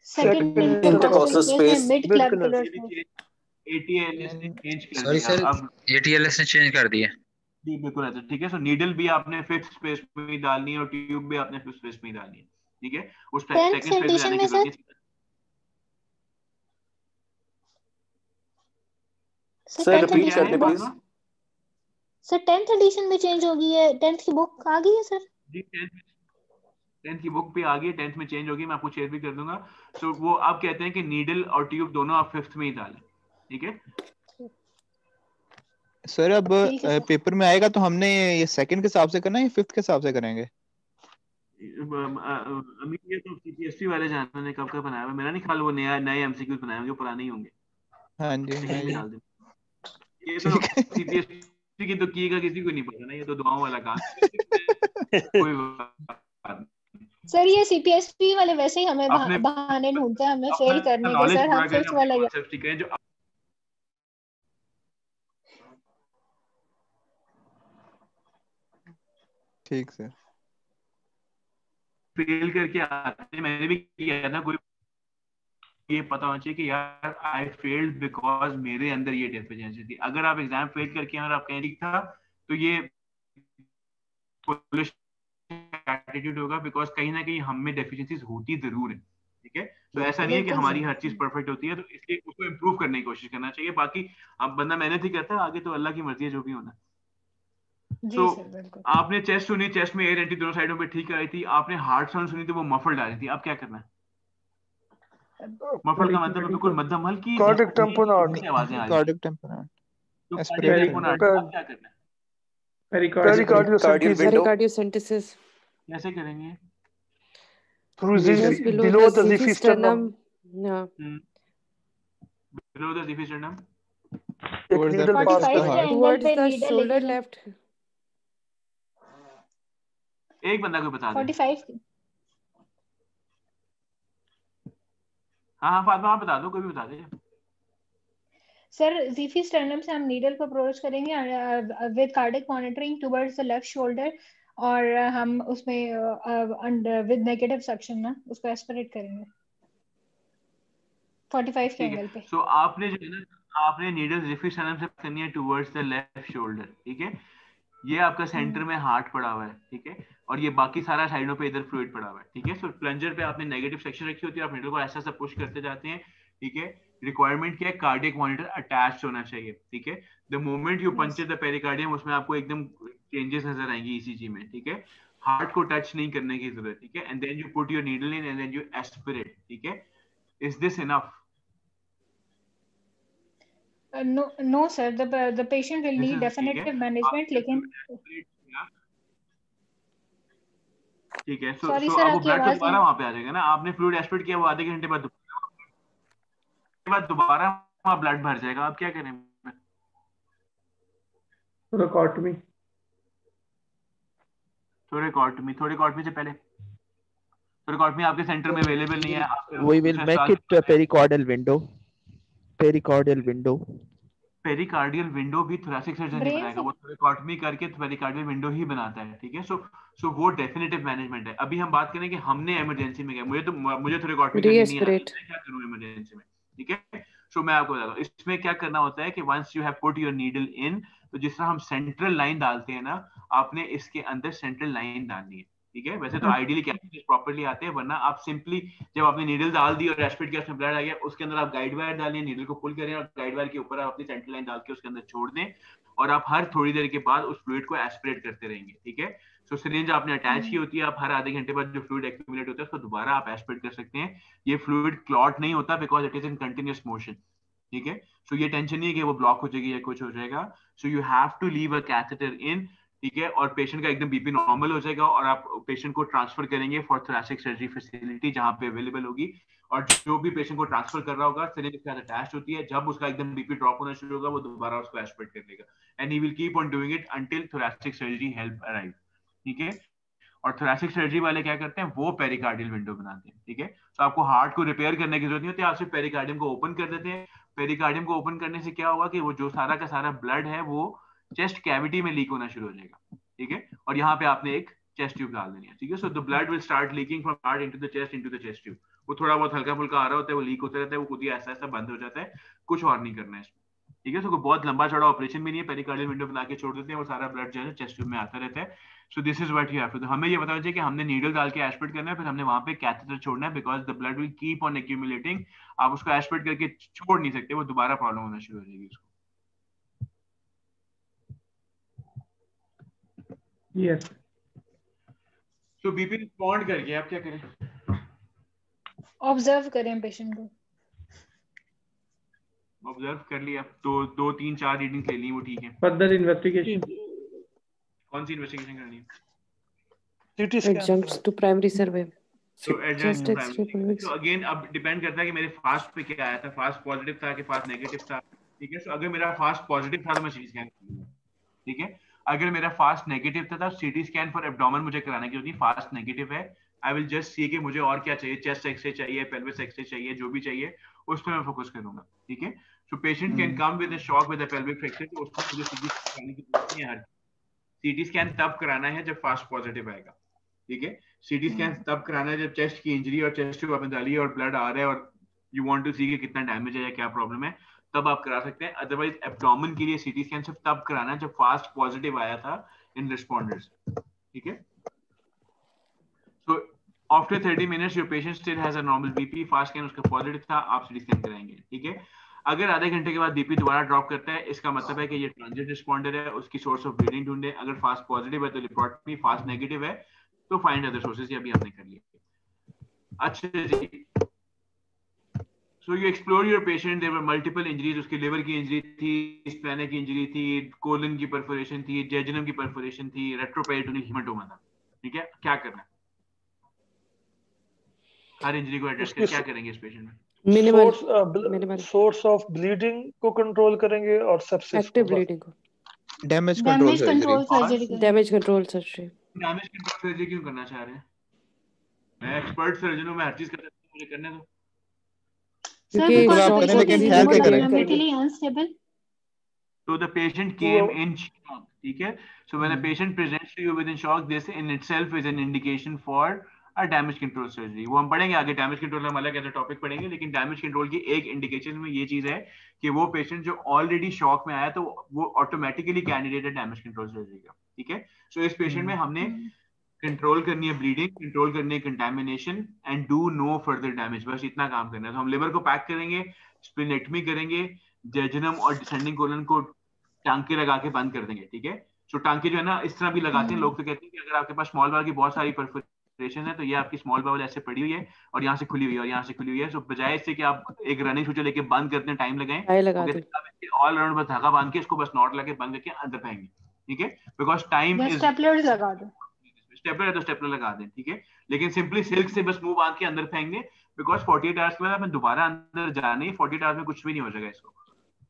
Second intercostal space. Mid clavicular space. ATLS ने चेंज कर सॉरी दिया सर, अब. ATLS ने चेंज कर दिया. जी बिल्कुल ऐसा. ठीक है. सो नीडल भी आपने फिफ्थ स्पेस में ही डालनी है और ट्यूब भी आपने फिफ्थ स्पेस में ही डालनी है. ठीक है. उस सेकंड स्पेस में जाने की जरूरत नहीं. सर रिपीट कर दे प्लीज. सर 10th एडिशन में चेंज हो गई है. 10th की बुक आ गई है सर. जी 10th की बुक भी आ गई है. 10th में चेंज होगी, मैं आपको शेयर भी कर दूंगा. सो वो आप कहते हैं कि नीडल और ट्यूब दोनों आप फिफ्थ में ही डालें. ठीक है सर. अब पेपर में आएगा तो हमने ये सेकंड के हिसाब से करना है या फिफ्थ के हिसाब से करेंगे? अमीर ये तो सीपीएसपी वाले जानते हैं कब बनाया हुआ. मेरा नहीं ख्याल वो नए एमसीक्यूज बनाए होंगे, पुराने ही होंगे. हाँ जी. ये तो सीपीएसपी की तो कीगा किसी को नहीं पता ना, ये तो दुआओं वाला काम है. कोई बात. सर ये सीपीएसपी वाले वैसे ही हमें बहाने ढूंढते हैं हमें फेल करने के. सर हम फिफ्थ वाला ठीक सर. फेल करके आते हैं. मैंने भी किया था. कोई ये पता होना चाहिए कि यार आई फेल्ड बिकॉज मेरे अंदर ये डेफिशिएंसी थी. अगर आप एग्जाम फेल करके और आप कहीं ठीक था तो ये एटीट्यूड होगा, बिकॉज कहीं ना कहीं हम में डेफिशिएंसीज होती जरूर है. ठीक है. तो ऐसा नहीं है कि हमारी हर चीज परफेक्ट होती है, तो इसलिए उसको इम्प्रूव करने की कोशिश करना चाहिए. बाकी अब बंदा मेहनत ही करता है, आगे तो अल्लाह की मर्जी है जो भी होना. तो आपने चेस्ट सुनी, चेस्ट में एयर एंट्री दोनों साइडों पे ठीक आई थी. आपने हार्ट साउंड सुनी थी, वो मफल्ड आ रही थी. अब क्या करना है? मफल्ड का मतलब बिल्कुल मध्यम हल्की कार्डिक टेम्पोनाट. आवाजें आ रही हैं. कार्डिक टेम्पोनाट. तो कार्डिक टेम्पोनाट क्या करना है? पेरिकार्डियोसेंटेसिस कैसे करेंगे? below the leafy sternum. Below the leafy sternum. Towards the shoulder left. एक बंदा को बता दे. 45. हाँ फातिमा आप बता दो, कोई भी बता दे. सर ज़ीफी स्टर्नम से हम नीडल को अप्रोच करेंगे with cardiac monitoring towards the left shoulder, और हम उसमें विद नेगेटिव सक्शन ना उसको एस्पिरेट करेंगे 45 के एंगल पे. सो आपने जो है ना, आपने नीडल ज़ीफी स्टर्नम से करनी है टुवर्ड्स द लेफ्ट शोल्डर. ठीक है. ये आपका सेंटर में हार्ट पड़ा हुआ है. ठीक है. और ये बाकी सारा साइडों पे इधर फ्लूइड पड़ा हुआ है. ठीक है. सो प्लंजर पे आपने नेगेटिव सेक्शन रखी होती है, आप नीडल को ऐसा पुश करते जाते हैं. ठीक है. रिक्वायरमेंट क्या है? कार्डियक मॉनिटर अटैच्ड होना चाहिए. ठीक है. The moment you puncture the pericardium, उसमें आपको एकदम चेंजेस नजर आएंगे ईसीजी में. ठीक है. हार्ट को टच नहीं करने की जरूरत. ठीक है. And then you put your needle in and then you aspirate. ठीक है. Is this enough? No sir, the patient will need definitive management. लेकिन ठीक है. सो आपको ब्लड दोबारा वहां पे आ जाएगा ना. आपने फ्लूइड एस्पिरेट किया, वो आधे घंटे बाद दोबारा वहां ब्लड भर जाएगा. आप क्या करें? थोरेकॉटमी से पहले थोरेकॉटमी आपके सेंटर में अवेलेबल नहीं है. We will make it a pericardial window. Pericardial window भी थोरेसिक सर्जन ही बनाएगा. वो थोरेकॉटमी करके पेरिकार्डियल विंडो ही बनाता है. ठीक है. सो वो डेफिनेटिव मैनेजमेंट है. अभी हम बात करें कि हमने इमरजेंसी में क्या, मुझे थोरेकॉटमी करनी नहीं है, क्या करूं इमरजेंसी में. ठीक है. सो मैं आपको बताता हूं इसमें क्या करना होता है कि once you have put your needle in, तो जिस तरह हम सेंट्रल लाइन डालते हैं ना, आपने इसके अंदर सेंट्रल लाइन डालनी है. ठीक है. वैसे तो आइडियली कैप्सूल्स प्रॉपर्ली आते हैं, वरना आप सिंपली जब आपने नीडल डाल दी और एस्पिरेट किया, उसमें ब्लड आ गया, उसके अंदर आप गाइड वायर डालिए, नीडल को पुल करें और गाइड वायर के ऊपर आप अपनी सेंट्रल लाइन डाल के उसके अंदर छोड़ दें, और आप हर थोड़ी देर के बाद उस फ्लूइड को एस्पिरेट करते रहेंगे. ठीक है. सो सिरिंज आपने अटैच की होती है, आप हर आधे घंटे बाद जो फ्लूइड एक्यूमुलेट होता है उसको दोबारा आप एस्पिरेट कर सकते हैं. ये फ्लूइड क्लॉट नहीं होता because it is in continuous motion. ठीक है. सो ये टेंशन नहीं है कि वो ब्लॉक हो जाएगी या कुछ हो जाएगा. So you have to leave a catheter in ठीक है, और पेशेंट का एकदम बीपी नॉर्मल हो जाएगा और आप पेशेंट को ट्रांसफर करेंगे फॉर थोरेसिक सर्जरी फैसिलिटी जहां पे अवेलेबल होगी, और जो भी पेशेंट को ट्रांसफर कर रहा होगा सिरिंज के साथ अटैच्ड होती है, जब उसका एकदम बीपी ड्रॉप होना शुरू होगा वो दोबारा उसको एस्पिरेट कर लेगा, and he will keep on doing it until thoracic surgery help arrive. ठीक है, और थोरेसिक सर्जरी वाले क्या करते हैं, वो पेरिकार्डियल विंडो बनाते हैं। ठीक है, तो आपको हार्ट को रिपेयर करने की जरूरत नहीं होती, आप सिर्फ पेरिकार्डियम को ओपन कर देते हैं। पेरिकार्डियम को ओपन करने से क्या होगा कि वो जो सारा का सारा ब्लड है वो चेस्ट कैविटी में लीक होना शुरू हो जाएगा। ठीक है, और यहाँ पे आपने एक चेस्ट ट्यूब डाल देनी है। ठीक है, so the blood will start leaking from heart into the chest tube. वो थोड़ा बहुत हल्का फुल्का आ रहा होता है, वो लीक होता रहता है, वो खुद ही ऐसा ऐसा बंद हो जाता है, कुछ और नहीं करना है इसमें। ठीक है, सो बहुत लंबा चौड़ा ऑपरेशन भी नहीं है, पेरिकार्डियल विंडो बना के छोड़ देते हैं, वो सारा ब्लड जो है चेस्ट ट्यूब में आता रहता है। So this is what you have to do. हमें ये बताना चाहिए कि हमने नीडल डाल के एस्पिरेट करना है, फिर हमने वहां पे कैथेटर छोड़ना है, because the blood will keep on accumulating. आप उसको एस्पिरेट करके छोड़ नहीं सकते, वो दोबारा प्रॉब्लम होना शुरू हो जाएगी उसको। यस। सो बीपी रिस्पॉन्ड करके आप क्या करें? ऑब्जर्व करें पेशेंट को। ऑब्जर्व कर लिया, तो 2 3 4 रीडिंग्स ले ली, वो ठीक है। फर्दर इन्वेस्टिगेशन, कौन सी इन्वेस्टिगेशन करनी है? CT scan, Adjuncts to primary survey. तो adjust Chest X-ray primary. convex. तो अगेन अब डिपेंड करता है कि मेरे फास्ट पे क्या आया था, फास्ट पॉजिटिव था कि फास्ट नेगेटिव था। ठीक है, सो अगर मेरा फास्ट पॉजिटिव था तो मैं सीटी स्कैन करूंगा। ठीक है, अगर मेरा फास्ट नेगेटिव था तो सीटी स्कैन फॉर एब्डोमेन मुझे कराने की होती है। फास्ट नेगेटिव है, आई विल जस्ट सी कि मुझे और क्या चाहिए, चेस्ट एक्सरे चाहिए, पेल्विस एक्सरे चाहिए, जो भी चाहिए उस पर मैं फोकस करूंगा। ठीक है, so patient can come with a shock with a pelvic fracture, तो उसको मुझे सीटी स्कैन कराने की जरूरत नहीं है। सीटी स्कैन तब कराना है जब फास्ट पॉजिटिव आएगा। ठीक है, सीटी स्कैन तब कराना है जब चेस्ट की इंजरी और चेस्ट ट्यूब आपने डाली है और ब्लड आ रहा है और यू वांट टू सी कि कितना डैमेज है या क्या प्रॉब्लम है, तब आप करा सकते हैं। अदरवाइज एब्डोमेन के लिए सीटी स्कैन सिर्फ तब कराना है जब फास्ट पॉजिटिव आया था इन रिस्पोंडर्स। ठीक है, so after 30 minutes your patient still has a normal BP, fast scan उसका पॉजिटिव था, आप सीटी स्कैन कराएंगे। ठीक है, अगर आधे घंटे के बाद बीपी दोबारा ड्रॉप करता है, इसका मतलब है कि ये ट्रांजिट रिस्पॉन्डर है, उसकी सोर्स ऑफ ब्लीडिंग ढूंढे। अगर फास्ट पॉजिटिव है तो रिपोर्ट मी, फास्ट नेगेटिव है तो फाइंड अदर सोर्सेज, ये अभी हमने कर लिया। अच्छा जी, so you explore your patient, there were multiple injuries, उसके लिवर की इंजरी थी, स्प्लेनिक की इंजरी थी, कोलन की परफोरेशन थी, जेजुनम की परफोरेशन थी, रेट्रोपेरिटोनियल हेमाटोमा था। ठीक है, क्या करना है? हर इंजरी को एड्रेस करके क्या करेंगे इस पेशेंट में? मिनिमल सोर्स ऑफ ब्लीडिंग को कंट्रोल करेंगे और सेप्सिस एक्टिव ब्लीडिंग को, damage control surgery, damage control surgery. Damage control surgery क्यों करना चाह रहे हैं? मैं एक्सपर्ट सर्जन हूं, मैं हर चीज कर सकता हूं, मुझे करने दो। So the patient came in shock. ठीक है, so when a patient presents to you with shock, this in itself is an indication for a damage control surgery. वो हम पढ़ेंगे आगे, डैमेज कंट्रोल हम अलग ऐसा टॉपिक पढ़ेंगे, लेकिन डैमेज कंट्रोल की एक इंडिकेशन में ये चीज है कि वो पेशेंट जो ऑलरेडी शॉक में आया तो वो ऑटोमेटिकली कैंडिडेट है डैमेज कंट्रोल सर्जरी का। ठीक है, सो इस पेशेंट में हमने कंट्रोल करनी है ब्लीडिंग, कंट्रोल करनी है contamination and do no further damage, बस इतना काम करना है। तो हम लिवर को पैक करेंगे, स्प्लेनेक्टमी करेंगे, जेजुनम और डिसेंडिंग कोलन को टांके लगा के बंद कर देंगे। ठीक है, सो टांके जो है ना इस तरह भी लगाते हैं, लोग तो कहते हैं कि अगर आपके पास स्मॉल बाउल की बहुत सारी परफोरेशन है तो ये आपकी स्मॉल बाउल ऐसे पड़ी हुई है और यहाँ से खुली हुई है और यहाँ से खुली हुई है, सो बजाय इससे कि आप एक रनिंग सूचर लेके बंद करते हैं, टाइम लगाएं, ऑल अराउंड बस धागा बांध के इसको बस नॉट लगा के बंद करके अंदर फेंकेंगे। ठीक है, बिकॉज टाइम इज स्टेपलर लगा दो, स्टेपलर है तो स्टेपलर लगा दें। ठीक है, लेकिन सिंपली सिल्क से बस मुंह बांध के अंदर फेंक दें, बिकॉज 48 आवर्स के बाद आपने दोबारा अंदर जाना ही, 48 आवर्स में कुछ भी नहीं हो जाएगा इसको।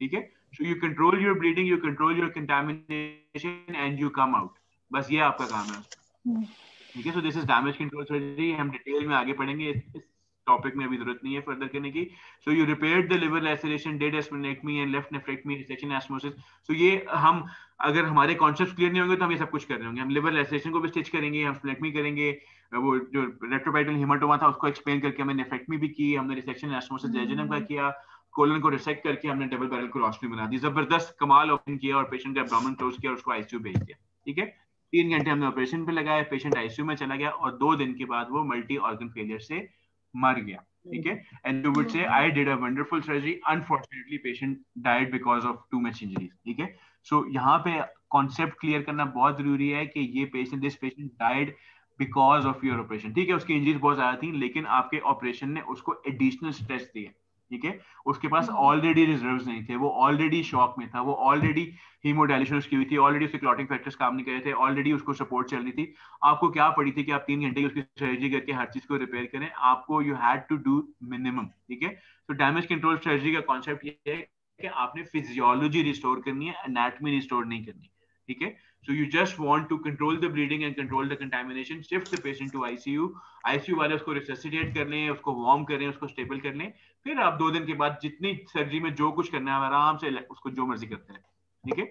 ठीक है, so you control your bleeding, you control your contamination and you come out, बस ये आपका काम है। ठीक है, so this is damage control surgery, हम डिटेल में आगे पढ़ेंगे, इस टॉपिक में अभी जरूरत नहीं है फर्दर करने की। so you repaired the liver laceration, did splenectomy and left nephrectomy, resection, anastomosis, so ये हम अगर हमारे कॉन्सेप्ट क्लियर नहीं होंगे तो हम ये सब कुछ कर रहे होंगे। हम लिवर लेसेरेशन को भी स्टिच करेंगे, हम स्प्लेनेक्टमी करेंगे, वो जो रेट्रोपेरिटोनियल हेमाटोमा था उसको एक्सप्लेन करके हमने नेफ्रेक्टमी भी की, हमने रिसेक्शन, एनास्टोमोसिस, जेजुनम का किया, कोलन को रिसेक्ट करके हमने डबल बैरल कोलोस्टमी बना दी, जबरदस्त कमाल ऑपरेशन किया और पेशेंट का एब्डोमेन क्लोज किया और उसको आईसीयू भेज दिया। ठीक है, 3 घंटे हमने ऑपरेशन पे लगाया, पेशेंट आईसीयू में चला गया और 2 दिन के बाद वो मल्टी ऑर्गन फेलियर से मर गया। ठीक है, and you would say I did a wonderful surgery, unfortunately patient died because of too much injuries. ठीक है, सो यहाँ पे कॉन्सेप्ट क्लियर करना बहुत जरूरी है कि ये patient, this patient died because of your operation. ठीक है, उसकी इंजरीज बहुत ज्यादा थी लेकिन आपके ऑपरेशन ने उसको एडिशनल स्ट्रेस दिया। ठीक है, उसके पास ऑलरेडी रिजर्व्स नहीं थे, वो ऑलरेडी शॉक में था, वो ऑलरेडी हीमोडायलिसिस उसकी हुई थी, ऑलरेडी उसके क्लॉटिंग फैक्टर्स काम नहीं कर रहे थे, ऑलरेडी उसको सपोर्ट चल रही थी। आपको क्या पड़ी थी कि आप 3 घंटे की उसकी सर्जरी करके हर चीज को रिपेयर करें, आपको you had to do minimum. ठीक है, तो डैमेज कंट्रोल सर्जरी का कॉन्सेप्ट ये है कि आपने फिजियोलॉजी रिस्टोर करनी है, एनाटॉमी रिस्टोर नहीं करनी। ठीक है, so you just want to control the bleeding and control the contamination, shift the patient to ICU वाले उसको resuscitate कर लें, उसको warm करें, उसको stable कर लें, फिर आप 2 दिन के बाद जितनी सर्जरी में जो कुछ करना है आराम से उसको जो मर्जी करते हैं। ठीक है,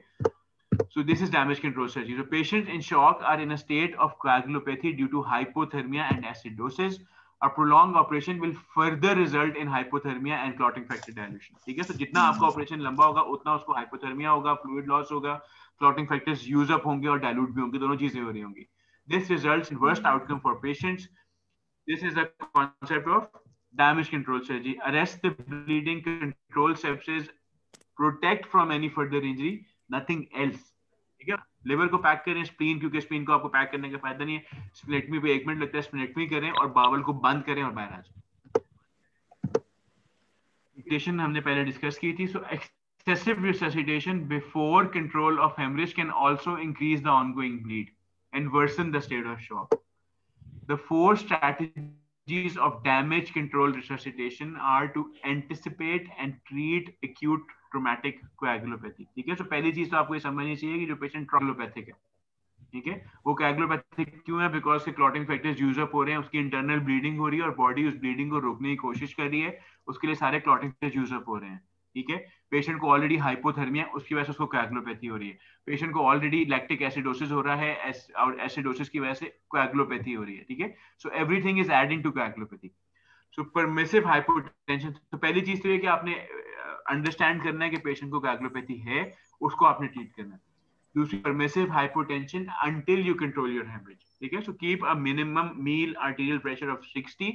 so this is damage control surgery. So patients in shock are in a state of coagulopathy due to hypothermia and acidosis. A prolonged operation will further result in hypothermia and clotting factor dilution. ठीक है, so जितना आपका operation लंबा होगा उतना उसको hypothermia होगा, fluid loss होगा, clotting factors use up होंगे और dilute भी होंगे, दोनों चीजें हो रही होंगी। This results in worst outcome for patients. This is the concept of damage control surgery. Arrest the bleeding, control sepsis, protect from any further injury, nothing else. ठीक है, लिवर को पैक करें, स्प्लीन, क्योंकि स्प्लीन को आपको pack करने का फायदा नहीं है, स्प्लेक्टमी पे 1 मिनट लगता है, स्प्लेक्टमी करें और बावल को बंद करें और बाहर आ जाए। हमने पहले डिस्कस की थी। सो excessive resuscitation before control of hemorrhage can also increase the ongoing bleed and worsen the state of shock. The 4 strategies of damage control resuscitation are to anticipate and treat acute traumatic coagulopathy. ठीक है, तो पहली चीज तो आपको ये समझनी चाहिए कि जो पेशेंट coagulopathic है, ठीक है, वो coagulopathic क्यों है? बिकॉज के क्लॉटिंग फैक्टर्स यूज अप हो रहे हैं, उसकी इंटरनल ब्लीडिंग हो रही है और बॉडी उस ब्लीडिंग को रोकने की कोशिश कर रही है, उसके लिए सारे क्लॉटिंग फैक्टर्स यूज अप हो रहे हैं। ठीक है, पेशेंट को ऑलरेडी हाइपोथर्मिया, उसकी वजह से उसको कोएगुलोपैथी हो रही है, पेशेंट को ऑलरेडी लैक्टिक एसिडोसिस हो रहा है और एसिडोसिस की वजह से कोएगुलोपैथी हो रही है। ठीक है, so everything is adding to coagulopathy. So permissive hypotension, तो पहली चीज तो ये कि आपने अंडरस्टैंड करना है कि पेशेंट को कोएगुलोपैथी है, उसको आपने ट्रीट करना है। दूसरी, permissive hypotension until you control your haemorrhage. ठीक है, so keep a minimum mean arterial pressure of 60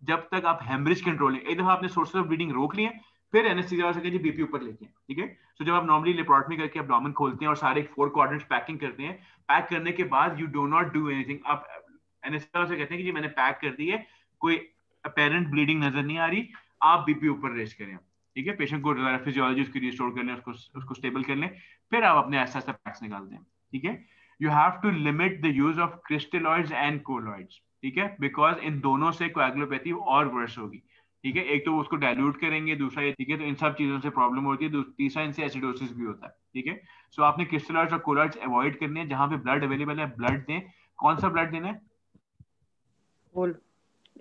जब तक आप हेमरेज कंट्रोल। एक दफा आपने सोर्सेस ऑफ ब्लीडिंग रोक लिए, फिर एनेस्थीसिया से जी बीपी ऊपर लेके। ठीक है, सो जब आप नॉर्मली लेप्रोटमी करके एब्डोमेन खोलते हैं और सारे 4 क्वाड्रेंट्स पैकिंग करते हैं, पैक करने के बाद you do not do anything. आप एनेस्थीसिया से कहते हैं कि जी मैंने पैक कर दी है, कोई अपेरेंट ब्लीडिंग नजर नहीं आ रही, आप बीपी ऊपर रेस करें। ठीक है, पेशेंट को फिजियोलॉजी उसकी रिस्टोर कर लें, उसको स्टेबल कर लें, फिर आप अपने ऐसा ऐसा पैक्स निकाल दें। ठीक है, you have to limit the use of crystalloids and colloids. ठीक है, बिकॉज इन दोनों से कोएगुलोपैथी और वर्स होगी। ठीक है, एक तो उसको डाइल्यूट करेंगे, दूसरा ये, ठीक है, तो इन सब चीजों से प्रॉब्लम होती है, तीसरा इनसे एसिडोसिस भी होता है। ठीक है, सो आपने क्रिस्टलॉइड्स और कोलॉइड्स अवॉइड करने हैं, जहां पे ब्लड अवेलेबल है ब्लड दें। कौन सा ब्लड देना है? Whole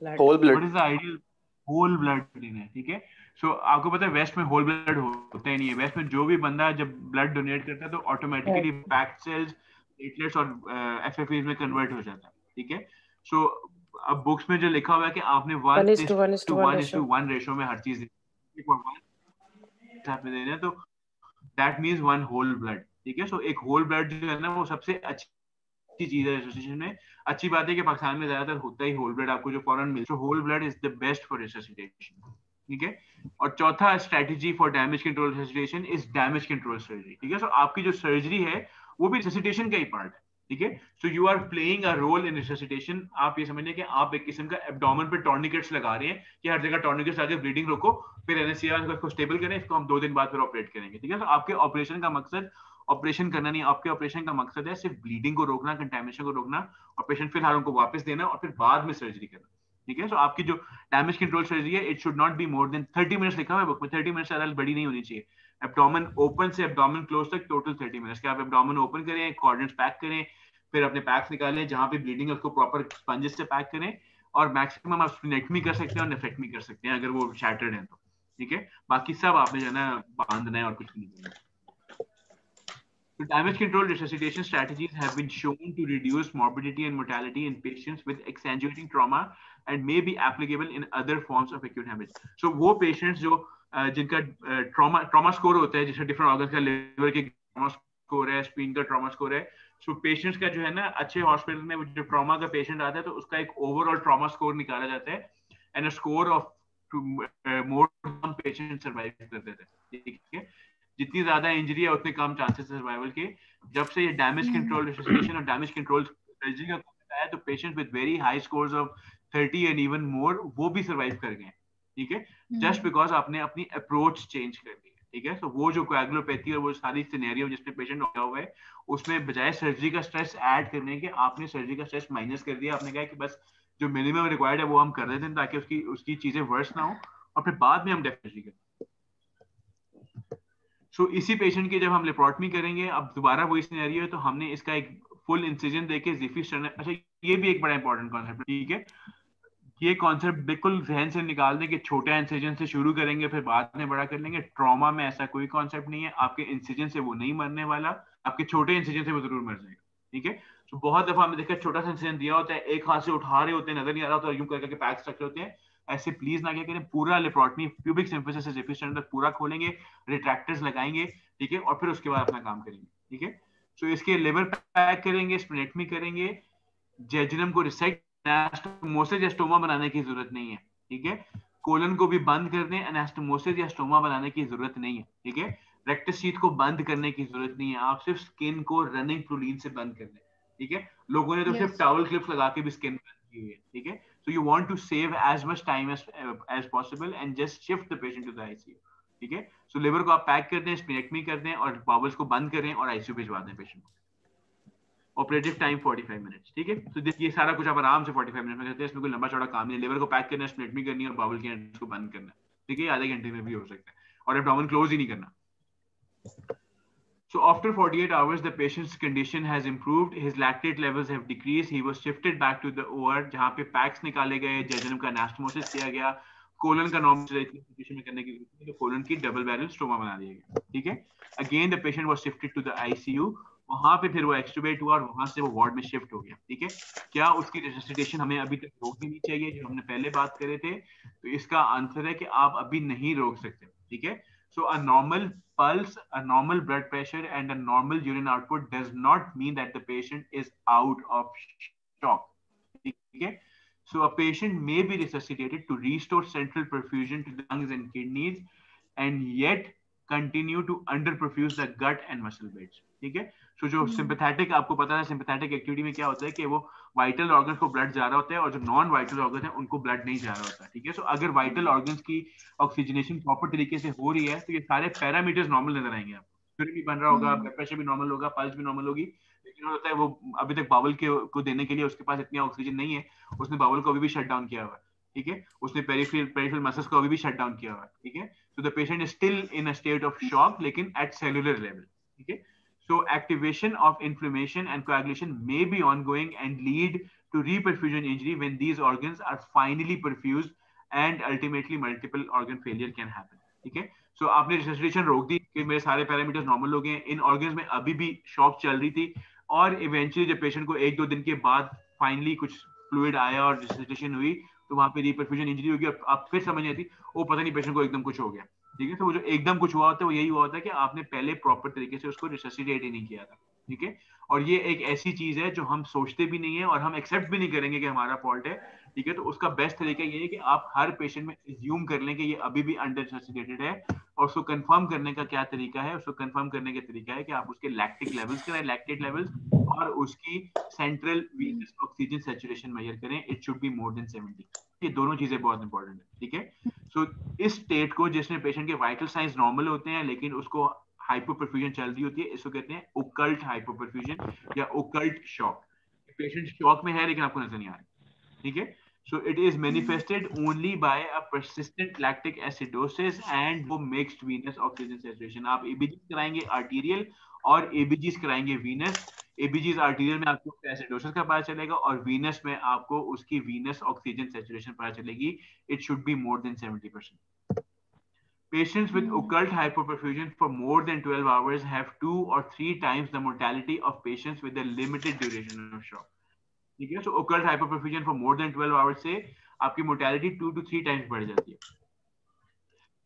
blood. What is the ideal? Whole blood देना है। ठीक है, सो आपको पता है वेस्ट में होल ब्लड होता ही नहीं है। वेस्ट में जो भी बंदा जब ब्लड डोनेट करता है तो ऑटोमेटिकली पैक्ड सेल्स, प्लेटलेट्स और एफएफएस में कन्वर्ट हो जाता है। ठीक है, सो अब बुक्स में जो लिखा हुआ है कि आपने 1:1 रेशो में हर चीज देना है, तो दैट मींस 1 होल ब्लड। ठीक है, सो एक होल ब्लड जो है ना वो सबसे अच्छी चीज है रिससिटेशन में। अच्छी बात है कि पाकिस्तान में ज्यादातर होता ही होल ब्लड, आपको जो फॉरेन मिलता है। Whole blood is the best for resuscitation. ठीक है, और चौथा strategy for damage control resuscitation is damage control surgery. ठीक है, सो आपकी जो सर्जरी है वो भी रिससिटेशन का ही पार्ट है। ठीक है, so you are playing a role in resuscitation. आप ये समझिए कि आप एक किस्म का एब्डोमेन पे टॉर्निकेट्स लगा रहे हैं कि हर जगह टॉर्निकेट्स लगा के ब्लीडिंग रोको, फिर एनेस्थीसिया को स्टेबल करें, इसको हम 2 दिन बाद फिर ऑपरेट करेंगे। ठीक है, तो आपके ऑपरेशन का मकसद ऑपरेशन करना नहीं, आपके ऑपरेशन का मकसद है सिर्फ ब्लीडिंग को रोकना, कंटामिनेशन को रोकना और पेशेंट फिलहाल उनको वापस देना और फिर बाद में सर्जरी करना। ठीक है, सो आपकी जो डैमेज कंट्रोल सर्जरी है it should not be more then 30 minutes. लिखा हुआ है बुक में 30 मिनट्स से ज्यादा बड़ी नहीं होनी चाहिए। एब्डोमेन ओपन से एब्डोमेन क्लोज तक टोटल 30 मिनट्स के। आप एब्डोमेन ओपन करें, क्वाड्रेंट्स पैक करें, फिर अपने पैक्स निकालें, जहां पे ब्लीडिंग है उसको प्रॉपर स्पंजेस से पैक करें, और मैक्सिमम आप स्प्लेनेक्टमी कर सकते हैं और नेफ्रेक्टमी कर सकते हैं अगर वो शैटर्ड है तो। ठीक है, बाकी सब आपने जो है ना बांधना है और कुछ नहीं करना। So damage control resuscitation strategies have been shown to reduce morbidity and mortality in patients with exsanguinating trauma and may be applicable in other forms of acute hemorrhage. So वो patients जो जिनका trauma score होता है, जैसे different organs का, liver के trauma score है, spleen का trauma score है, so patients का जो है ना अच्छे hospital में जो trauma का patient आता है तो उसका एक overall trauma score निकाला जाता है and a score of more patients survive करते थे। ठीक है, जितनी ज्यादा इंजरी है उतने कम चांसेस सर्वाइवल के। जब से ये डैमेज कंट्रोल रिससिटेशन और डैमेज कंट्रोल सर्जरी का कॉन्सेप्ट आया तो patients with very high scores of 30 and even more वो भी सर्वाइव कर गए। ठीक है, जस्ट बिकॉज आपने अपनी अप्रोच चेंज कर दी है, ठीक है। तो वो जो कोएगुलोपैथी और वो सारी सिनेरियो जिसमें पेशेंट होता हुआ है, उसमें बजाय सर्जरी का स्ट्रेस ऐड करने के आपने सर्जरी का स्ट्रेस माइनस कर दिया। आपने कहा कि बस जो मिनिमम रिक्वायर्ड है वो हम कर देते हैं ताकि उसकी चीजें वर्स ना हो और फिर बाद में हम डेफिनेटली करें। सो इसी पेशेंट की जब हम लेप्रोटमी करेंगे, अब दोबारा वही सिनेरियो है, तो हमने इसका एक फुल इंसिजन देके ज़िफी स्टर्नम, अच्छा ये भी एक बड़ा इंपॉर्टेंट कॉन्सेप्ट है, ठीक है। ये कॉन्सेप्ट बिल्कुल जहन से निकाल दें कि छोटे इंसिजन से शुरू करेंगे फिर बाद में बड़ा कर लेंगे। ट्रॉमा में ऐसा कोई कॉन्सेप्ट नहीं है, आपके इंसिजन से वो नहीं मरने वाला, आपके छोटे इंसिजन से वो जरूर मर जाएगा, ठीक है। तो बहुत दफा हमने देखा छोटा सा इंसिजन दिया होता है, एक हाथ से उठा रहे होते हैं, नजर नहीं आ रहा होता, यूं करके पैक स्ट्रक्चर होते हैं, ऐसे प्लीज ना क्या करें। पूरा लेप्रोटमी प्यूबिक सिम्फिसिस से ज़िफी स्टर्नम तक पूरा खोलेंगे, रिट्रैक्टर्स लगाएंगे, ठीक है, और फिर उसके बाद अपना काम करेंगे, ठीक है। तो इसके लिवर पैक करेंगे, स्प्लेनेक्टमी करेंगे, जेजुनम को रिसेक्ट, एनास्टोमोसिस या स्टोमा बनाने की जरूरत नहीं है, ठीक है। कोलन को भी बंद कर दें, एनास्टोमोसिस या स्टोमा बनाने की जरूरत नहीं है, ठीक है। रेक्टस शीथ को बंद करने की जरूरत नहीं है, आप सिर्फ स्किन को रनिंग फ्लूइड से बंद कर दें, ठीक है। लोगों ने तो सिर्फ टॉवल क्लिप्स लगा के भी स्किन बंद की हुई है, ठीक है। So you want to save as much time as possible and just shift the patient to the ICU, ठीक है। So liver को आप पैक कर दें, स्प्लेनेक्टमी कर दें और बाउल्स को बंद करें और ICU भिजवा दें पेशेंट को। ऑपरेटिव टाइम 45 मिनट्स, ठीक है। तो ये सारा कुछ आप आराम से 45 मिनट में करते हैं, इसमें कोई लंबा चौड़ा काम नहीं है। लिवर को पैक करना है, स्प्लेनेक्टमी करनी है और बाउल के एंड्स को बंद करना है, ठीक है। आधे घंटे में भी हो सकता है और एब्डोमेन क्लोज ही नहीं करना। So after 48 hours, the patient's condition has improved. His lactate levels have decreased. He was shifted back to the OR, जहाँ पे पैक्स निकाले गए, जेजुनम का एनास्टोमोसिस किया गया, कोलन का नॉर्मलाइजेशन में करने की जरूरत है, तो कोलन की डबल बैरल स्टोमा बना दिया गया, ठीक है। Again, the patient was shifted to the ICU. वहां पे फिर वो एक्सट्यूबेट हुआ और वहां से वो वार्ड में शिफ्ट हो गया, ठीक है। क्या उसकी रेसिसिटेशन हमें अभी तक रोक देनी चाहिए, जो हमने पहले बात करे थे? तो इसका आंसर है कि आप अभी नहीं रोक सकते, ठीक है। So a normal pulse, a normal blood pressure and a normal urine output does not mean that the patient is out of shock. Okay? So a patient may be resuscitated to restore central perfusion to the lungs and kidneys and yet continue to underperfuse the gut and muscle beds. ठीक है। So जो sympathetic, आपको पता है sympathetic activity में क्या होता है कि वो वाइटल ऑर्गन्स को ब्लड जा रहा होता है और जो नॉन वाइटल ऑर्गन है उनको ब्लड नहीं जा रहा होता है, ठीक है। सो अगर वाइटल ऑर्गन्स की ऑक्सीजनेशन प्रॉपर तरीके से हो रही है तो ये सारे पैरामीटर्स नॉर्मल नजर आएंगे आपको। यूरिन भी बन रहा होगा, ब्लड प्रेशर भी नॉर्मल होगा, पल्स भी नॉर्मल होगी, लेकिन होता है वो अभी तक बाउल को देने के लिए उसके पास इतनी ऑक्सीजन नहीं है, उसने बाउल को अभी भी शट डाउन किया हुआ है, ठीक है। उसने पेरिफेरल मसल्स को अभी भी शट डाउन किया हुआ है, ठीक है। So the patient is still in a state of shock, लेकिन एट सेलुलर लेवल, ठीक है। So activation of inflammation and coagulation may be ongoing and lead to reperfusion injury when these organs are finally perfused and ultimately multiple organ failure can happen, ठीक है। So आपने resuscitation रोक दी कि मेरे सारे parameters normal हो गए, इन organs में अभी भी शॉक चल रही थी और इवेंचुअली जब पेशेंट को 1-2 दिन के बाद फाइनली कुछ फ्लूइड आया और resuscitation हुई तो वहां पे रिपरफ्यूजन इंजरी होगी। आप फिर समझ आती वो पता नहीं पेशेंट को एकदम कुछ हो गया, ठीक है। तो वो जो एकदम कुछ हुआ होता है वो यही हुआ होता है कि आपने पहले प्रॉपर तरीके से उसको रिससिटेट ही नहीं किया था, ठीक है। और ये एक ऐसी चीज है जो हम सोचते भी नहीं है और हम एक्सेप्ट भी नहीं करेंगे कि हमारा फॉल्ट है, ठीक है। तो उसका बेस्ट तरीका ये है कि आप हर पेशेंट में एज्यूम कर लें कि ये अभी भी अंडर रिससिटेटेड है और उसको कंफर्म करने का क्या तरीका है? उसको कंफर्म करने का तरीका है कि आप उसके लैक्टिक लेवल्स करें, लैक्टेट लेवल्स, और उसकी central venous oxygen saturation measure करें। It should be more than 70। ये दोनों चीजें बहुत इंपॉर्टेंट है, ठीक है। सो इस स्टेट को जिसमें पेशेंट के वाइटल साइंस नॉर्मल होते हैं लेकिन उसको हाइपोपरफ्यूजन चल रही होती है, इसको कहते हैं ओकल्ट हाइपोपरफ्यूजन या ओकल्ट शॉक। पेशेंट शॉक में है लेकिन आपको नजर नहीं आ रहा, ठीक है। So it is manifested only by a persistent lactic acidosis and वो mixed venous oxygen saturation। आप ABGs कराएंगे arterial और ABGs कराएंगे venous। ABGs arterial में आपको acidosis का पता चलेगा और venous में आपको उसकी venous oxygen saturation पता चलेगी। It should be more than 70%। Patients with occult hypoperfusion for more than 12 hours have 2 or 3 times the mortality of patients with a limited duration of shock। ठीक है। So occult hypoperfusion for more than 12 hours से आपकी mortality 2 to 3 times बढ़ जाती है।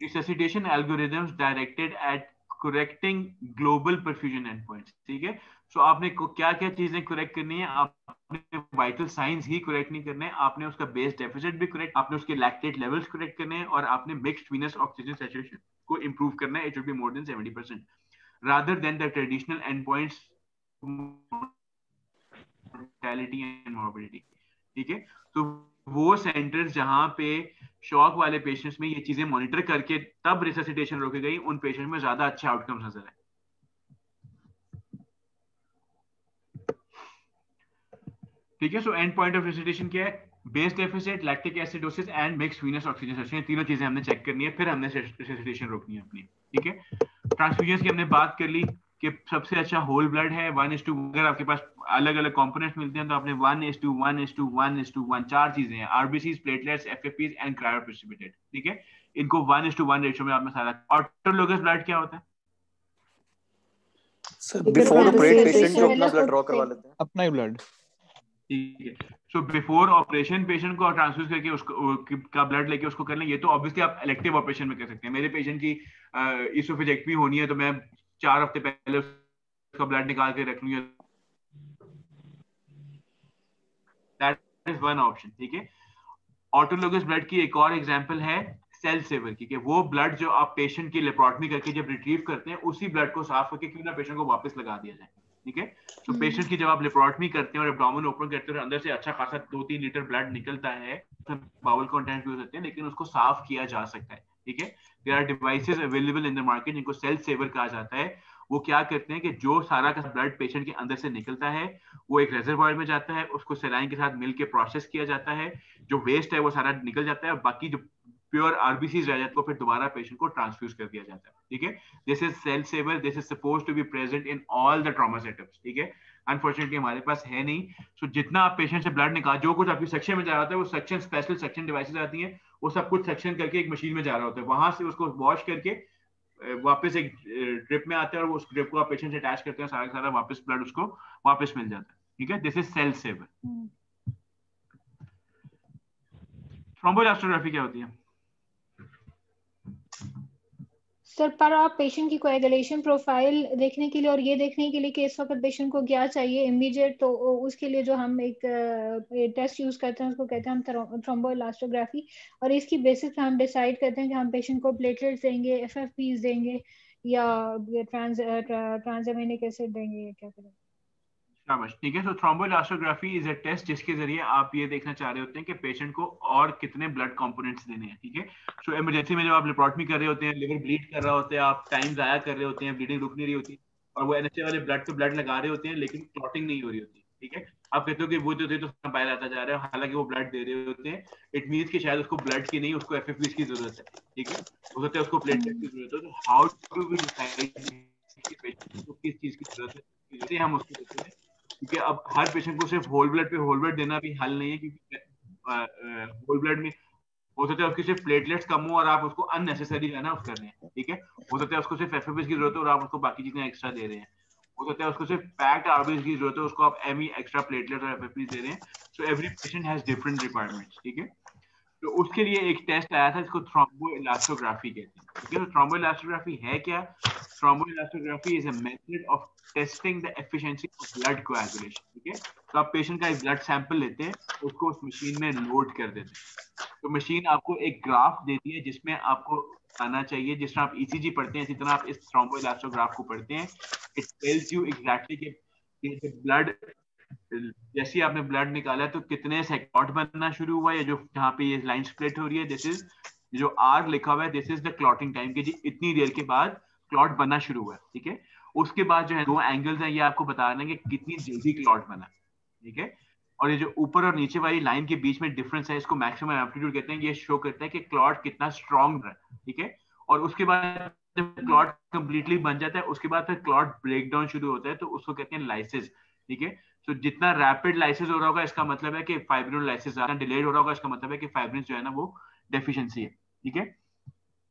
Resuscitation algorithms directed eight correcting global perfusion endpoints, ठीक है। सो आपने क्या क्या चीजें करेक्ट करनी है? आपने वाइटल साइंस ही करेक्ट नहीं करने, आपने उसका बेस डेफिसिट भी करेक्ट, आपने उसके लैक्टेट लेवल्स करेक्ट करने हैं और आपने मिक्स्ड वीनस ऑक्सीजन सैचुरेशन को इंप्रूव करना है। It should be more than 70% rather than the traditional endpoints mortality and morbidity, ठीक है। तो वो सेंटर्स जहां पे शॉक वाले पेशेंट्स में ये चीजें मॉनिटर करके तब रिससिटेशन रोकी गई, उन पेशेंट में ज्यादा अच्छे आउटकम्स नजर आए। ठीक है, so and point of resuscitation क्या है? Base deficit, lactic acidosis and mixed Venus oxygen sufficiency, तीनों चीजें हमने चेक करनी है, फिर हमने रिससिटेशन रोकनी है अपनी। ठीक है, ट्रांसफ्यूजन की हमने बात कर ली कि सबसे अच्छा होल ब्लड है 1:2। अगर आपके पास अलग अलग कंपोनेंट्स मिलते हैं तो आपने 1:1 1:1 4 चीजें हैं, आरबीसीज, प्लेटलेट्स, एफएपीज एंड क्रायोप्रेसिपिटेट। ठीक है, इनको 1:1 रेशियो में आपने सारा। ऑटोलोगस ब्लड क्या होता है? सर बिफोर ऑपरेट पेशेंट को अपना ब्लड ड्रॉ करवा लेते हैं, अपना ही ब्लड। ठीक है, सो बिफोर ऑपरेशन पेशेंट को ट्रांसफ्यूज करके उसको का ब्लड लेके उसको कर लें। ये तो ऑब्वियसली आप इलेक्टिव ऑपरेशन में कर सकते हैं। मेरे पेशेंट की इसोफेजेक्टमी होनी है तो मैं 4 हफ्ते पहले उसका ब्लड निकाल के रख लूंगा, दैट इज वन ऑप्शन। ठीक है, ऑटोलोगस ब्लड की एक और एग्जांपल है सेल सेवर की, कि वो ब्लड जो आप पेशेंट की लेप्रोटमी करके जब रिट्रीव करते हैं, उसी ब्लड को साफ करके क्यों ना पेशेंट को वापस लगा दिया जाए। ठीक है, तो पेशेंट की जब आप लेप्रोटमी करते हैं और एब्डोमेन ओपन करते हैं और अंदर से अच्छा खासा 2-3 लीटर ब्लड निकलता है, बाउल कंटेंट यूज होते हैं, लेकिन उसको साफ किया जा सकता है। ठीक है, there are devices available in the market जिनको सेल सेवर कहा जाता है। वो क्या करते हैं कि जो सारा का ब्लड पेशेंट के अंदर से निकलता है वो एक रिजर्वॉयर में जाता है, उसको सलाइन के साथ मिलके प्रोसेस किया जाता है, जो वेस्ट है वो सारा निकल जाता है और बाकी जो प्योर आरबीसीज रह जाते हैं फिर दोबारा पेशेंट को ट्रांसफ्यूज कर दिया जाता है। ठीक है, this is cell saver, this is supposed to be present in all the trauma setups. ठीक है, अनफॉर्चुनेटली हमारे पास है नहीं। सो जितना आप पेशेंट से ब्लड निकाल, जो कुछ आपकी सेक्शन में जा रहा होता है वो सेक्शन, स्पेशल सेक्शन डिवाइसेस आती हैं, वो सब कुछ सेक्शन करके एक मशीन में जा रहा होता है, वहां से उसको वॉश करके वापस एक ड्रिप में आते हैं और उस ड्रिप को आप पेशेंट से अटैच करते हैं, सारा सारा वापस ब्लड उसको वापस मिल जाता है। ठीक है, दिस इज सेल सेवर। थ्रोम्बोइलास्टोग्राफी क्या होती है? सर पर आप पेशेंट की कोएगुलेशन प्रोफाइल देखने के लिए और ये देखने के लिए कि इस वक्त पेशेंट को क्या चाहिए इमीडिएट, तो उसके लिए जो हम एक टेस्ट यूज करते हैं उसको कहते हैं हम थ्रोम्बोइलास्टोग्राफी, और इसकी बेसिस पे हम डिसाइड करते हैं कि हम पेशेंट को प्लेटलेट्स देंगे, एफएफपीज देंगे या ट्रांसएमिनिक एसिड देंगे, क्या करेंगे। ठीक है, तो थ्रोम्बोइलास्टोग्राफी इज अ टेस्ट जिसके जरिए आप ये देखना चाह रहे होते हैं कि पेशेंट को और कितने ब्लड कंपोनेंट्स देने हैं। ठीक है, सो इमरजेंसी में जब आप लेप्रोटमी कर रहे होते हैं, लिवर ब्लीड कर रहा होता है, आप टाइम जाया कर रहे होते हैं, ब्लीडिंग रुक नहीं रही होती और वो एनएसए वाले ब्लड पे ब्लड लगा रहे होते हैं लेकिन क्लॉटिंग नहीं हो रही होती। ठीक है, आप कहते हो कि वो तो बाहर आता जा रहा है, हालांकि वो ब्लड दे रहे होते हैं, इट मींस कि शायद उसको ब्लड की नहीं, उसको एफएफपी की जरूरत है। ठीक है, हो सकता है उसको प्लेटलेट की जरूरत है। तो हाउ डू वी डिसाइड कि पेशेंट को किस चीज की जरूरत है, जैसे हम उसको देते हैं, क्योंकि अब हर पेशेंट को सिर्फ होल ब्लड पे होल ब्लड देना भी हल नहीं है, क्योंकि होल ब्लड में हो सकता है उसकी सिर्फ प्लेटलेट्स कम हो और आप उसको अननेसेसरी है ना उस कर रहे हैं। ठीक है, हो सकता है उसको सिर्फ एफएफपी की जरूरत है और आप उसको बाकी चीजें एक्स्ट्रा दे रहे हैं। हो सकता है उसको सिर्फ पैक्ड आरबीसी की जरूरत है, उसको आप एमई एक्स्ट्रा प्लेटलेट और एफएफपी दे रहे हैं। So every patient has different requirements. ठीक है, तो उसके लिए एक टेस्ट आया था जिसको थ्रोम्बोइलास्टोग्राफी कहते हैं। ठीक है, तो थ्रोम्बोइलास्टोग्राफी है क्या? Thromboelastography is a method of testing the efficiency of blood coagulation. ठीक है, तो आप पेशेंट का एक ब्लड सैंपल लेते हैं, उसको उस मशीन में लोड कर देते हैं, तो मशीन आपको एक ग्राफ देती है जिसमें आपको आना चाहिए, जिस तरह आप ईसीजी पढ़ते हैं इसी तरह आप इस थ्रोम्बोइलास्टोग्राफ को पढ़ते हैं। इट टेल्स यू एग्जैक्टली कि ब्लड जैसे ही आपने ब्लड निकाला तो कितने से क्लॉट बनना शुरू हुआ है, जो जहाँ पे ये लाइन स्प्लिट हो रही है, दिस इज जो आर लिखा हुआ है, this is the clotting time, कि जी इतनी देर के बाद क्लॉट बनना शुरू हुआ है। ठीक है, उसके बाद जो है 2 एंगल्स हैं, ये आपको बता रहे हैं कि कितनी जल्दी क्लॉट बना। ठीक है, और ये जो ऊपर और नीचे वाली लाइन के बीच में डिफरेंस है, इसको मैक्सिमम एम्पलीट्यूड कहते हैं। ये शो करता है कि क्लॉट कितना स्ट्रॉन्ग है। ठीक है, और उसके बाद जब क्लॉट कंप्लीटली बन जाता है उसके बाद फिर क्लॉट ब्रेकडाउन शुरू होता है, तो उसको कहते हैं लाइसिस। ठीक है, तो जितना रैपिड लाइसिस हो रहा होगा इसका मतलब है कि फाइब्रिनोलाइसिस ज्यादा डिलेड हो रहा होगा, इसका मतलब है कि फाइब्रिन जो है ना वो डेफिशिएंसी है। ठीक है,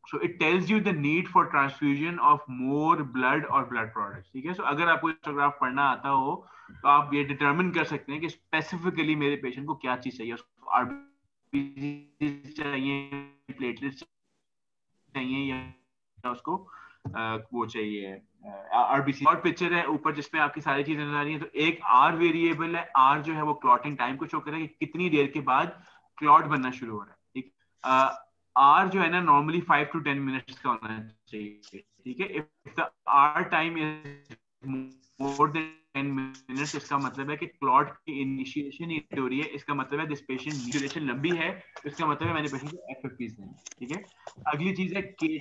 so it tells you the need for transfusion of more blood or blood products. ठीक है, so अगर आपको हिस्टोग्राफ पढ़ना आता हो तो आप ये डिटरमिन कर सकते हैं कि स्पेसिफिकली मेरे पेशेंट को क्या चीज चाहिए, उसको आरबीसी चाहिए, प्लेटलेट्स चाहिए या उसको वो चाहिए आरबीसी। और पिक्चर है ऊपर जिसमें आपकी सारी चीजें नजर आ रही है, तो एक आर वेरिएबल है, आर जो है वो क्लॉटिंग टाइम को शो कर रहा है कि कितनी देर के बाद क्लॉट बनना शुरू हो रहा है। ठीक, आर जो है ना नॉर्मली 5 to 10 मिनट्स का होना चाहिए। ठीक है, if the R time is more than 10 minutes, इसका मतलब है कि क्लॉट की इनिशिएशन ही हो रही है, इसका मतलब है दिस पेशेंट ड्यूरेशन लंबी है, इसका मतलब है मैंने पेशेंट को FFPs देना, ठीक है। अगली चीज है के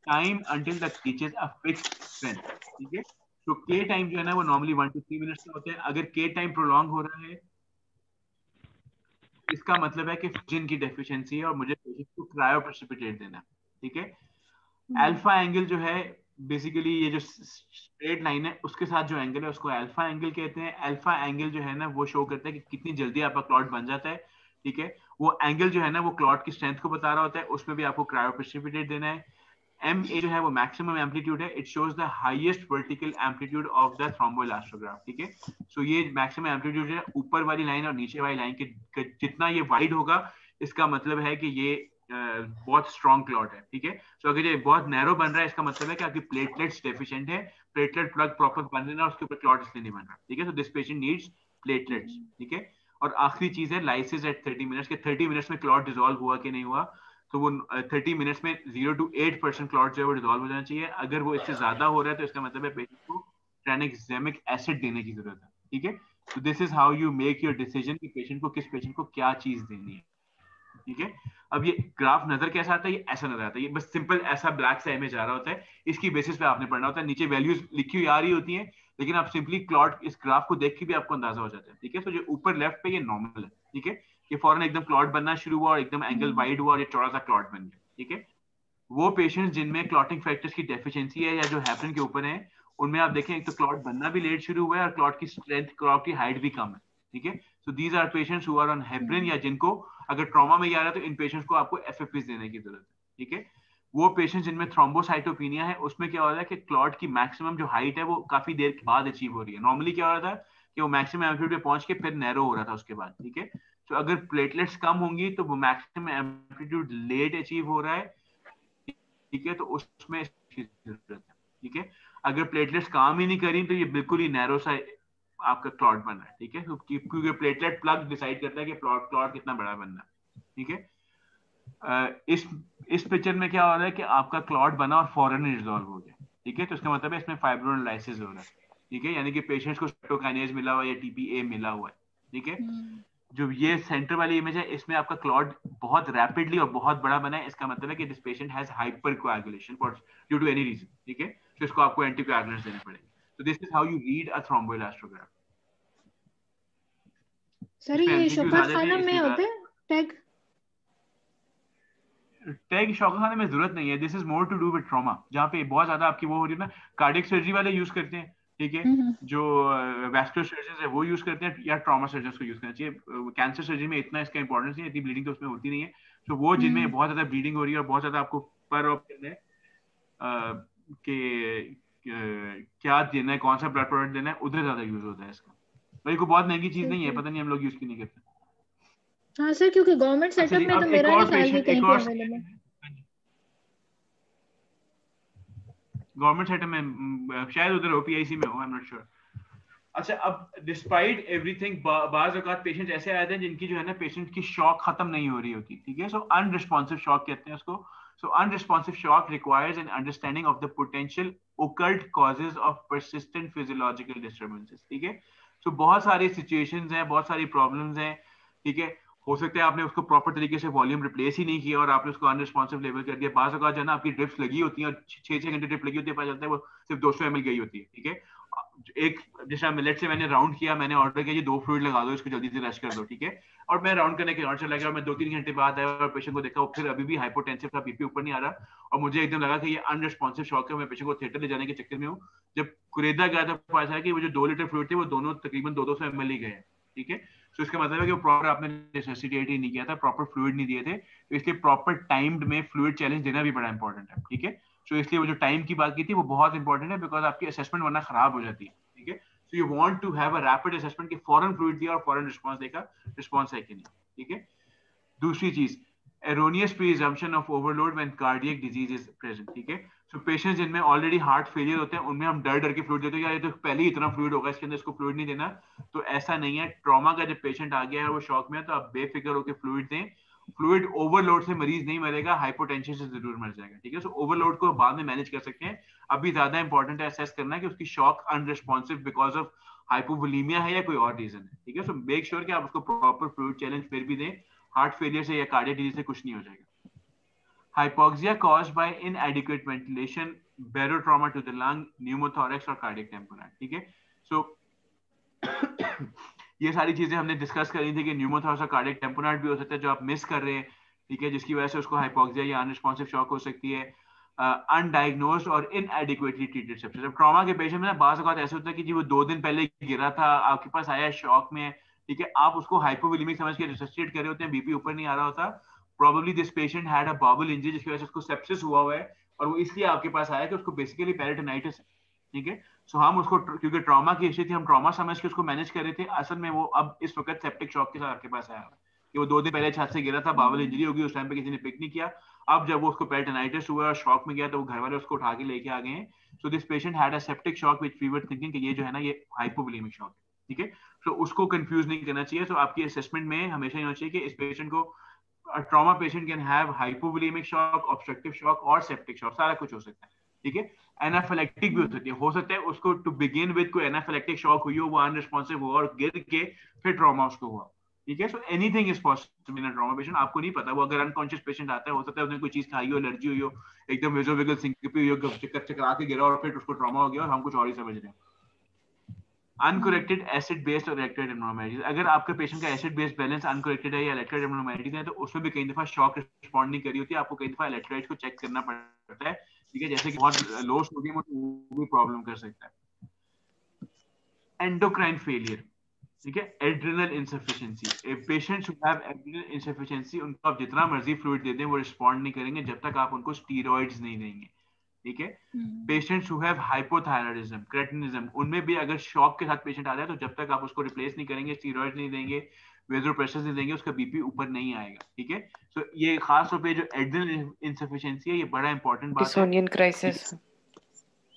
time until the reaches a fixed strength, ठीक है। तो के टाइम जो है ना वो नॉर्मली 1 to 3 मिनट्स का होता है। अगर के टाइम प्रोलॉन्ग हो रहा है इसका मतलब है कि ऑक्सीजन की डेफिशिएंसी है और मुझे पेशेंट को क्रायोप्रेसिपिटेट देना है, ठीक है। अल्फा एंगल जो है बेसिकली ये जो स्ट्रेट लाइन है उसके साथ जो एंगल है उसको अल्फा एंगल कहते हैं। अल्फा एंगल जो है ना वो शो करता है कि कितनी जल्दी आपका क्लॉट बन जाता है, ठीक है। वो एंगल जो है ना वो क्लॉट की स्ट्रेंथ को बता रहा होता है, उसमें भी आपको क्रायोप्रेसिपिटेट देना है। MA जो है वो मैक्सिमम एम्पलीट्यूड है, it shows the highest vertical amplitude of the thromboelastograph, ठीक है। सो ये मैक्सिमम एम्पलीट्यूड है, ऊपर वाली लाइन और नीचे वाली लाइन के जितना ये वाइड होगा इसका मतलब है कि ये बहुत स्ट्रॉन्ग क्लॉट है, ठीक है। सो अगर ये बहुत नैरो बन रहा है इसका मतलब है कि आपकी प्लेटलेट्स डेफिशिएंट है, प्लेटलेट प्लग प्रॉपर बन रहा है और उसके ऊपर क्लॉट इसलिए नहीं बन रहा, ठीक है। So this patient needs platelets, ठीक है। और आखिरी चीज है लाइसिस एट 30 मिनट्स के 30 मिनट्स में क्लॉट डिसॉल्व हुआ कि नहीं हुआ, तो वो 30 मिनट्स में 0 to 8% क्लॉट जो है वो डिसॉल्व हो जाना चाहिए। अगर वो इससे ज्यादा हो रहा है तो इसका मतलब है पेशेंट को ट्रांएक्सामिक एसिड देने की जरूरत है, ठीक है। तो this is how you make your decision कि पेशेंट को किस पेशेंट को क्या चीज देनी है, ठीक है। अब ये ग्राफ नजर कैसा आता है, ये ऐसा नजर आता है, ये बस सिंपल ऐसा ब्लैक सा इमेज आ रहा होता है, इसकी बेसिस पे आपने पढ़ना होता है। नीचे वैल्यूज लिखी हुई आ रही होती हैं लेकिन आप सिंपली क्लॉट इस ग्राफ को देख के भी आपको अंदाजा हो जाता है, ठीक है। तो जो ऊपर लेफ्ट पे ये नॉर्मल है, ठीक है, ये फौरन एकदम क्लॉट बनना शुरू हुआ और एकदम एंगल वाइड हुआ और ये चौड़ा सा क्लॉट बन गया, ठीक है। वो पेशेंट्स जिनमें क्लॉटिंग फैक्टर्स की डेफिशिएंसी है या जो हेपरिन के ऊपर है उनमें आप देखें एक तो क्लॉट बनना भी लेट शुरू हुआ है और क्लॉट की स्ट्रेंथ, क्लॉट की हाइट भी कम है, ठीक है। So these are patients who are on heparin या जिनको अगर ट्रॉमा में आ रहा है तो इन पेशेंट्स को आपको FFPs देने की जरूरत है, ठीक है। वो पेशेंट्स जिनमें थ्रोम्बोसाइटोपिनिया है उसमें क्या हो रहा है कि क्लॉट की मैक्सिमम जो हाइट है वो काफी देर के बाद अचीव हो रही है। नॉर्मली क्या हो रहा था कि वो मैक्सिमम एम्पलीट्यूड पे पहुंच के फिर नैरो हो रहा था उसके बाद, ठीक है। तो अगर प्लेटलेट्स कम होंगी तो वो मैक्सिमम एम्पलीट्यूड लेट अचीव हो रहा है, ठीक है, तो उसमें इसकी जरूरत है, ठीक है। अगर प्लेटलेट्स काम ही नहीं करी तो ये बिल्कुल ही नैरो सा आपका क्लॉट बन रहा है, ठीक है। क्योंकि प्लेटलेट प्लग डिसाइड करता है कि क्लॉट कितना बड़ा बनना है, ठीक है। इस पिक्चर में क्या हो रहा है कि आपका क्लॉट बना और फौरन रिजॉल्व हो गया, ठीक है। तो इसका मतलब है इसमें फाइब्रोलाइसिस हो रहा है, ठीक है, यानी कि पेशेंट्स को साइटोकाइनेज मिला हुआ है या TPA मिला हुआ है, ठीक है। जो ये सेंटर वाली इमेज है इसमें आपका क्लॉट बहुत रैपिडली और बहुत बड़ा बना है, इसका मतलब है कि this patient has hypercoagulation for due to any reason, ठीक है। तो इसको आपको एंटीकोआगुलेंट्स देने पड़ेंगे। तो this is how you read a thromboelastograph. Sir ये शोकत खाना में होते हैं टैग शौकत खाने में जरूरत नहीं है। This is more to do with trauma, जहाँ पे बहुत ज्यादा आपकी वो हो रही है ना, कार्डियक सर्जरी वाले यूज करते हैं, ठीक है, जो वैस्कुलर सर्जन है वो यूज करते हैं या ट्रॉमा सर्जन को यूज करना चाहिए। कैंसर सर्जरी में इतना इसका इंपॉर्टेंस नहीं है, इतनी ब्लीडिंग तो उसमें होती नहीं है। तो वो जिनमें बहुत ज्यादा ब्लीडिंग हो रही है और बहुत ज्यादा आपको पर ऑप्शन है कि क्या देना है, कौन सा ब्लड प्रोडक्ट देना है, उधर ज्यादा यूज होता है इसका। भाई कोई बहुत महंगी चीज नहीं है, पता नहीं हम लोग यूज क्यों नहीं करते। हाँ सर, क्योंकि गवर्नमेंट सेटअप में तो मेरा नहीं ख्याल कि कहीं पे अवेलेबल है। गवर्नमेंट सेटअप में शायद उधर OPIC में हो, आई एम नॉट श्योर। अच्छा, अब डिस्पाइट एवरीथिंग बाज औकात पेशेंट ऐसे आते हैं जिनकी जो है ना पेशेंट की शॉक खत्म नहीं हो रही होती, ठीक है। सो अनरिस्पॉन्सिव शॉक कहते हैं उसको। So unresponsive shock requires an understanding of the potential occult causes of persistent physiological disturbances, ठीक है। सो बहुत सारी सिचुएशंस हैं, बहुत सारी प्रॉब्लम्स हैं, ठीक है। हो सकता है आपने उसको प्रॉपर तरीके से वॉल्यूम रिप्लेस ही नहीं किया और आपने उसको अनरिस्पॉन्सिव लेवल कर दिया। बाज़ औक़ात जो है ना आपकी ड्रिप्स लगी होती हैं और 6-6 घंटे ड्रिप लगी होती है, पता चलता है वो सिर्फ 200 ml गई होती है, ठीक है। एक जैसे मिलेट से मैंने राउंड किया, मैंने ऑर्डर किया, ये 2 फ्लूइड लगा दो, इसको जल्दी से रश कर दो, ठीक है। और मैं राउंड करने के और चला गया और मैं 2-3 घंटे बाद आया और पेशेंट को देखा, वो फिर अभी भी हाइपोटेंसिव था, BP ऊपर नहीं आ रहा और मुझे एकदम लगा कि ये अनरिस्पॉन्सिव शॉक है। मैं पेशेंट को थिएटर ले जाने के चक्कर में हूँ। जब कुरेदा गया था पता चला कि वो जो 2 लीटर फ्लूइड थे वो दोनों तकरीबन 200 ml ही गए, ठीक है। तो इसका मतलब है कि वो प्रॉपर आपने नेसेसिटेट ही नहीं किया था, प्रॉपर फ्लूइड नहीं दिए थे, तो इसलिए प्रॉपर टाइम्ड में फ्लूइड चैलेंज देना भी बड़ा इंपॉर्टेंट है, ठीक है। तो इसलिए वो जो टाइम की बात की थी वो बहुत इंपॉर्टेंट है, बिकॉज आपकी असेसमेंट वरना खराब हो जाती है, ठीक है। So you want to have a rapid assessment कि फौरन फ्लूइड दिया और फौरन रिस्पांस देखा, रिस्पांस है कि नहीं, ठीक है। दूसरी चीज, erroneous presumption of overload when cardiac disease is present, ठीक है। सो पेशेंट्स जिनमें ऑलरेडी हार्ट फेलियर होते हैं उनमें हम डर डर के फ्लूइड देते हैं, यार ये तो पहले ही इतना फ्लूइड होगा, इसके अंदर इसको फ्लूइड नहीं देना। तो ऐसा नहीं है। ट्रॉमा का जब पेशेंट आ गया है वो शॉक में है तो आप बेफिक्र होकर फ्लूइड दें फ्लूइड ओवरलोड से मरीज नहीं मरेगा, हाइपोटेंशन से जरूर मर जाएगा, ठीक है। सो ओवरलोड को बाद में मैनेज कर सकते हैं, अभी ज्यादा इंपॉर्टेंट है असेस करना है कि उसकी shock unresponsive because of hypovolaemia है या कोई और रीजन है, ठीक है। सो मेक श्योर कि आप उसको प्रॉपर फ्लूइड चैलेंज फिर भी दें, हार्ट फेलियर से या कार्डियक डिजीज से कुछ नहीं हो जाएगा। Hypoxia caused by inadequate ventilation, barotrauma to the lung, pneumothorax और cardiac tamponade, ठीक है। सो ये सारी चीजें हमने डिस्कस करी थी कि न्यूमोथोरैक्स और कार्डियक टेम्पोनेड भी हो सकता है जो आप मिस कर रहे हैं, ठीक है, जिसकी वजह से उसको हाइपोक्सिया या अनरिस्पॉन्सिव शॉक हो सकती है। अनडायग्नोज्ड और इनएडिक्वेटली ट्रीटेड सेप्सिस। अब ट्रॉमा के पेशेंट में ना बाज़ औक़ात ऐसे होता है कि जी वो 2 दिन पहले गिरा था, आपके पास आया शॉक में, ठीक है, आप उसको हाइपोवोलेमिक समझ के रिससिटेट कर रहे होते हैं, बीपी ऊपर नहीं आ रहा होता, probably this patient had a Babal injury जिसकी वजह से उसको सेप्सिस हुआ है और वो इसलिए आपके पास आया कि उसको बेसिकली पेरिटोनाइटिस है, ठीक है। सो हम उसको क्योंकि ट्रॉमा की हिस्ट्री थी, हम ट्रॉमा समझ के उसको मैनेज कर रहे थे, असल में वो अब इस वक्त सेप्टिक शॉक के साथ आपके पास आया कि वो 2 दिन पहले छत से गिरा था, बावल इंजरी होगी, उस टाइम पे किसी ने पिक नहीं किया, अब जब वो उसको पेरिटोनाइटिस हुआ और शॉक में गया तो वो घर वाले उसको उठा के लेके आ गए हैं। So this patient had a septic shock which we were thinking कि ये जो है ना ये हाइपोवोलेमिक शॉक है, ठीक है। सो उसको कंफ्यूज नहीं करना चाहिए। सो आपकी असेसमेंट में हमेशा ये होना चाहिए कि इस पेशेंट को trauma patient can have hypovolaemic shock, obstructive shock और सेप्टिक शॉक, सारा कुछ हो सकता है, ठीक है। एनाफिलेक्टिक भी हो सकता है उसको टू बिगिन विद कोई एनाफिलेक्टिक शॉक हुई हो, वो अनरिस्पॉन्सिव हुआ और गिर के फिर ट्रॉमा उसको हुआ, ठीक है। So anything is possible in a trauma patient, आपको नहीं पता, वो अगर अनकॉन्शियस पेशेंट आता है, हो सकता है उसने कोई चीज खाई हो, एलर्जी हुई हो, एकदम वेसोवेगल सिंकोपी हुई हो, चकरा के गिरा और फिर उसको ट्रॉमा हो गया और हम कुछ और ही समझ रहे हैं। अनकरेक्टेड एसिड बेस्ड और इलेक्ट्रोलाइट एब्नॉर्मैलिटीज, अगर आपके पेशेंट का एसिड बेस्ड बैलेंस अनकरेक्टेड है या इलेक्ट्रोलाइट एब्नॉर्मैलिटीज है तो उसमें भी कई दफा शॉक रिस्पॉन्ड नहीं करी होती है, आपको कई दफा इलेक्ट्रोलाइट्स को चेक करना पड़ता है, ठीक है, जैसे कि बहुत लो सोडियम हो तो वो भी प्रॉब्लम कर सकता है। एंडोक्राइन फेलियर, ठीक है, adrenal insufficiency, patients who have adrenal insufficiency उनको आप जितना मर्जी फ्लूइड दे दें वो रिस्पॉन्ड नहीं करेंगे जब तक आप उनको स्टीरॉइड्स नहीं देंगे, ठीक है। Patients who have hypothyroidism, cretinism, उनमें भी अगर शॉक के साथ पेशेंट आ जाए तो जब तक आप उसको रिप्लेस नहीं करेंगे, स्टीरॉइड्स नहीं देंगे, वेसोप्रेशर्स नहीं देंगे, उसका बीपी ऊपर नहीं आएगा, ठीक है। सो ये खास तौर पे जो एड्रिनल इनसफिशिएंसी है ये बड़ा इंपॉर्टेंट बात है। एडिसोनियन क्राइसिस,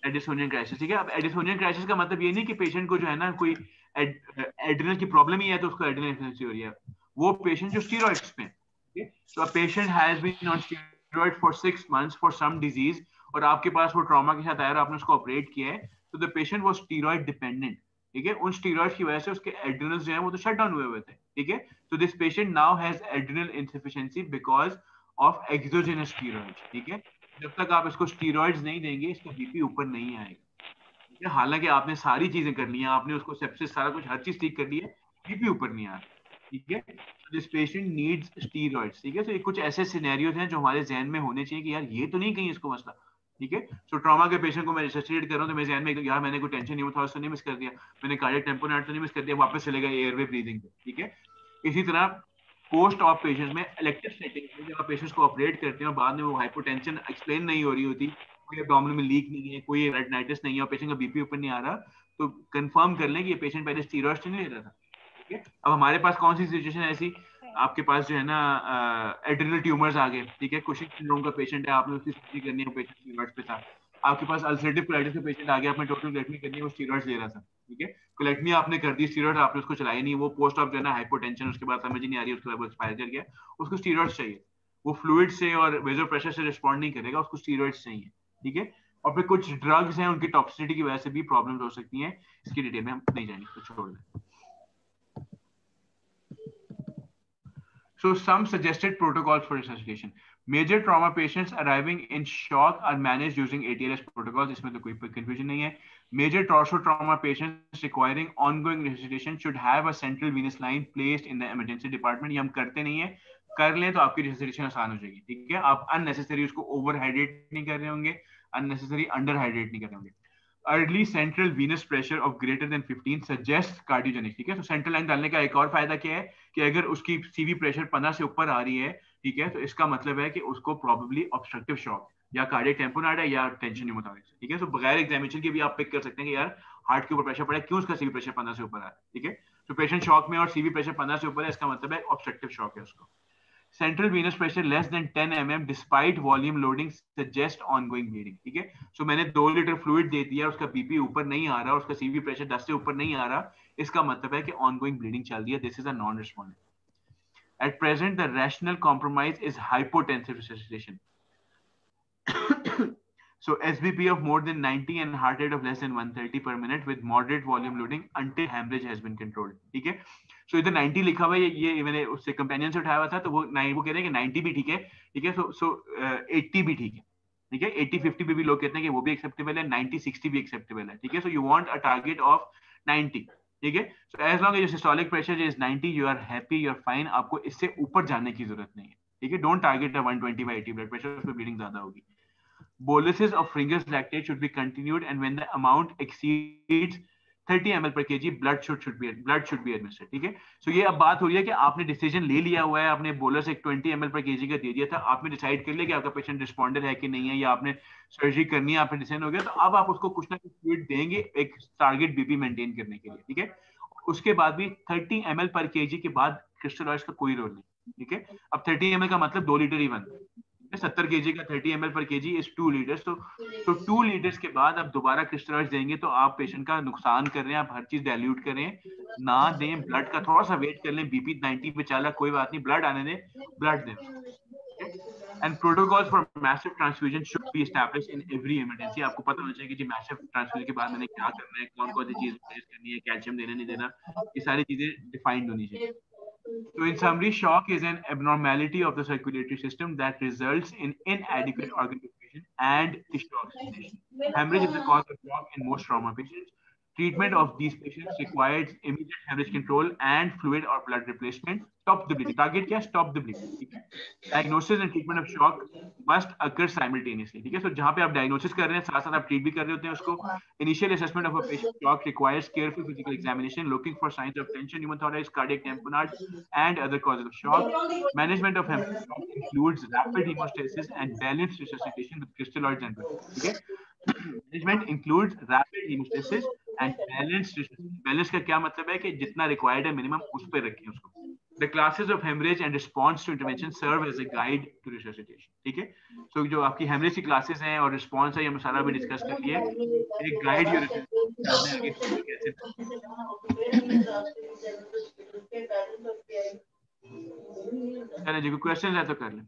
एडिसोनियन क्राइसिस, ठीक है। अब एडिसोनियन क्राइसिस का मतलब ये नहीं कि पेशेंट को जो है ना कोई एड्रिनल की प्रॉब्लम ही है तो उसको एड्रिनल इनसफिशिएंसी हो रही है, वो पेशेंट जो स्टीरॉइड्स पे, ठीक है। So a patient has been on steroid for 6 months for some disease और आपके पास वो ट्रॉमा के साथ आया और आपने उसको ऑपरेट किया है, तो the patient was steroid dependent, ठीक है। उन स्टीरॉइड्स की वजह से उसके एड्रिनल्स जो है वो तो शट डाउन हुए थे, ठीक है। So this patient now has adrenal insufficiency because of exogenous steroids, ठीक है। जब तक आप इसको स्टीरॉइड्स नहीं देंगे इसका बीपी ऊपर नहीं आएगा, ठीक है। हालांकि आपने सारी चीजें कर ली हैं, आपने उसको सेप्सिस सारा कुछ हर चीज ठीक कर ली है, बीपी ऊपर नहीं आ रहा, ठीक है। दिस पेशेंट नीड्स स्टीरॉइड्स, ठीक है। तो ये कुछ ऐसे सिनेरियोज हैं जो हमारे जहन में होने चाहिए कि यार ये तो नहीं कहीं इसको मसला, ठीक है। सो ट्रॉमा के पेशेंट को मैं रिससिटेट कर रहा हूं तो मेरे जहन में यार मैंने कोई टेंशन न्यूमोथोरैक्स तो नहीं मिस कर दिया, मैंने कार्डियक टेम्पोनेड तो नहीं मिस कर दिया, वापस चलेगा एयरवे ब्रीदिंग पे, ठीक है। इसी तरह पोस्ट ऑप पेशेंट्स में इलेक्टिव सेटिंग में जब आप पेशेंट्स को ऑपरेट करते हैं और बाद में वो हाइपोटेंशन एक्सप्लेन नहीं हो रही होती, कोई एब्डोमिनल में लीक नहीं है, कोई रेटिनाइटिस नहीं है और पेशेंट का बीपी ऊपर नहीं आ रहा, तो कंफर्म कर लें कि ये पेशेंट पहले स्टीरॉइड्स नहीं ले रहा था, ठीक है। अब हमारे पास कौन सी सिचुएशन है ऐसी, आपके पास जो है ना एड्रिनल ट्यूमर्स आ गए, ठीक है, कुशिंग सिंड्रोम का पेशेंट है, आपने उसकी सर्जरी करनी है, पेशेंट स्टीरॉइड्स पे था। आपके पास अल्सरेटिव कोलाइटिस का पेशेंट आ गया, आपने टोटल कोलेक्टमी करनी है, वो स्टीरॉइड्स ले रहा था, ठीक है। कोलेक्टमी आपने कर दी, स्टीरॉइड आपने उसको चलाया नहीं, वो पोस्ट ऑफ जो है ना हाइपोटेंशन, उसके बाद समझ ही नहीं आ रही, उसके बाद वो एक्सपायर कर गया, उसको स्टीरॉइड्स चाहिए, वो फ्लूइड से और वेजो प्रेशर से रिस्पॉन्ड नहीं करेगा, उसको स्टीरॉइड्स चाहिए, ठीक है। और फिर कुछ ड्रग्स हैं उनकी टॉक्सिसिटी की वजह से भी प्रॉब्लम्स हो सकती हैं, इसकी डिटेल में हम नहीं जाएंगे, तो छोड़ दें। So some suggested protocols for resuscitation. Major trauma patients arriving in shock are managed using ATLS protocols. इसमें तो कोई confusion नहीं है. Major torso trauma patients requiring ongoing resuscitation should have a central venous line placed in the emergency department. ये हम करते नहीं है, कर लें तो आपकी resuscitation आसान हो जाएगी, ठीक है। आप unnecessary उसको overhydrate नहीं कर रहे होंगे, unnecessary underhydrate नहीं कर रहे होंगे. Early central venous pressure of greater than 15 suggests cardiogenic, ठीक है। तो सेंट्रल लाइन डालने का एक और फायदा क्या है कि अगर उसकी सीवी प्रेशर 15 से ऊपर आ रही है, ठीक है, तो इसका मतलब है कि उसको प्रोबेबली ऑब्स्ट्रक्टिव शॉक या कार्डियक टेम्पोनेड है या टेंशन न्यूमोथोरैक्स, ठीक है। तो बगैर एग्जामिनेशन के भी आप पिक कर सकते हैं कि यार हार्ट के ऊपर प्रेशर पड़ा है, क्यों उसका सीवी प्रेशर 15 से ऊपर आ रहा है, ठीक है। तो पेशेंट शॉक में और सीवी प्रेशर 15 से ऊपर है, इसका मतलब है ऑब्स्ट्रक्टिव शॉक है उसको। Central venous pressure less than 10 mm despite volume loading suggest ongoing bleeding, ठीक है। सो मैंने 2 लीटर फ्लूइड दे दिया, उसका बीपी ऊपर नहीं आ रहा, उसका सीवी प्रेशर 10 से ऊपर नहीं आ रहा, इसका मतलब है कि ongoing bleeding चल रही है, this is a non respondent. At present, the rational compromise is hypotensive resuscitation. So SBP of more than 90 and heart rate of less than 130 per minute with moderate volume loading until hemorrhage has been controlled. ठीक है. So इधर 90 लिखा हुआ है, ये मैंने उससे companion से उठाया हुआ था, तो वो कह रहे हैं कि 90 भी ठीक है, ठीक है. So 80 भी ठीक है, ठीक है. 80-50 भी लोग कहते हैं कि वो भी एक्सेप्टेबल है, 90-60 भी एक्सेप्टेबल है, ठीक है. So you want a target of 90, ठीक है. So as long as your systolic pressure is 90, you are happy, you are fine. आपको इससे ऊपर जाने की जरूरत नहीं है, ठीक है. Don't target a 120/80 blood pressure, उसमें bleeding ज्यादा होगी. Boluses of Ringer's lactate should be continued, and when the amount exceeds 30 ml per kg, blood should be administered. ठीक है. So ये अब बात हो रही है कि आपने डिसीजन ले लिया हुआ है, आपने बोलस एक 20 ml per kg का दे दिया था, आपने डिसाइड कर लिया कि आपका पेशेंट रिस्पॉन्डर है कि नहीं है, या आपने सर्जरी करनी है, आपने डिसीजन हो गया, तो अब आप उसको कुछ ना कुछ फ्लूइड देंगे एक टारगेट बीपी मेंटेन करने के लिए, ठीक है. उसके बाद भी 30 ml per kg के बाद क्रिस्टलॉइड्स का कोई रोल नहीं, ठीक है. अब 30 ml का मतलब 2 लीटर ही बनता है. 70 kg का 30 ml per kg is 2 liters. तो 2 liters के बाद आप दोबारा क्रिस्टलॉइड्स देंगे तो आप पेशेंट का नुकसान कर रहे हैं, आप हर चीज डाइल्यूट कर रहे हैं. ना दें, ब्लड का थोड़ा सा वेट कर लें, बीपी 90 पे चला, कोई बात नहीं, ब्लड आने दें, ब्लड दें. And protocols for massive transfusion should be established in every emergency. आपको पता होना चाहिए कि जी massive transfusion के बाद मैंने क्या करना है, कौन कौन सी चीज करनी है, कैल्शियम देना नहीं देना, ये सारी चीजें डिफाइंड होनी चाहिए. So in summary, shock is an abnormality of the circulatory system that results in inadequate organ perfusion and tissue oxygenation. Hemorrhage is the cause of shock in most trauma patients. Treatment of these patients requires immediate hemorrhage control and fluid or blood replacement. Stop the bleeding. Target क्या? Stop the bleeding. Diagnosis and treatment of shock must occur simultaneously. ठीक है. So जहाँ पे आप diagnosis कर रहे हैं, साथ साथ आप treat भी कर रहे होते हैं उसको. Initial assessment of a patient shock requires careful physical examination, looking for signs of tension, pneumothorax, cardiac tamponade, and other causes of shock. Management of hemorrhage shock includes rapid hemostasis and balanced resuscitation with crystalloids and blood. ठीक है. Management includes rapid hemostasis and balanced resuscitation. Balance का क्या मतलब है कि जितना required है minimum उस पे रखें उसको. The classes of hemorrhage and response to intervention serve as a guide to resuscitation. ठीक है. So जो आपकी hemorrhage की classes हैं और response है, ये मसाला भी डिस्कस कर लिया है. एक guide your चलिए जी, कोई क्वेश्चन है तो कर लें.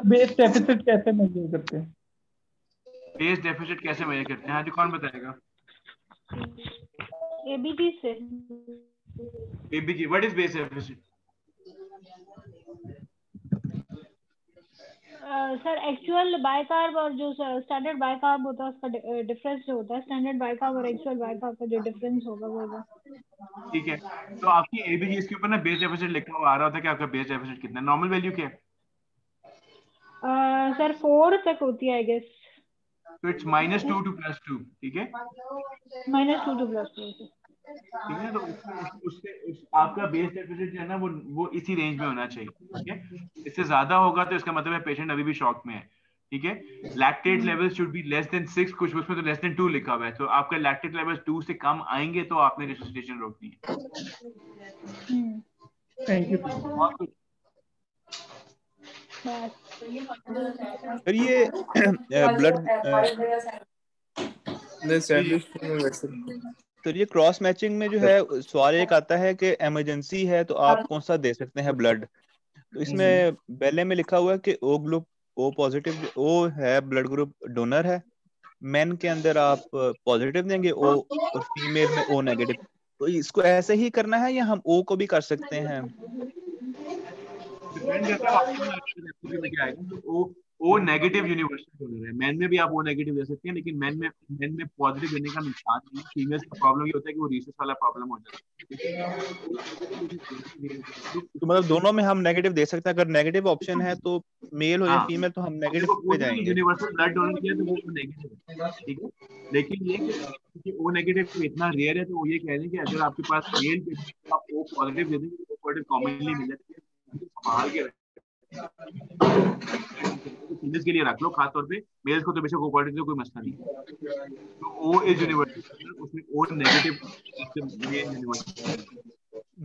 बेस डेफिसिट कैसे मेजर करते हैं? बेस डेफिसिट कैसे मेजर करते हैं? हाँ जी, कौन बताएगा? एबीजी से. ABG, what is base deficit? Sir actual bicarb और जो स्टैंडर्ड बाइकार्ब होता है उसका डिफरेंस जो होता है, स्टैंडर्ड बाइकार्ब और एक्चुअल बाइकार्ब का जो डिफरेंस होगा वो होगा. ठीक है. तो आपकी एबीजी इसके ऊपर ना बेस डेफिसिट लिखा हुआ आ रहा होता है कि आपका बेस डेफिसिट कितना है. नॉर्मल वैल्यू क्या है? सर 4 तक होती है आई गेस. तो इट्स -2 to +2. ठीक है. -2 to +2. ठीक है. तो उससे आपका बेस डेफिसिट जो है ना वो इसी रेंज में होना चाहिए. ठीक है. इससे ज्यादा होगा तो इसका मतलब है पेशेंट अभी भी शॉक में है. ठीक है. Lactate levels should be less than 6, कुछ उसमें तो लेस देन 2 लिखा हुआ है. तो आपका लैक्टेट लेवल्स 2 से कम आएंगे तो आपने रिससिटेशन रोकनी है. Thank you. फिर ये ब्लड तो ये क्रॉस मैचिंग में जो है सवाल एक आता है कि इमरजेंसी है तो आप कौन सा दे सकते हैं ब्लड. तो इसमें पहले में लिखा हुआ है कि ओ ग्रुप, ओ पॉजिटिव, ओ है ब्लड ग्रुप डोनर है. मेन के अंदर आप पॉजिटिव देंगे ओ, और फीमेल में ओ नेगेटिव. तो इसको ऐसे ही करना है या हम ओ को भी कर सकते हैं? डिपेंड करता है आपके में क्या आएगा. तो ओ नेगेटिव यूनिवर्सल डोनर है. मेन में भी आप ओ नेगेटिव दे सकते हैं, लेकिन मेन में पॉजिटिव देने का नुकसान नहीं है. फीमेल्स का प्रॉब्लम ये होता है कि वो रीसेस वाला प्रॉब्लम हो जाता है. तो मतलब दोनों में हम नेगेटिव दे सकते हैं. अगर नेगेटिव ऑप्शन है तो मेल हो या फीमेल तो हम नेगेटिव पे जाएंगे. यूनिवर्सल ब्लड डोनर किया तो वो नेगेटिव है. ठीक है. लेकिन ये कि ओ नेगेटिव इतना रेयर है तो वो ये कह रहे हैं कि अगर आपके पास मेल पे आप ओ पॉजिटिव दे देंगे तो पॉजिटिव कॉमनली मिल जाती है. संभाल के फीमेल्स के लिए रख लो खास तौर पे. मेल्स को तो बेशक कोऑर्डिनेट तो कोई मसला नहीं. तो ओ इज यूनिवर्सल, उसमें ओ नेगेटिव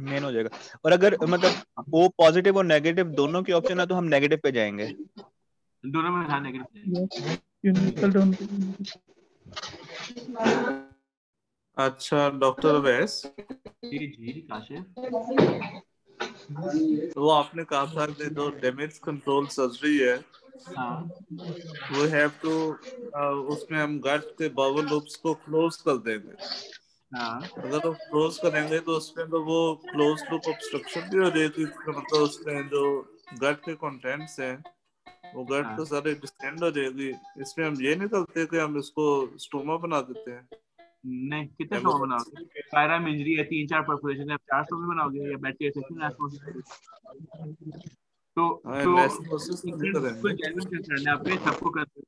मेन हो जाएगा. और अगर मतलब ओ पॉजिटिव और नेगेटिव दोनों के ऑप्शन है तो हम नेगेटिव पे जाएंगे. दोनों में हाँ नेगेटिव. अच्छा डॉक्टर अवैस, जी काशिफ, वो आपने कहा था कि जो डैमेज कंट्रोल सर्जरी है हाँ वो हैव टू, उसमें हम गट के बाउल लूप्स को क्लोज कर देंगे। हाँ अगर वो क्लोज करेंगे तो उसमें तो वो क्लोज लूप ऑब्स्ट्रक्शन भी हो जाएगी, मतलब उसमें जो गट के कंटेंट्स हैं वो गट हाँ तो सारे डिस्टेंड हो जाएगी। इसमें हम ये नहीं करते कि हम इसको स्टोमा बना देते हैं। नहीं, कितने स्टोमा बनाओगे? पैराम इंजरी है, 3-4 परफोरेशन है, 4 स्टोमा बनाओगे या बैठ के सेक्शन एनास्टोमोसिस? तो एनास्टोमोसिस तो नहीं बिल्कुल करेंगे। जेन्युइन कंसर्न है आपके, सबको करते हैं।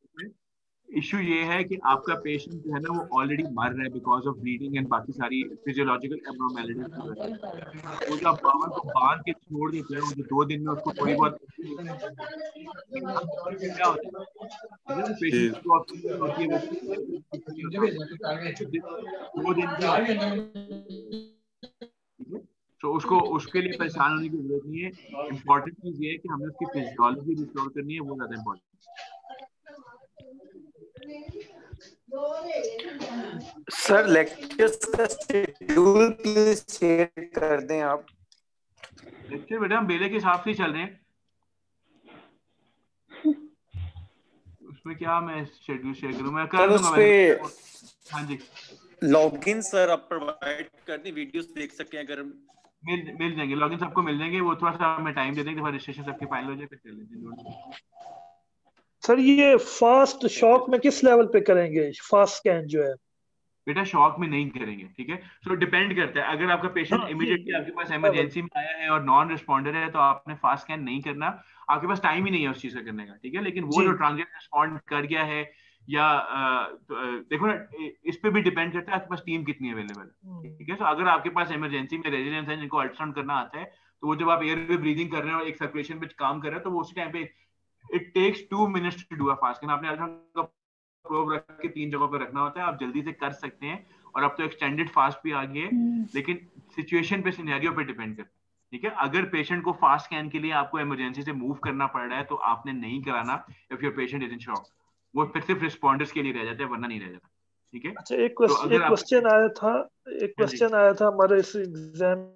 इशू ये है कि आपका पेशेंट जो है ना वो ऑलरेडी मर रहा है बिकॉज ऑफ ब्लीडिंग एंड बाकी सारी फिजियोलॉजिकल एब्नॉर्मैलिटीज की वजह से। वो जो आप बावन को बांध के छोड़ देते हैं, वो जो 2 दिन में उसको थोड़ी बहुत क्या होता है, ठीक है, वो पेशेंट की ऑप्शन होती है, वो कुछ नहीं होता, 2 दिन की होती है, ठीक है। तो उसको उसके लिए परेशान होने की जरूरत नहीं है। इंपॉर्टेंट चीज ये है कि हमें उसकी फिजियोलॉजी रिस्टोर करनी है, वो ज्यादा इंपॉर्टेंट। सर लेक्चर्स का शेड्यूल प्लीज शेयर कर दें आप। लेक्चर बेटा हम बेले के हिसाब से ही चल रहे हैं, उसमें क्या मैं शेड्यूल शेयर करूं, मैं कर दूंगा वैसे। हाँ जी, लॉगिन सर आप प्रोवाइड कर दें, वीडियोस देख सकें अगर। मिल जाएंगे लॉगिन, सबको मिल जाएंगे। वो थोड़ा सा हमें टाइम दे देंगे, रजिस्ट्रेशन सबके फाइनल हो जाए, फिर कर लेंगे। सर ये फास्ट शॉक में किस लेवल पे करेंगे फास्ट स्कैन जो है? बेटा शॉक में नहीं करेंगे, ठीक है। सो डिपेंड करता है, अगर आपका पेशेंट हाँ, इमीडिएटली आपके पास इमरजेंसी में आया है और नॉन रिस्पॉन्डर है तो आपने फास्ट स्कैन नहीं करना, आपके पास टाइम ही नहीं है उस चीज का करने का, ठीक है। लेकिन वो जो ट्रांजिएंट रिस्पॉन्ड कर गया है या देखो ना, इस पे भी डिपेंड करता है आपके पास टीम कितनी अवेलेबल है, ठीक है। तो अगर आपके पास इमरजेंसी में रेजिडेंट्स हैं जिनको अल्ट्रासाउंड करना आता है, तो वो जब आप एयर वे ब्रीदिंग कर रहे हैं और एक सर्कुलेशन पे काम कर रहे हैं, तो वो उसी टाइम पे it takes 2 minutes to do a fast scan. आपने अल्ट्रासाउंड का प्रोब रख के 3 जगहों पर रखना होता है, आप जल्दी से कर सकते हैं। और अब तो एक्सटेंडेड फास्ट भी आ गई है, लेकिन सिचुएशन पे, सिनेरियो पे डिपेंड करता है, ठीक है। अगर पेशेंट को फास्ट स्कैन के लिए आपको इमरजेंसी से मूव करना पड़ रहा है तो आपने नहीं कराना if your patient is in shock, वो फिर सिर्फ रिस्पॉन्डर्स के लिए रह जाता है, वरना नहीं रह जाता, ठीक है। अच्छा एक क्वेश्चन आया था हमारे इस एग्जाम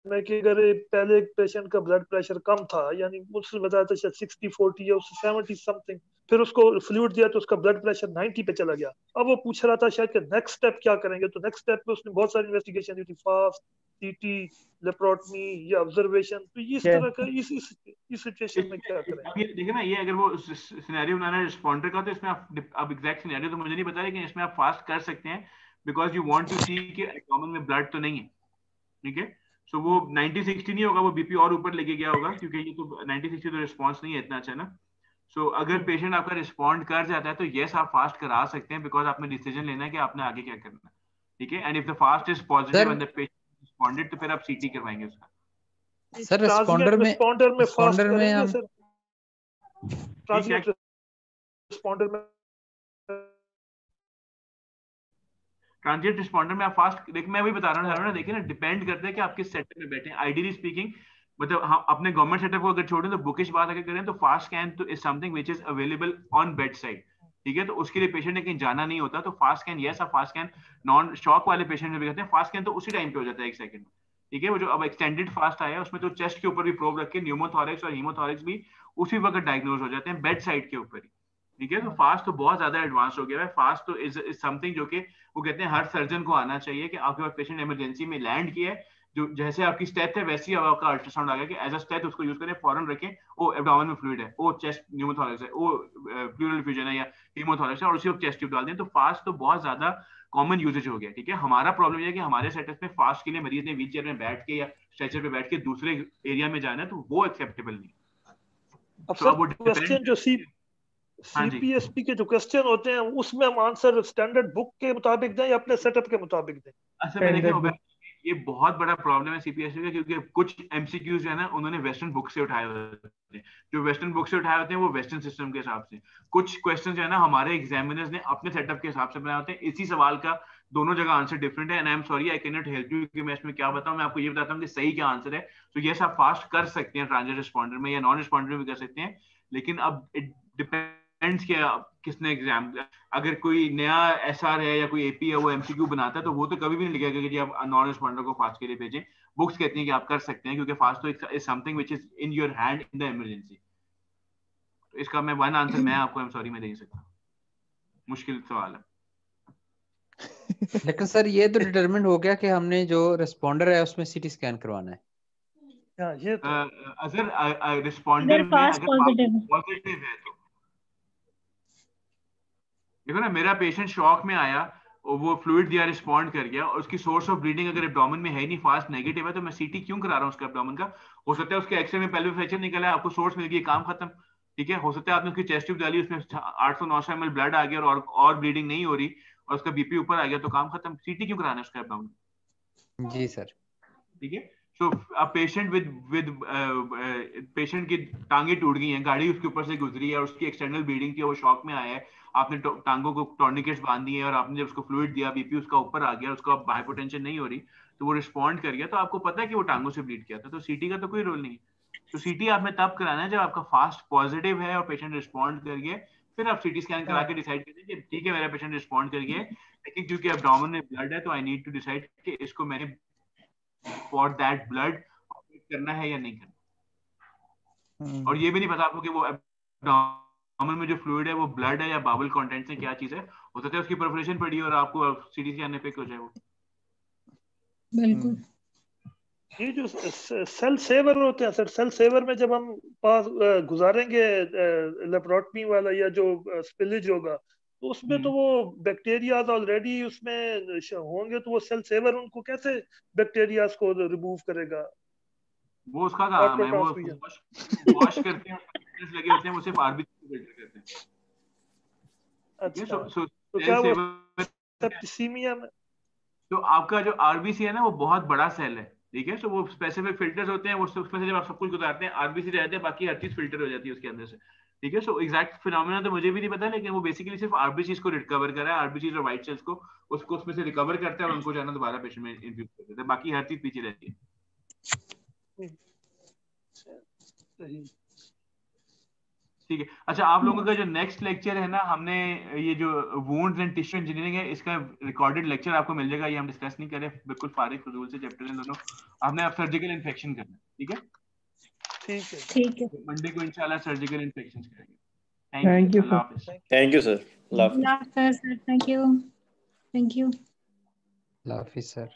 में कि अगर पहले एक पेशेंट का ब्लड प्रेशर कम था, यानी मुझसे बताया था शायद 60-40 या उससे 70 समथिंग, फिर उसको फ्लूइड दिया तो उसका ब्लड प्रेशर 90 पे चला गया। अब वो पूछ रहा था शायद कि नेक्स्ट स्टेप क्या करेंगे, तो नेक्स्ट स्टेप पे उसने बहुत सारी इन्वेस्टिगेशन की थी, फास्ट, सीटी, लेप्रोटमी या ऑब्जर्वेशन। तो इस तरह का इस सिचुएशन में क्या करें? अब ये देखिए ना, ये अगर वो सिनेरियो बनाना है रिस्पॉन्डर का, तो इसमें आप अब एग्जैक्ट सिनेरियो तो मुझे नहीं पता, लेकिन इसमें आप फास्ट कर सकते हैं बिकॉज यू वांट टू सी कि एब्डोमेन में ब्लड तो नहीं है, ठीक है। सो वो 90-60 नहीं होगा, वो बीपी और ऊपर लेके गया होगा, क्योंकि ये तो 90-60 तो रिस्पॉन्स नहीं है इतना अच्छा ना। सो अगर पेशेंट आपका रिस्पॉन्ड कर जाता है तो यस आप फास्ट करा सकते हैं, बिकॉज आपने डिसीजन लेना है कि आपने आगे क्या करना है, ठीक है। And if the fast is positive and the patient responded, तो फिर आप सीटी करवाएंगे उसका। सर रिस्पॉन्डर में फास्ट करेंगे हम सर, ट्रांजिएंट रिस्पॉन्डर में ट्रांजिएंट रिस्पॉन्डर में आप फास्ट देख, मैं वही बता रहा हूँ ना, देखिए ना, डिपेंड करता है कि आप किस सेटअप में बैठे हैं। आइडियली स्पीकिंग, मतलब हम अपने गवर्नमेंट सेटअप को अगर छोड़ें तो बुकिश बात अगर करें तो फास्ट स्कैन तो is something which is available on bed side, ठीक है। तो उसके लिए पेशेंट ने कहीं जाना नहीं होता, तो फास्ट स्कैन यस आप फास्ट स्कैन नॉन शॉक वाले पेशेंट भी कहते हैं, फास्ट स्कैन तो उसी टाइम पे हो जाता है 1 सेकंड, ठीक है। वो जो अब एक्सटेंडेड फास्ट आया उसमें तो चेस्ट के ऊपर भी प्रोब रख के न्यूमोथोरैक्स और हीमोथोरैक्स भी उसी वक्त डायग्नोज हो जाते हैं बेड साइड के ऊपर ही, ठीक है। तो फास्ट तो बहुत ज्यादा एडवांस हो गया है। फास्ट तो इज समथिंग जो कि वो कहते हैं हर सर्जन को आना चाहिए कि आपके पास पेशेंट इमरजेंसी में लैंड किया है, जो जैसे आपकी स्टेथ है वैसे ही अब आपका अल्ट्रासाउंड आ गया कि एज अ स्टेथ उसको यूज करें, फौरन रखें, ओ एब्डोमेन में फ्लूइड है, ओ चेस्ट न्यूमोथोरैक्स है, ओ प्लूरल इफ्यूजन है या हीमोथोरैक्स है, और उसी वक्त चेस्ट ट्यूब डाल दें। तो फास्ट तो बहुत ज्यादा कॉमन यूजेज हो गया, ठीक है। हमारा प्रॉब्लम ये है कि हमारे सेटअप में फास्ट के लिए मरीज ने व्हील चेयर में बैठ के या स्ट्रेचर पे बैठ के दूसरे एरिया में जाना है, तो वो एक्सेप्टेबल नहीं। अब सर क्वेश्चन जो सीपीएसपी के जो क्वेश्चन होते हैं उसमें हम आंसर स्टैंडर्ड बुक के मुताबिक दें या अपने सेटअप के मुताबिक दें? असल में देखिए ये बहुत बड़ा प्रॉब्लम है सीपीएससी का, क्योंकि कुछ एमसीक्यूज जो है ना उन्होंने वेस्टर्न बुक से उठाए होते हैं, जो वेस्टर्न बुक से उठाए होते हैं वो वेस्टर्न सिस्टम के हिसाब से, कुछ क्वेश्चन जो है ना हमारे एग्जामिनर्स ने अपने सेटअप के हिसाब से बनाए होते हैं। इसी सवाल का दोनों जगह आंसर डिफरेंट है, and I am sorry I can not help you कि मैं इसमें क्या बताऊं। मैं आपको ये बताता हूँ कि सही क्या आंसर है। तो यस आप फास्ट कर सकते हैं ट्रांजिएंट रिस्पॉन्डर में या नॉन रिस्पॉन्डर में भी कर सकते हैं, लेकिन अब इट डिपेंड डिपेंड्स कि किसने एग्जाम, अगर कोई नया एसआर है या कोई एपी है वो एमसीक्यू बनाता है तो वो तो कभी भी नहीं लिखेगा कि जी आप नॉन रिस्पॉन्डर को फास्ट के लिए भेजें। बुक्स कहती हैं कि आप कर सकते हैं क्योंकि फास्ट तो is something which is in your hand in the emergency. तो इसका मैं वन आंसर मैं आपको सॉरी मैं दे नहीं सकता, मुश्किल सवाल है। लेकिन सर ये तो डिटरमिन हो गया कि हमने जो रिस्पॉन्डर है उसमें सीटी स्कैन करवाना है। ये तो अगर रिस्पॉन्डर में अगर पॉजिटिव है तो देखो ना, मेरा पेशेंट शॉक में आया और वो फ्लूइड दिया, रिस्पॉन्ड कर गया और उसकी सोर्स ऑफ ब्लीडिंग अगर एब्डोमेन में है नहीं, फास्ट नेगेटिव है, तो मैं सीटी क्यों करा रहा हूँ उसके एब्डोमेन का? हो सकता है उसके एक्सरे में पेल्विक फ्रैक्चर निकला है, आपको सोर्स मिल गई, काम खत्म। ठीक है, हो सकता है आपने उसकी चेस्ट ट्यूब डाली, उसमें 800-900 ml ब्लड आ गया और ब्लीडिंग नहीं हो रही और उसका बीपी ऊपर आ गया, तो काम खत्म। सीटी क्यों कराना है उसका एब्डोमेन? जी सर। ठीक है, so a patient with patient की टांगे टूट गई हैं, गाड़ी उसके ऊपर से गुजरी है और उसकी एक्सटर्नल ब्लीडिंग थी, वो शॉक में आया है, आपने टांगों को टॉर्निकेट्स बांध दिए और आपने जब उसको फ्लूइड दिया, बीपी उसका ऊपर आ गया, उसका हाइपोटेंशन नहीं हो रही, तो वो रिस्पॉन्ड कर गया, तो आपको पता है कि वो टांगों से ब्लीड किया था, तो सीटी का तो कोई रोल नहीं है। तो सीटी आपने तब कराना है जब आपका फास्ट पॉजिटिव है और पेशेंट रिस्पॉन्ड कर गया, फिर आप सीटी स्कैन करा के डिसाइड करें कि ठीक है मेरा पेशेंट रिस्पॉन्ड कर गया है, लेकिन क्योंकि एब्डोमेन में ब्लड है तो आई नीड टू डिसाइड कि इसको मैंने फॉर दैट ब्लड ऑपरेट करना है या नहीं करना। और ये भी नहीं पता आपको कि वो एब्डोमेन में जो फ्लूइड है वो ब्लड है या बाउल कंटेंट से क्या चीज है, हो सकता है उसकी परफोरेशन पड़ी और आपको सीटी स्कैन पे हो जाए वो। बिल्कुल। ये जो सेल सेवर होते हैं सर, सेल सेवर में जब हम पास गुजारेंगे लेप्रोटमी वाला या जो स्पिलेज होगा, तो उसमें तो वो बैक्टीरियाज ऑलरेडी उसमें होंगे, तो वो सेल सेवर उनको कैसे बैक्टीरियाज को रिमूव करेगा? वो उसका काम है, वो वॉश करते हैं, फिल्टर्स लगे होते हैं, वो सिर्फ आरबीसी फिल्टर करते हैं। अच्छा, तो क्या वो सेप्टिसीमिया में तो आपका जो आरबीसी है ना वो बहुत बड़ा सेल है, ठीक है, तो वो स्पेसिफिक फिल्टर्स होते हैं, उसमें से जब आप सब कुछ गुजारते हैं आरबीसी रहते हैं, बाकी हर चीज फिल्टर हो जाती है उसके अंदर से। ठीक है, सो एग्जैक्ट फिनोमेना तो मुझे भी नहीं पता, लेकिन वो बेसिकली सिर्फ आरबीसी को रिकवर कर रहा है, आरबीसी और व्हाइट सेल्स को उसको उसमें से रिकवर करता है और उनको जाना दोबारा पेशेंट में इन्फ्यूज कर देता है, बाकी हर चीज पीछे रहती है। ठीक है, अच्छा आप लोगों का जो नेक्स्ट लेक्चर है ना, हमने ये जो वुंड्स एंड टिश्यू इंजीनियरिंग है, इसका रिकॉर्डेड लेक्चर आपको मिल जाएगा, ये हम डिस्कस नहीं करें, बिल्कुल फारिग फजूल से चैप्टर हैं दोनों। आपने अब सर्जिकल इन्फेक्शन करना है, ठीक है? ठीक है, मंडे को इंशाल्लाह सर्जिकल इन्फेक्शन करेंगे। Thank you sir. Thank you sir. Thank you. Allah Hafiz sir.